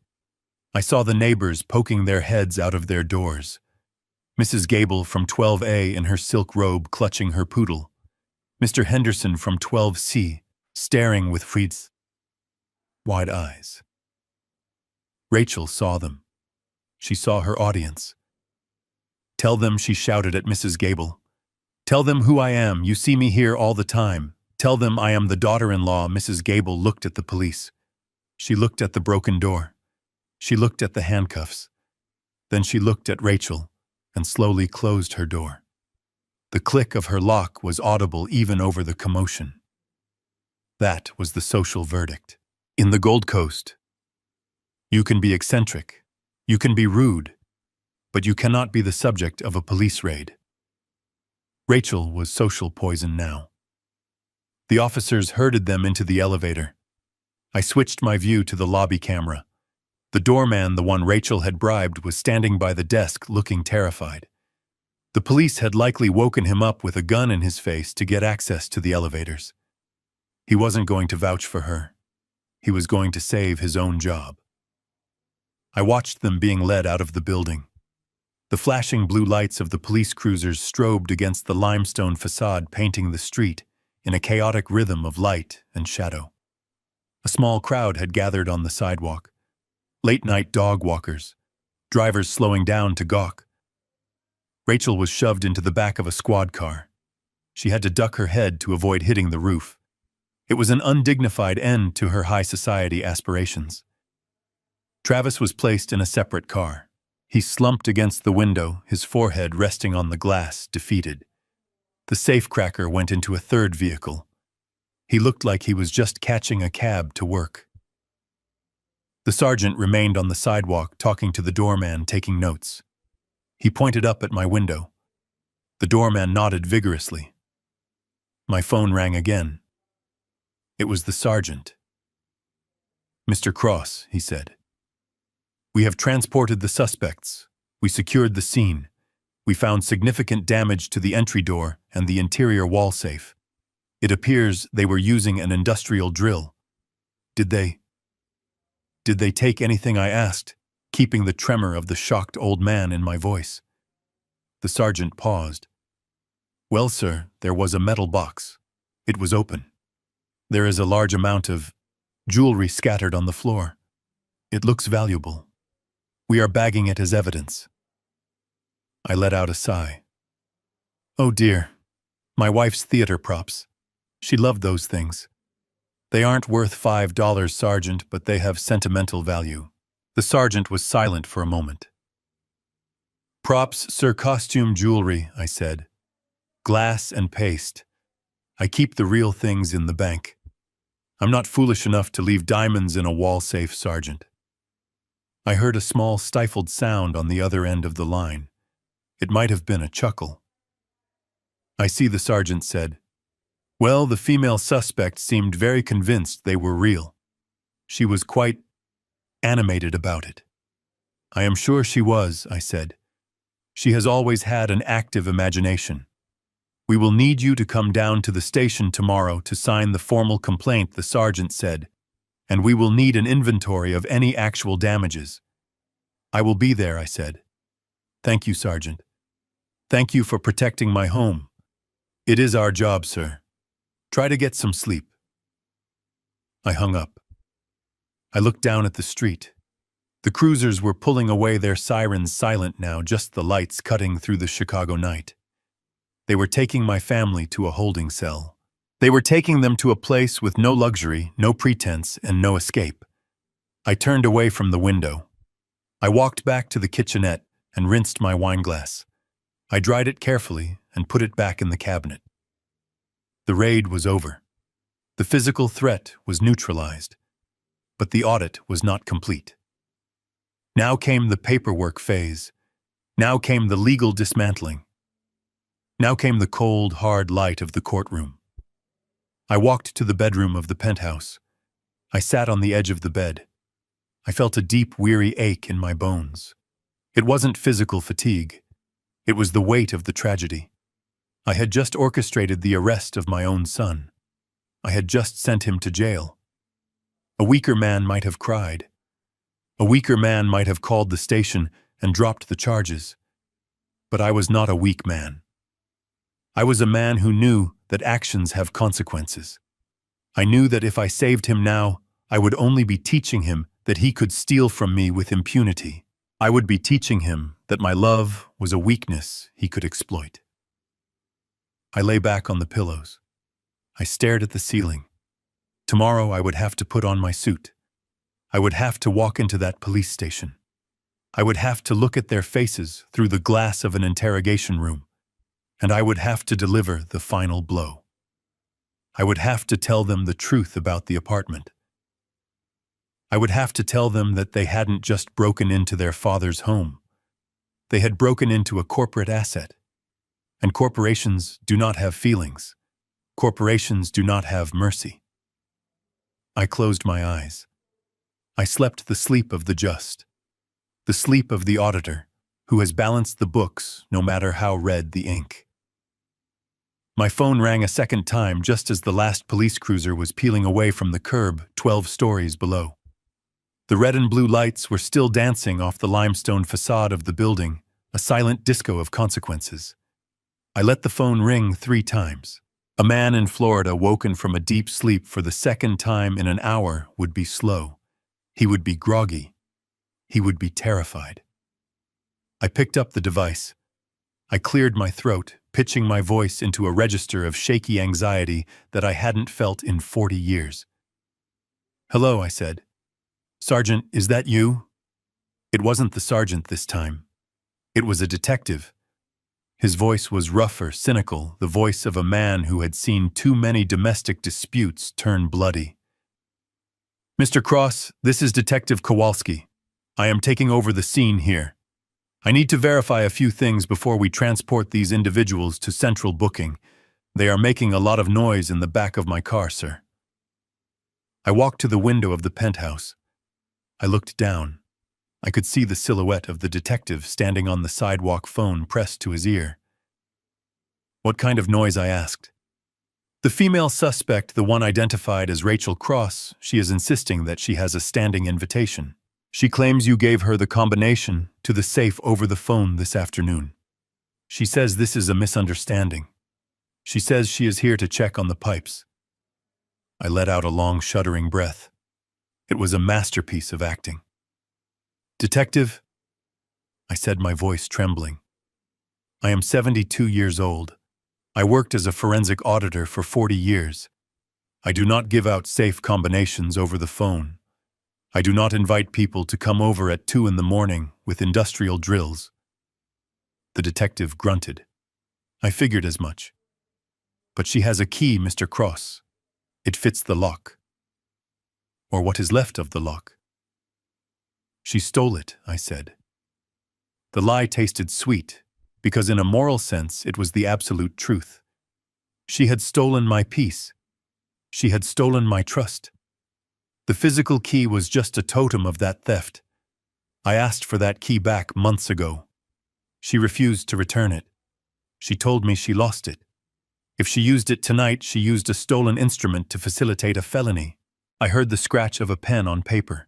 [SPEAKER 1] I saw the neighbors poking their heads out of their doors. Mrs. Gable from 12A in her silk robe clutching her poodle. Mr. Henderson from 12C, staring with Fried's wide eyes. Rachel saw them. She saw her audience. "Tell them," she shouted at Mrs. Gable. "Tell them who I am. You see me here all the time. Tell them I am the daughter-in-law." Mrs. Gable looked at the police. She looked at the broken door. She looked at the handcuffs. Then she looked at Rachel and slowly closed her door. The click of her lock was audible even over the commotion. That was the social verdict. In the Gold Coast, you can be eccentric, you can be rude, but you cannot be the subject of a police raid. Rachel was social poison now. The officers herded them into the elevator. I switched my view to the lobby camera. The doorman, the one Rachel had bribed, was standing by the desk looking terrified. The police had likely woken him up with a gun in his face to get access to the elevators. He wasn't going to vouch for her. He was going to save his own job. I watched them being led out of the building. The flashing blue lights of the police cruisers strobed against the limestone facade, painting the street in a chaotic rhythm of light and shadow. A small crowd had gathered on the sidewalk. Late-night dog walkers, drivers slowing down to gawk. Rachel was shoved into the back of a squad car. She had to duck her head to avoid hitting the roof. It was an undignified end to her high society aspirations. Travis was placed in a separate car. He slumped against the window, his forehead resting on the glass, defeated. The safecracker went into a third vehicle. He looked like he was just catching a cab to work. The sergeant remained on the sidewalk, talking to the doorman, taking notes. He pointed up at my window. The doorman nodded vigorously. My phone rang again. It was the sergeant. "Mr. Cross," he said. "We have transported the suspects. We secured the scene. We found significant damage to the entry door and the interior wall safe. It appears they were using an industrial drill. Did they take anything?" I asked, keeping the tremor of the shocked old man in my voice. The sergeant paused. Well, sir, there was a metal box. It was open. There is a large amount of jewelry scattered on the floor. It looks valuable. We are bagging it as evidence. I let out a sigh. Oh dear, my wife's theater props. She loved those things. They aren't worth $5, Sergeant, but they have sentimental value. The sergeant was silent for a moment. Props, sir, costume jewelry, I said. Glass and paste. I keep the real things in the bank. I'm not foolish enough to leave diamonds in a wall safe, Sergeant. I heard a small stifled sound on the other end of the line. It might have been a chuckle. I see, the sergeant said. Well, the female suspect seemed very convinced they were real. She was quite animated about it. I am sure she was, I said. She has always had an active imagination. We will need you to come down to the station tomorrow to sign the formal complaint, the sergeant said, and we will need an inventory of any actual damages. I will be there, I said. Thank you, Sergeant. Thank you for protecting my home. It is our job, sir. Try to get some sleep. I hung up. I looked down at the street. The cruisers were pulling away, their sirens silent now, just the lights cutting through the Chicago night. They were taking my family to a holding cell. They were taking them to a place with no luxury, no pretense, and no escape. I turned away from the window. I walked back to the kitchenette and rinsed my wineglass. I dried it carefully and put it back in the cabinet. The raid was over. The physical threat was neutralized. But the audit was not complete. Now came the paperwork phase. Now came the legal dismantling. Now came the cold, hard light of the courtroom. I walked to the bedroom of the penthouse. I sat on the edge of the bed. I felt a deep, weary ache in my bones. It wasn't physical fatigue. It was the weight of the tragedy. I had just orchestrated the arrest of my own son. I had just sent him to jail. A weaker man might have cried. A weaker man might have called the station and dropped the charges. But I was not a weak man. I was a man who knew that actions have consequences. I knew that if I saved him now, I would only be teaching him that he could steal from me with impunity. I would be teaching him that my love was a weakness he could exploit. I lay back on the pillows. I stared at the ceiling. Tomorrow I would have to put on my suit. I would have to walk into that police station. I would have to look at their faces through the glass of an interrogation room. And I would have to deliver the final blow. I would have to tell them the truth about the apartment. I would have to tell them that they hadn't just broken into their father's home. They had broken into a corporate asset. And corporations do not have feelings. Corporations do not have mercy. I closed my eyes. I slept the sleep of the just, the sleep of the auditor who has balanced the books no matter how red the ink. My phone rang a second time just as the last police cruiser was peeling away from the curb 12 stories below. The red and blue lights were still dancing off the limestone facade of the building, a silent disco of consequences. I let the phone ring 3 times. A man in Florida woken from a deep sleep for the second time in an hour would be slow. He would be groggy. He would be terrified. I picked up the device. I cleared my throat, pitching my voice into a register of shaky anxiety that I hadn't felt in 40 years. Hello, I said. Sergeant, is that you? It wasn't the sergeant this time. It was a detective. His voice was rougher, cynical, the voice of a man who had seen too many domestic disputes turn bloody. Mr. Cross, this is Detective Kowalski. I am taking over the scene here. I need to verify a few things before we transport these individuals to central booking. They are making a lot of noise in the back of my car, sir. I walked to the window of the penthouse. I looked down. I could see the silhouette of the detective standing on the sidewalk, phone pressed to his ear. What kind of noise, I asked. The female suspect, the one identified as Rachel Cross, she is insisting that she has a standing invitation. She claims you gave her the combination to the safe over the phone this afternoon. She says this is a misunderstanding. She says she is here to check on the pipes. I let out a long, shuddering breath. It was a masterpiece of acting. Detective, I said, my voice trembling. I am 72 years old. I worked as a forensic auditor for 40 years. I do not give out safe combinations over the phone. I do not invite people to come over at 2 a.m. with industrial drills. The detective grunted. I figured as much. But she has a key, Mr. Cross. It fits the lock. Or what is left of the lock. She stole it, I said. The lie tasted sweet, because in a moral sense it was the absolute truth. She had stolen my peace. She had stolen my trust. The physical key was just a totem of that theft. I asked for that key back months ago. She refused to return it. She told me she lost it. If she used it tonight, she used a stolen instrument to facilitate a felony. I heard the scratch of a pen on paper.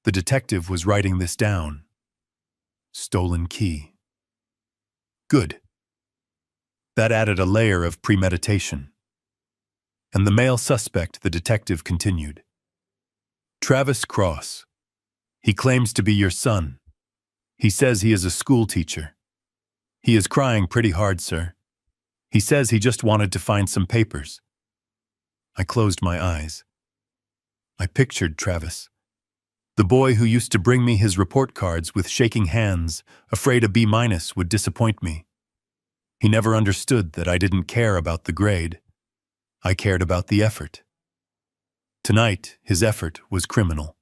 [SPEAKER 1] The detective was writing this down. Stolen key. Good. That added a layer of premeditation. And the male suspect, the detective continued. Travis Cross. He claims to be your son. He says he is a school teacher. He is crying pretty hard, sir. He says he just wanted to find some papers. I closed my eyes. I pictured Travis. The boy who used to bring me his report cards with shaking hands, afraid a B- would disappoint me. He never understood that I didn't care about the grade. I cared about the effort. Tonight, his effort was criminal.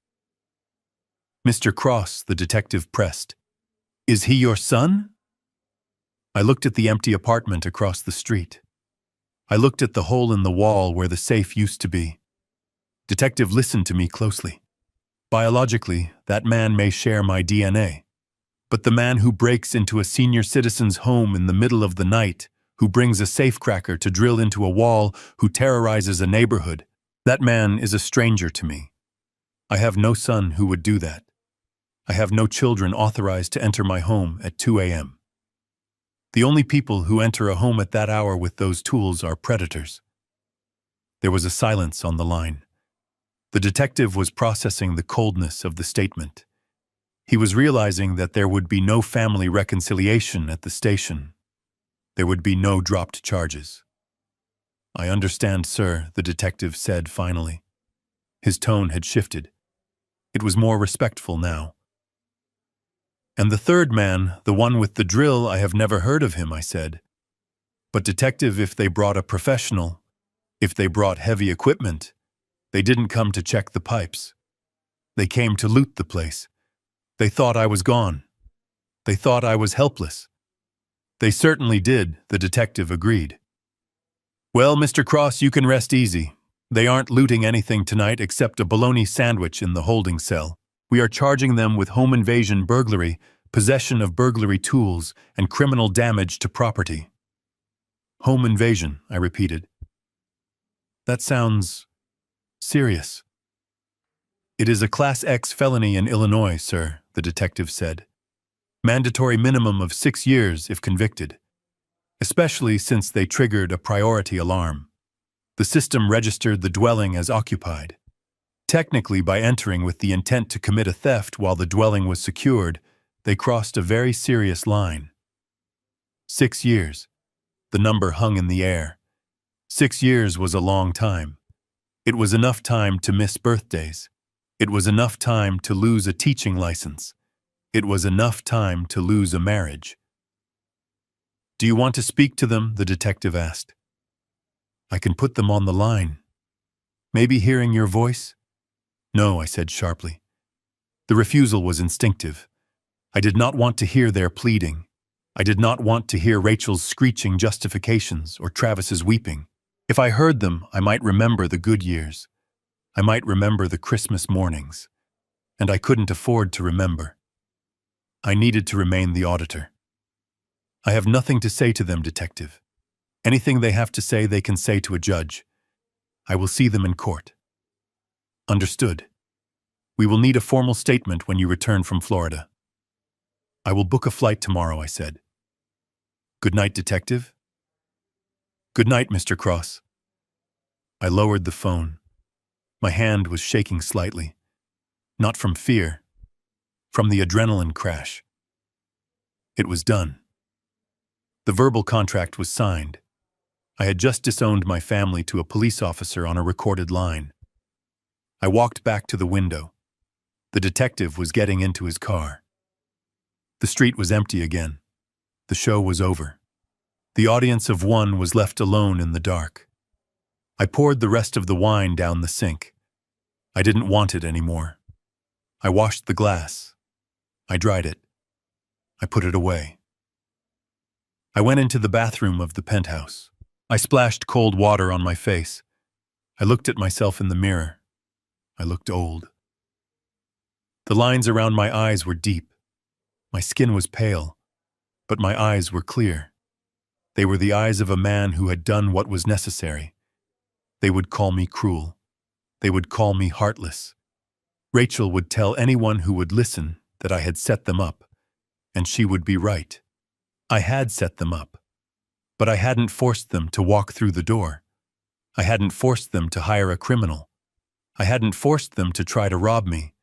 [SPEAKER 1] Mr. Cross, the detective pressed. Is he your son? I looked at the empty apartment across the street. I looked at the hole in the wall where the safe used to be. Detective listened to me closely. Biologically, that man may share my DNA. But the man who breaks into a senior citizen's home in the middle of the night, who brings a safecracker to drill into a wall, who terrorizes a neighborhood, that man is a stranger to me. I have no son who would do that. I have no children authorized to enter my home at 2 a.m. The only people who enter a home at that hour with those tools are predators. There was a silence on the line. The detective was processing the coldness of the statement. He was realizing that there would be no family reconciliation at the station. There would be no dropped charges. I understand, sir, the detective said finally. His tone had shifted. It was more respectful now. And the third man, the one with the drill, I have never heard of him, I said. But detective, if they brought a professional, if they brought heavy equipment, they didn't come to check the pipes. They came to loot the place. They thought I was gone. They thought I was helpless. They certainly did, the detective agreed. Well, Mr. Cross, you can rest easy. They aren't looting anything tonight except a bologna sandwich in the holding cell. We are charging them with home invasion burglary, possession of burglary tools, and criminal damage to property. Home invasion, I repeated. That sounds serious. It is a Class X felony in Illinois, sir, the detective said. Mandatory minimum of 6 years if convicted, especially since they triggered a priority alarm. The system registered the dwelling as occupied. Technically, by entering with the intent to commit a theft while the dwelling was secured, they crossed a very serious line. 6 years. The number hung in the air. 6 years was a long time. It was enough time to miss birthdays. It was enough time to lose a teaching license. It was enough time to lose a marriage. Do you want to speak to them? The detective asked. I can put them on the line. Maybe hearing your voice? No, I said sharply. The refusal was instinctive. I did not want to hear their pleading. I did not want to hear Rachel's screeching justifications or Travis's weeping. If I heard them, I might remember the good years. I might remember the Christmas mornings. And I couldn't afford to remember. I needed to remain the auditor. I have nothing to say to them, detective. Anything they have to say, they can say to a judge. I will see them in court. Understood. We will need a formal statement when you return from Florida. I will book a flight tomorrow, I said. Good night, detective. Good night, Mr. Cross. I lowered the phone. My hand was shaking slightly. Not from fear, from the adrenaline crash. It was done. The verbal contract was signed. I had just disowned my family to a police officer on a recorded line. I walked back to the window. The detective was getting into his car. The street was empty again. The show was over. The audience of one was left alone in the dark. I poured the rest of the wine down the sink. I didn't want it anymore. I washed the glass. I dried it. I put it away. I went into the bathroom of the penthouse. I splashed cold water on my face. I looked at myself in the mirror. I looked old. The lines around my eyes were deep. My skin was pale, but my eyes were clear. They were the eyes of a man who had done what was necessary. They would call me cruel. They would call me heartless. Rachel would tell anyone who would listen that I had set them up, and she would be right. I had set them up, but I hadn't forced them to walk through the door. I hadn't forced them to hire a criminal. I hadn't forced them to try to rob me.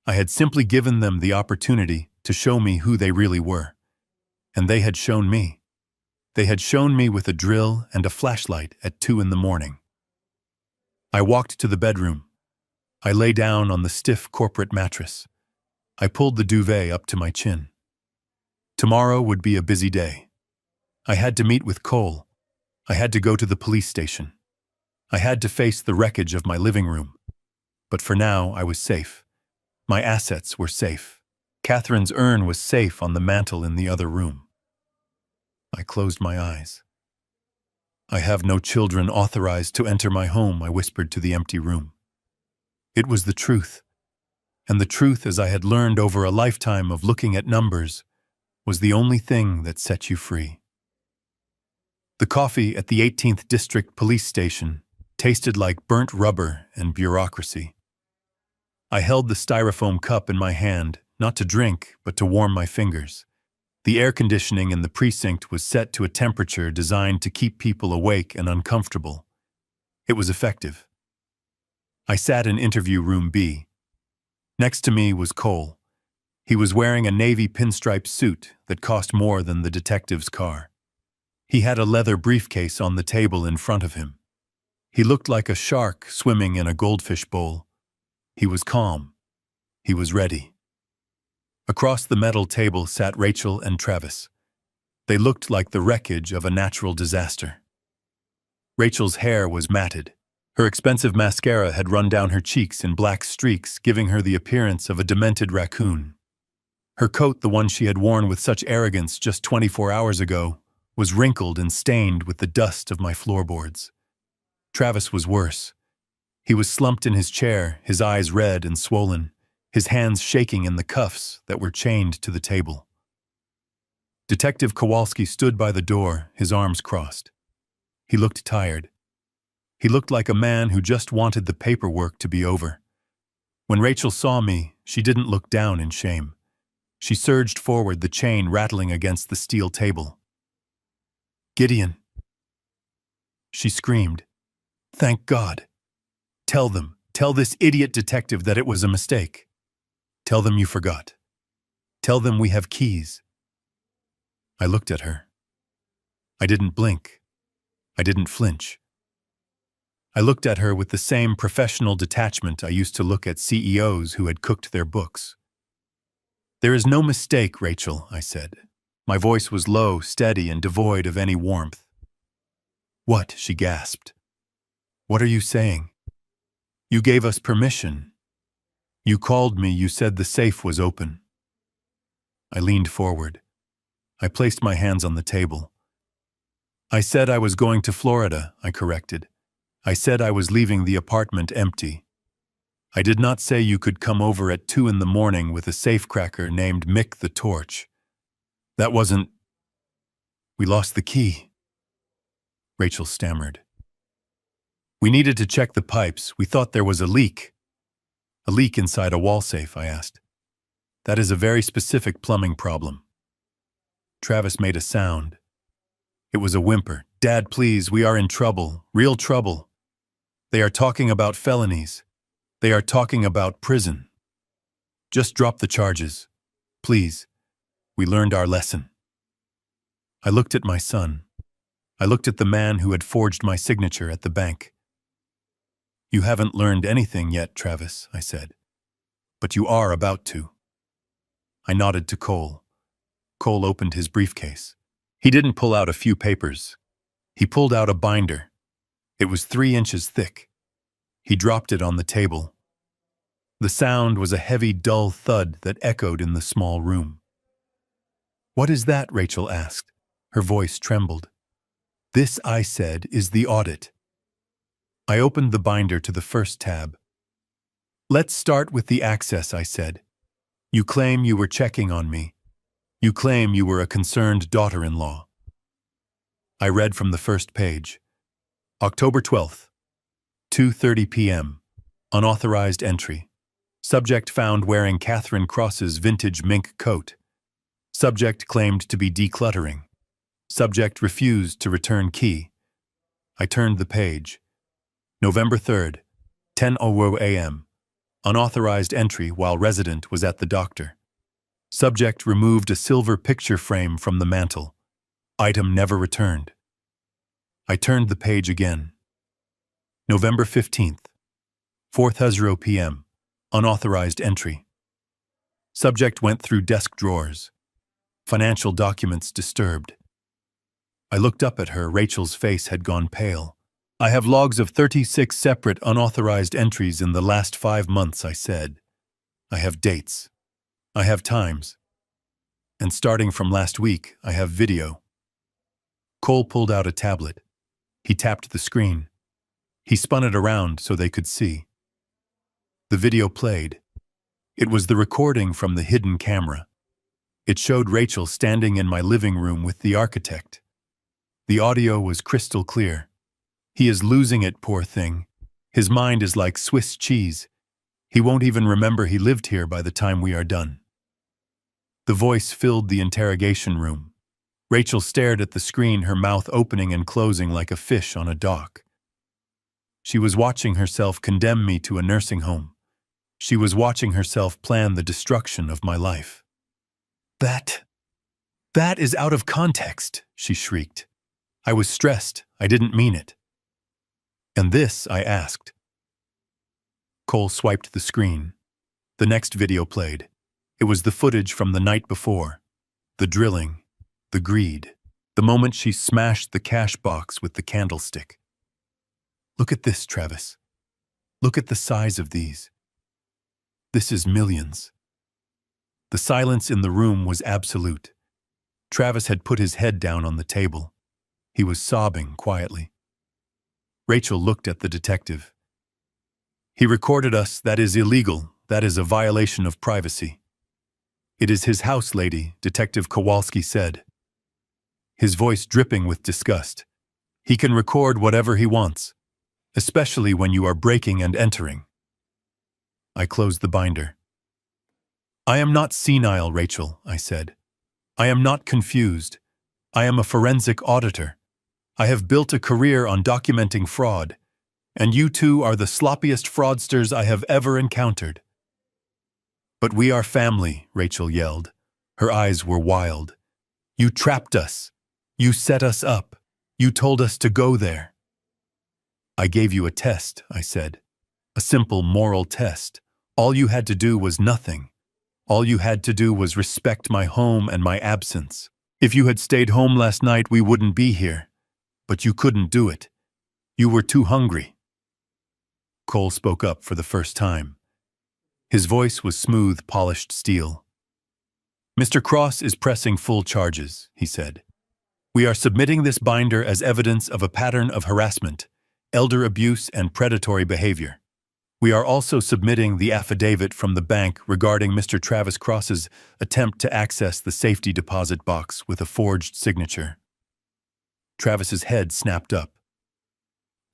[SPEAKER 1] I had simply given them the opportunity to show me who they really were. And they had shown me. They had shown me with a drill and a flashlight at 2 a.m. I walked to the bedroom. I lay down on the stiff corporate mattress. I pulled the duvet up to my chin. Tomorrow would be a busy day. I had to meet with Cole. I had to go to the police station. I had to face the wreckage of my living room. But for now, I was safe. My assets were safe. Catherine's urn was safe on the mantel in the other room. I closed my eyes. I have no children authorized to enter my home, I whispered to the empty room. It was the truth. And the truth, as I had learned over a lifetime of looking at numbers, was the only thing that set you free. The coffee at the 18th District Police Station tasted like burnt rubber and bureaucracy. I held the styrofoam cup in my hand, not to drink, but to warm my fingers. The air conditioning in the precinct was set to a temperature designed to keep people awake and uncomfortable. It was effective. I sat in interview room B. Next to me was Cole. He was wearing a navy pinstripe suit that cost more than the detective's car. He had a leather briefcase on the table in front of him. He looked like a shark swimming in a goldfish bowl. He was calm. He was ready. Across the metal table sat Rachel and Travis. They looked like the wreckage of a natural disaster. Rachel's hair was matted. Her expensive mascara had run down her cheeks in black streaks, giving her the appearance of a demented raccoon. Her coat, the one she had worn with such arrogance just 24 hours ago, was wrinkled and stained with the dust of my floorboards. Travis was worse. He was slumped in his chair, his eyes red and swollen, his hands shaking in the cuffs that were chained to the table. Detective Kowalski stood by the door, his arms crossed. He looked tired. He looked like a man who just wanted the paperwork to be over. When Rachel saw me, she didn't look down in shame. She surged forward, the chain rattling against the steel table. "Gideon!" She screamed. "Thank God! Tell this idiot detective that it was a mistake. Tell them you forgot. Tell them we have keys." I looked at her. I didn't blink. I didn't flinch. I looked at her with the same professional detachment I used to look at CEOs who had cooked their books. "There is no mistake, Rachel," I said. My voice was low, steady, and devoid of any warmth. "What?" she gasped. "What are you saying? You gave us permission. You called me, you said the safe was open." I leaned forward. I placed my hands on the table. "I said I was going to Florida," I corrected. "I said I was leaving the apartment empty. I did not say you could come over at 2 a.m. with a safecracker named Mick the Torch. That wasn't... We lost the key." Rachel stammered. "We needed to check the pipes. We thought there was a leak." "A leak inside a wall safe?" I asked. "That is a very specific plumbing problem." Travis made a sound. It was a whimper. "Dad, please, we are in trouble, real trouble. They are talking about felonies. They are talking about prison. Just drop the charges. Please. We learned our lesson." I looked at my son. I looked at the man who had forged my signature at the bank. "You haven't learned anything yet, Travis," I said. "But you are about to." I nodded to Cole. Cole opened his briefcase. He didn't pull out a few papers. He pulled out a binder. It was 3 inches thick. He dropped it on the table. The sound was a heavy, dull thud that echoed in the small room. "What is that?" Rachel asked. Her voice trembled. "This," I said, "is the audit." I opened the binder to the first tab. "Let's start with the access," I said. "You claim you were checking on me. You claim you were a concerned daughter-in-law." I read from the first page. October 12th, 2:30 p.m. Unauthorized entry. Subject found wearing Catherine Cross's vintage mink coat. Subject claimed to be decluttering. Subject refused to return key. I turned the page. November 3rd, 10:00 a.m. Unauthorized entry while resident was at the doctor. Subject removed a silver picture frame from the mantel. Item never returned. I turned the page again. November 15th, 4:00 p.m. Unauthorized entry. Subject went through desk drawers. Financial documents disturbed. I looked up at her. Rachel's face had gone pale. "I have logs of 36 separate unauthorized entries in the last 5 months," I said. "I have dates. I have times. And starting from last week, I have video." Cole pulled out a tablet. He tapped the screen. He spun it around so they could see. The video played. It was the recording from the hidden camera. It showed Rachel standing in my living room with the architect. The audio was crystal clear. "He is losing it, poor thing. His mind is like Swiss cheese. He won't even remember he lived here by the time we are done." The voice filled the interrogation room. Rachel stared at the screen, her mouth opening and closing like a fish on a dock. She was watching herself condemn me to a nursing home. She was watching herself plan the destruction of my life. That is out of context," she shrieked. I was stressed. I didn't mean it. "And this?" I asked. Cole swiped the screen. The next video played. It was the footage from the night before. The drilling, the greed, the moment she smashed the cash box with the candlestick. "Look at this, Travis. Look at the size of these. This is millions." The silence in the room was absolute. Travis had put his head down on the table. He was sobbing quietly. Rachel looked at the detective. "He recorded us. That is illegal. That is a violation of privacy." "It is his house, lady," Detective Kowalski said, his voice dripping with disgust. "He can record whatever he wants, especially when you are breaking and entering." I closed the binder. "I am not senile, Rachel," I said. "I am not confused. I am a forensic auditor. I have built a career on documenting fraud, and you two are the sloppiest fraudsters I have ever encountered." "But we are family," Rachel yelled. Her eyes were wild. "You trapped us. You set us up. You told us to go there." "I gave you a test," I said. "A simple moral test. All you had to do was nothing. All you had to do was respect my home and my absence. If you had stayed home last night, we wouldn't be here. But you couldn't do it. You were too hungry." Cole spoke up for the first time. His voice was smooth, polished steel. "Mr. Cross is pressing full charges," he said. "We are submitting this binder as evidence of a pattern of harassment, elder abuse, and predatory behavior. We are also submitting the affidavit from the bank regarding Mr. Travis Cross's attempt to access the safety deposit box with a forged signature." Travis's head snapped up.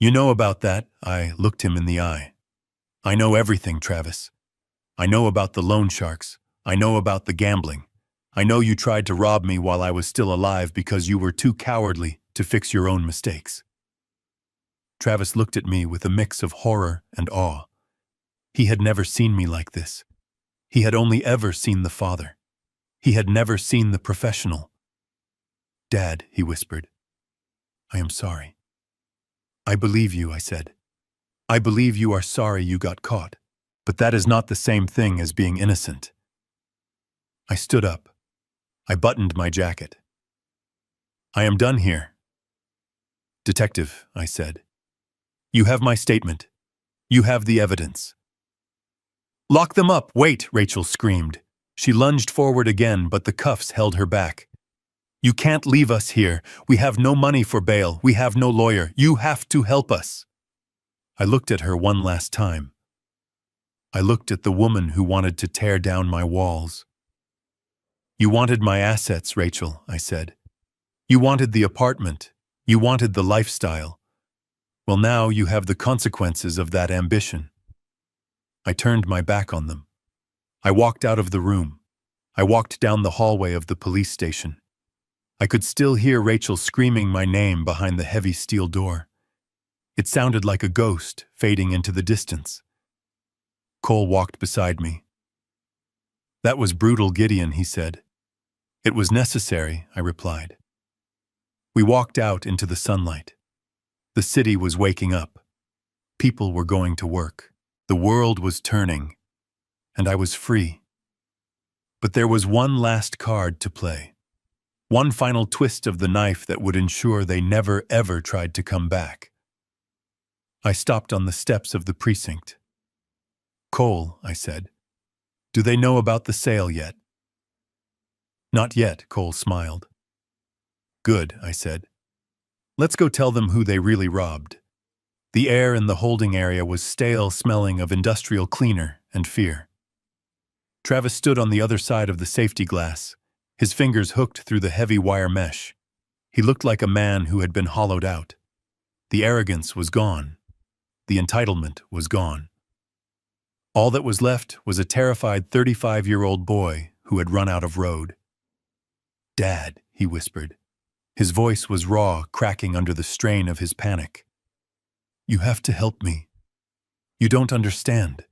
[SPEAKER 1] "You know about that?" I looked him in the eye. "I know everything, Travis. I know about the loan sharks. I know about the gambling. I know you tried to rob me while I was still alive because you were too cowardly to fix your own mistakes." Travis looked at me with a mix of horror and awe. He had never seen me like this. He had only ever seen the father. He had never seen the professional. "Dad," he whispered, "I am sorry." "I believe you," I said. "I believe you are sorry you got caught. But that is not the same thing as being innocent." I stood up. I buttoned my jacket. "I am done here." "Detective," I said, "you have my statement. You have the evidence." "Lock them up! Wait!" Rachel screamed. She lunged forward again, but the cuffs held her back. "You can't leave us here. We have no money for bail. We have no lawyer. You have to help us." I looked at her one last time. I looked at the woman who wanted to tear down my walls. "You wanted my assets, Rachel," I said. "You wanted the apartment. You wanted the lifestyle. Well, now you have the consequences of that ambition." I turned my back on them. I walked out of the room. I walked down the hallway of the police station. I could still hear Rachel screaming my name behind the heavy steel door. It sounded like a ghost fading into the distance. Cole walked beside me. "That was brutal, Gideon," he said. "It was necessary," I replied. We walked out into the sunlight. The city was waking up. People were going to work. The world was turning, and I was free. But there was one last card to play. One final twist of the knife that would ensure they never ever tried to come back. I stopped on the steps of the precinct. "Cole," I said, "do they know about the sale yet?" "Not yet," Cole smiled. "Good," I said. "Let's go tell them who they really robbed." The air in the holding area was stale, smelling of industrial cleaner and fear. Travis stood on the other side of the safety glass, his fingers hooked through the heavy wire mesh. He looked like a man who had been hollowed out. The arrogance was gone. The entitlement was gone. All that was left was a terrified 35-year-old boy who had run out of road. "Dad," he whispered. His voice was raw, cracking under the strain of his panic. "You have to help me. You don't understand.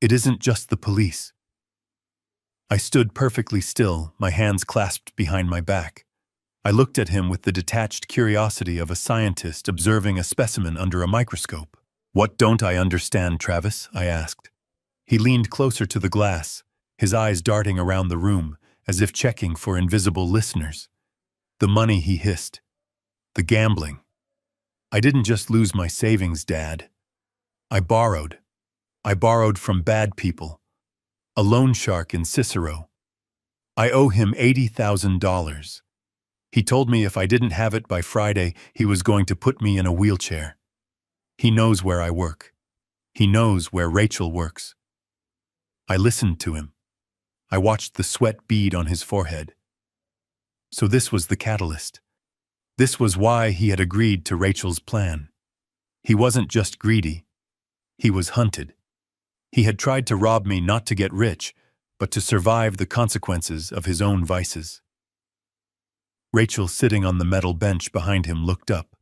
[SPEAKER 1] It isn't just the police." I stood perfectly still, my hands clasped behind my back. I looked at him with the detached curiosity of a scientist observing a specimen under a microscope. "What don't I understand, Travis?" I asked. He leaned closer to the glass, his eyes darting around the room, as if checking for invisible listeners. "The money," he hissed. "The gambling. I didn't just lose my savings, Dad. I borrowed. I borrowed from bad people. A loan shark in Cicero. I owe him $80,000. He told me if I didn't have it by Friday, he was going to put me in a wheelchair. He knows where I work. He knows where Rachel works." I listened to him. I watched the sweat bead on his forehead. So this was the catalyst. This was why he had agreed to Rachel's plan. He wasn't just greedy. He was hunted. He had tried to rob me not to get rich, but to survive the consequences of his own vices. Rachel, sitting on the metal bench behind him, looked up.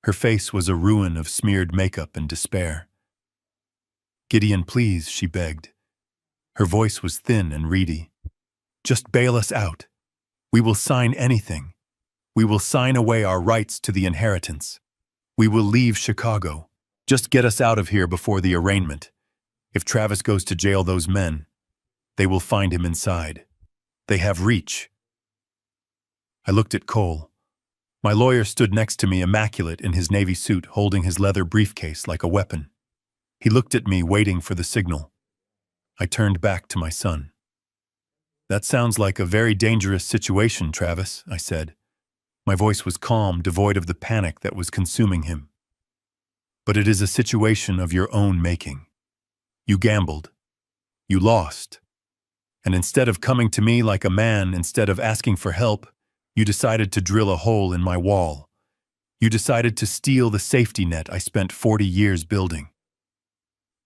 [SPEAKER 1] Her face was a ruin of smeared makeup and despair. "Gideon, please," she begged. Her voice was thin and reedy. "Just bail us out. We will sign anything. We will sign away our rights to the inheritance. We will leave Chicago. Just get us out of here before the arraignment. If Travis goes to jail, those men, they will find him inside. They have reach." I looked at Cole. My lawyer stood next to me, immaculate in his navy suit, holding his leather briefcase like a weapon. He looked at me, waiting for the signal. I turned back to my son. "That sounds like a very dangerous situation, Travis," I said. My voice was calm, devoid of the panic that was consuming him. "But it is a situation of your own making. You gambled. You lost. And instead of coming to me like a man, instead of asking for help, you decided to drill a hole in my wall. You decided to steal the safety net I spent 40 years building."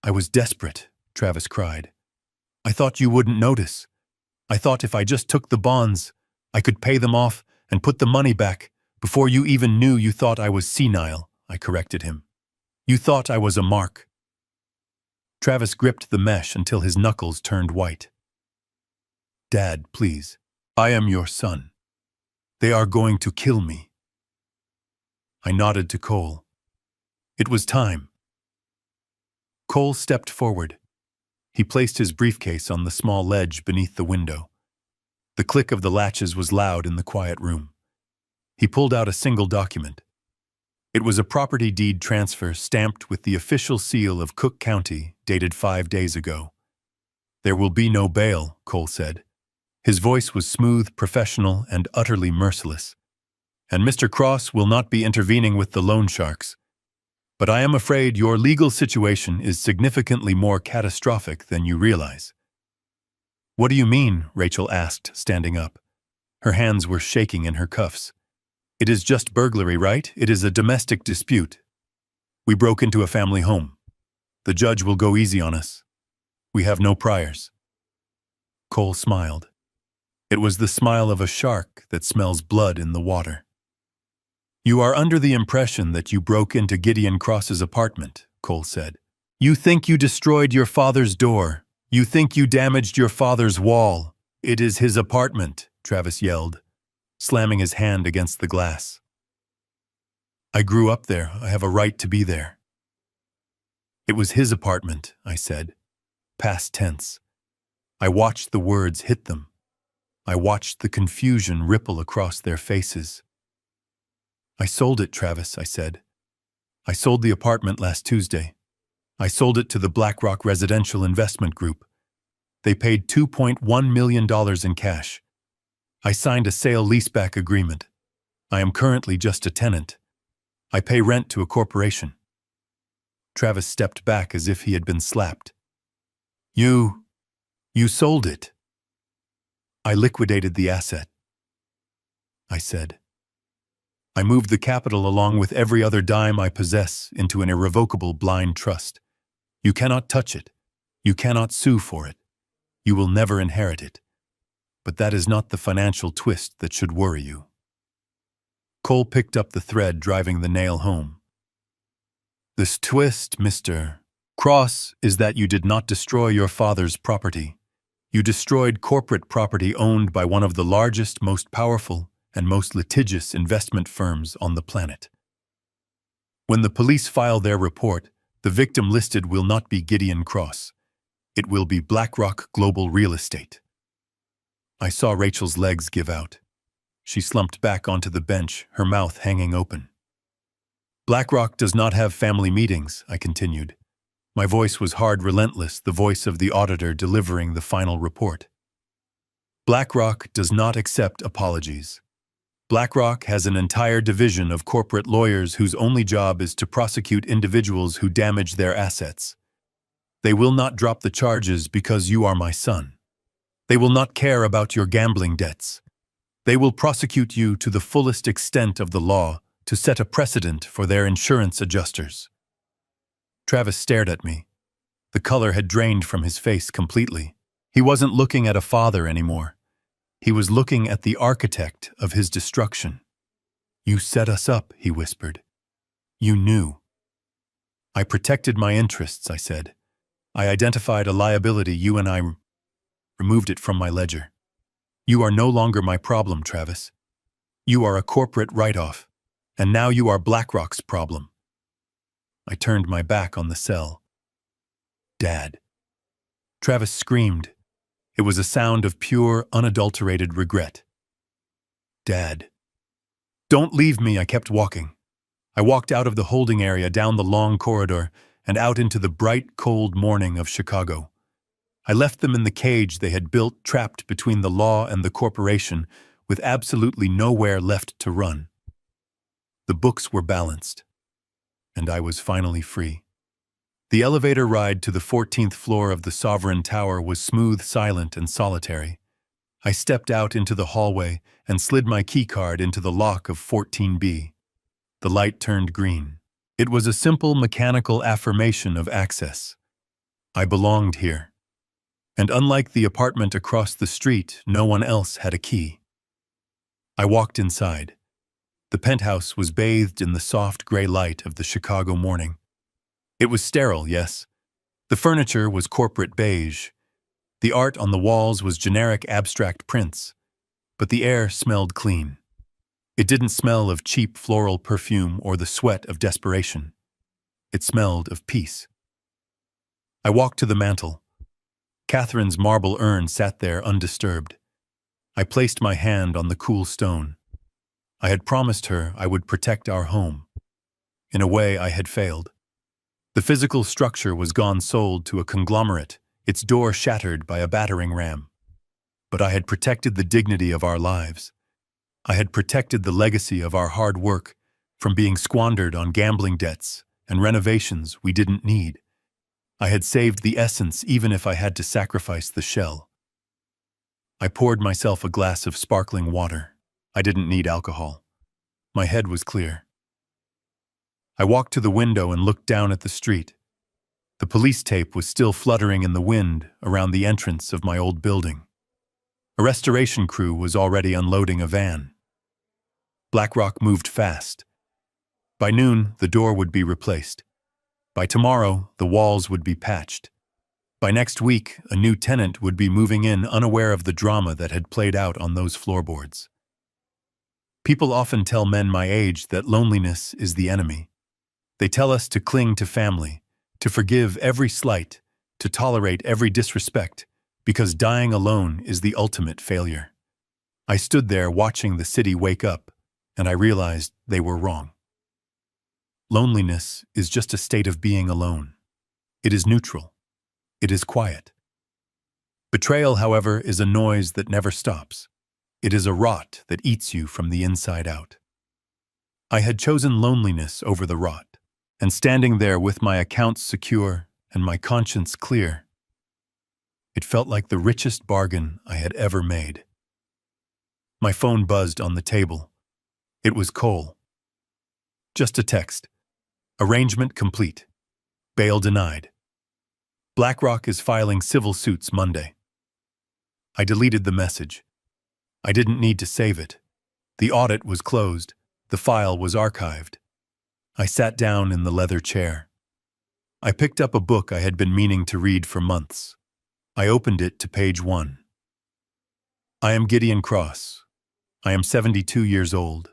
[SPEAKER 1] "I was desperate," Travis cried. "I thought you wouldn't notice. I thought if I just took the bonds, I could pay them off and put the money back, Before you even knew, you thought I was senile, I corrected him. You thought I was a mark. Travis gripped the mesh until his knuckles turned white. Dad, please. I am your son. They are going to kill me. I nodded to Cole. It was time. Cole stepped forward. He placed his briefcase on the small ledge beneath the window. The click of the latches was loud in the quiet room. He pulled out a single document. It was a property deed transfer stamped with the official seal of Cook County, dated 5 days ago. There will be no bail, Cole said. His voice was smooth, professional, and utterly merciless. And Mr. Cross will not be intervening with the loan sharks. But I am afraid your legal situation is significantly more catastrophic than you realize. What do you mean? Rachel asked, standing up. Her hands were shaking in her cuffs. It is just burglary, right? It is a domestic dispute. We broke into a family home. The judge will go easy on us. We have no priors. Cole smiled. It was the smile of a shark that smells blood in the water. You are under the impression that you broke into Gideon Cross's apartment, Cole said. You think you destroyed your father's door. You think you damaged your father's wall. It is his apartment, Travis yelled, slamming his hand against the glass. I grew up there. I have a right to be there. It was his apartment, I said, past tense. I watched the words hit them. I watched the confusion ripple across their faces. I sold it, Travis, I said. I sold the apartment last Tuesday. I sold it to the BlackRock Residential Investment Group. They paid $2.1 million in cash. I signed a sale-leaseback agreement. I am currently just a tenant. I pay rent to a corporation. Travis stepped back as if he had been slapped. You sold it. I liquidated the asset, I said. I moved the capital along with every other dime I possess into an irrevocable blind trust. You cannot touch it. You cannot sue for it. You will never inherit it. But that is not the financial twist that should worry you. Cole picked up the thread driving the nail home. This twist, Mr. Cross, is that you did not destroy your father's property. You destroyed corporate property owned by one of the largest, most powerful, and most litigious investment firms on the planet. When the police file their report, the victim listed will not be Gideon Cross. It will be BlackRock Global Real Estate. I saw Rachel's legs give out. She slumped back onto the bench, her mouth hanging open. BlackRock does not have family meetings, I continued. My voice was hard, relentless, the voice of the auditor delivering the final report. BlackRock does not accept apologies. BlackRock has an entire division of corporate lawyers whose only job is to prosecute individuals who damage their assets. They will not drop the charges because you are my son. They will not care about your gambling debts. They will prosecute you to the fullest extent of the law to set a precedent for their insurance adjusters. Travis stared at me. The color had drained from his face completely. He wasn't looking at a father anymore. He was looking at the architect of his destruction. You set us up, he whispered. You knew. I protected my interests, I said. I identified a liability you and I removed it from my ledger. You are no longer my problem, Travis. You are a corporate write-off, and now you are BlackRock's problem. I turned my back on the cell. Dad. Travis screamed. It was a sound of pure, unadulterated regret. Dad. Don't leave me, I kept walking. I walked out of the holding area, down the long corridor, and out into the bright, cold morning of Chicago. I left them in the cage they had built, trapped between the law and the corporation, with absolutely nowhere left to run. The books were balanced, and I was finally free. The elevator ride to the 14th floor of the Sovereign Tower was smooth, silent, and solitary. I stepped out into the hallway and slid my keycard into the lock of 14B. The light turned green. It was a simple mechanical affirmation of access. I belonged here. And unlike the apartment across the street, no one else had a key. I walked inside. The penthouse was bathed in the soft gray light of the Chicago morning. It was sterile, yes. The furniture was corporate beige. The art on the walls was generic abstract prints. But the air smelled clean. It didn't smell of cheap floral perfume or the sweat of desperation. It smelled of peace. I walked to the mantel. Catherine's marble urn sat there undisturbed. I placed my hand on the cool stone. I had promised her I would protect our home. In a way, I had failed. The physical structure was gone sold to a conglomerate, its door shattered by a battering ram. But I had protected the dignity of our lives. I had protected the legacy of our hard work from being squandered on gambling debts and renovations we didn't need. I had saved the essence even if I had to sacrifice the shell. I poured myself a glass of sparkling water. I didn't need alcohol. My head was clear. I walked to the window and looked down at the street. The police tape was still fluttering in the wind around the entrance of my old building. A restoration crew was already unloading a van. BlackRock moved fast. By noon, the door would be replaced. By tomorrow, the walls would be patched. By next week, a new tenant would be moving in unaware of the drama that had played out on those floorboards. People often tell men my age that loneliness is the enemy. They tell us to cling to family, to forgive every slight, to tolerate every disrespect, because dying alone is the ultimate failure. I stood there watching the city wake up, and I realized they were wrong. Loneliness is just a state of being alone. It is neutral. It is quiet. Betrayal, however, is a noise that never stops. It is a rot that eats you from the inside out. I had chosen loneliness over the rot, and standing there with my accounts secure and my conscience clear, it felt like the richest bargain I had ever made. My phone buzzed on the table. It was Cole. Just a text. Arrangement complete. Bail denied. BlackRock is filing civil suits Monday. I deleted the message. I didn't need to save it. The audit was closed. The file was archived. I sat down in the leather chair. I picked up a book I had been meaning to read for months. I opened it to page 1. I am Gideon Cross. I am 72 years old.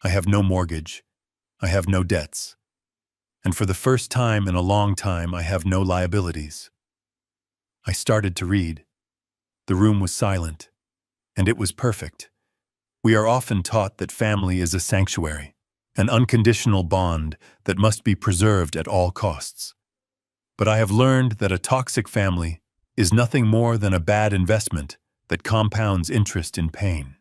[SPEAKER 1] I have no mortgage. I have no debts. And for the first time in a long time, I have no liabilities. I started to read. The room was silent, and it was perfect. We are often taught that family is a sanctuary, an unconditional bond that must be preserved at all costs. But I have learned that a toxic family is nothing more than a bad investment that compounds interest in pain.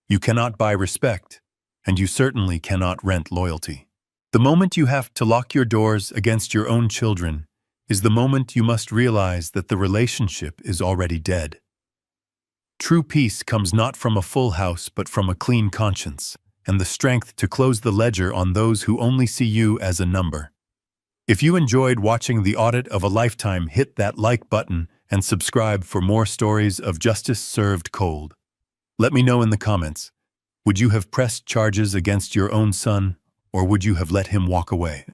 [SPEAKER 1] You cannot buy respect, and you certainly cannot rent loyalty. The moment you have to lock your doors against your own children is the moment you must realize that the relationship is already dead. True peace comes not from a full house but from a clean conscience, and the strength to close the ledger on those who only see you as a number. If you enjoyed watching The Audit of a Lifetime, hit that like button and subscribe for more stories of justice served cold. Let me know in the comments, would you have pressed charges against your own son, or would you have let him walk away?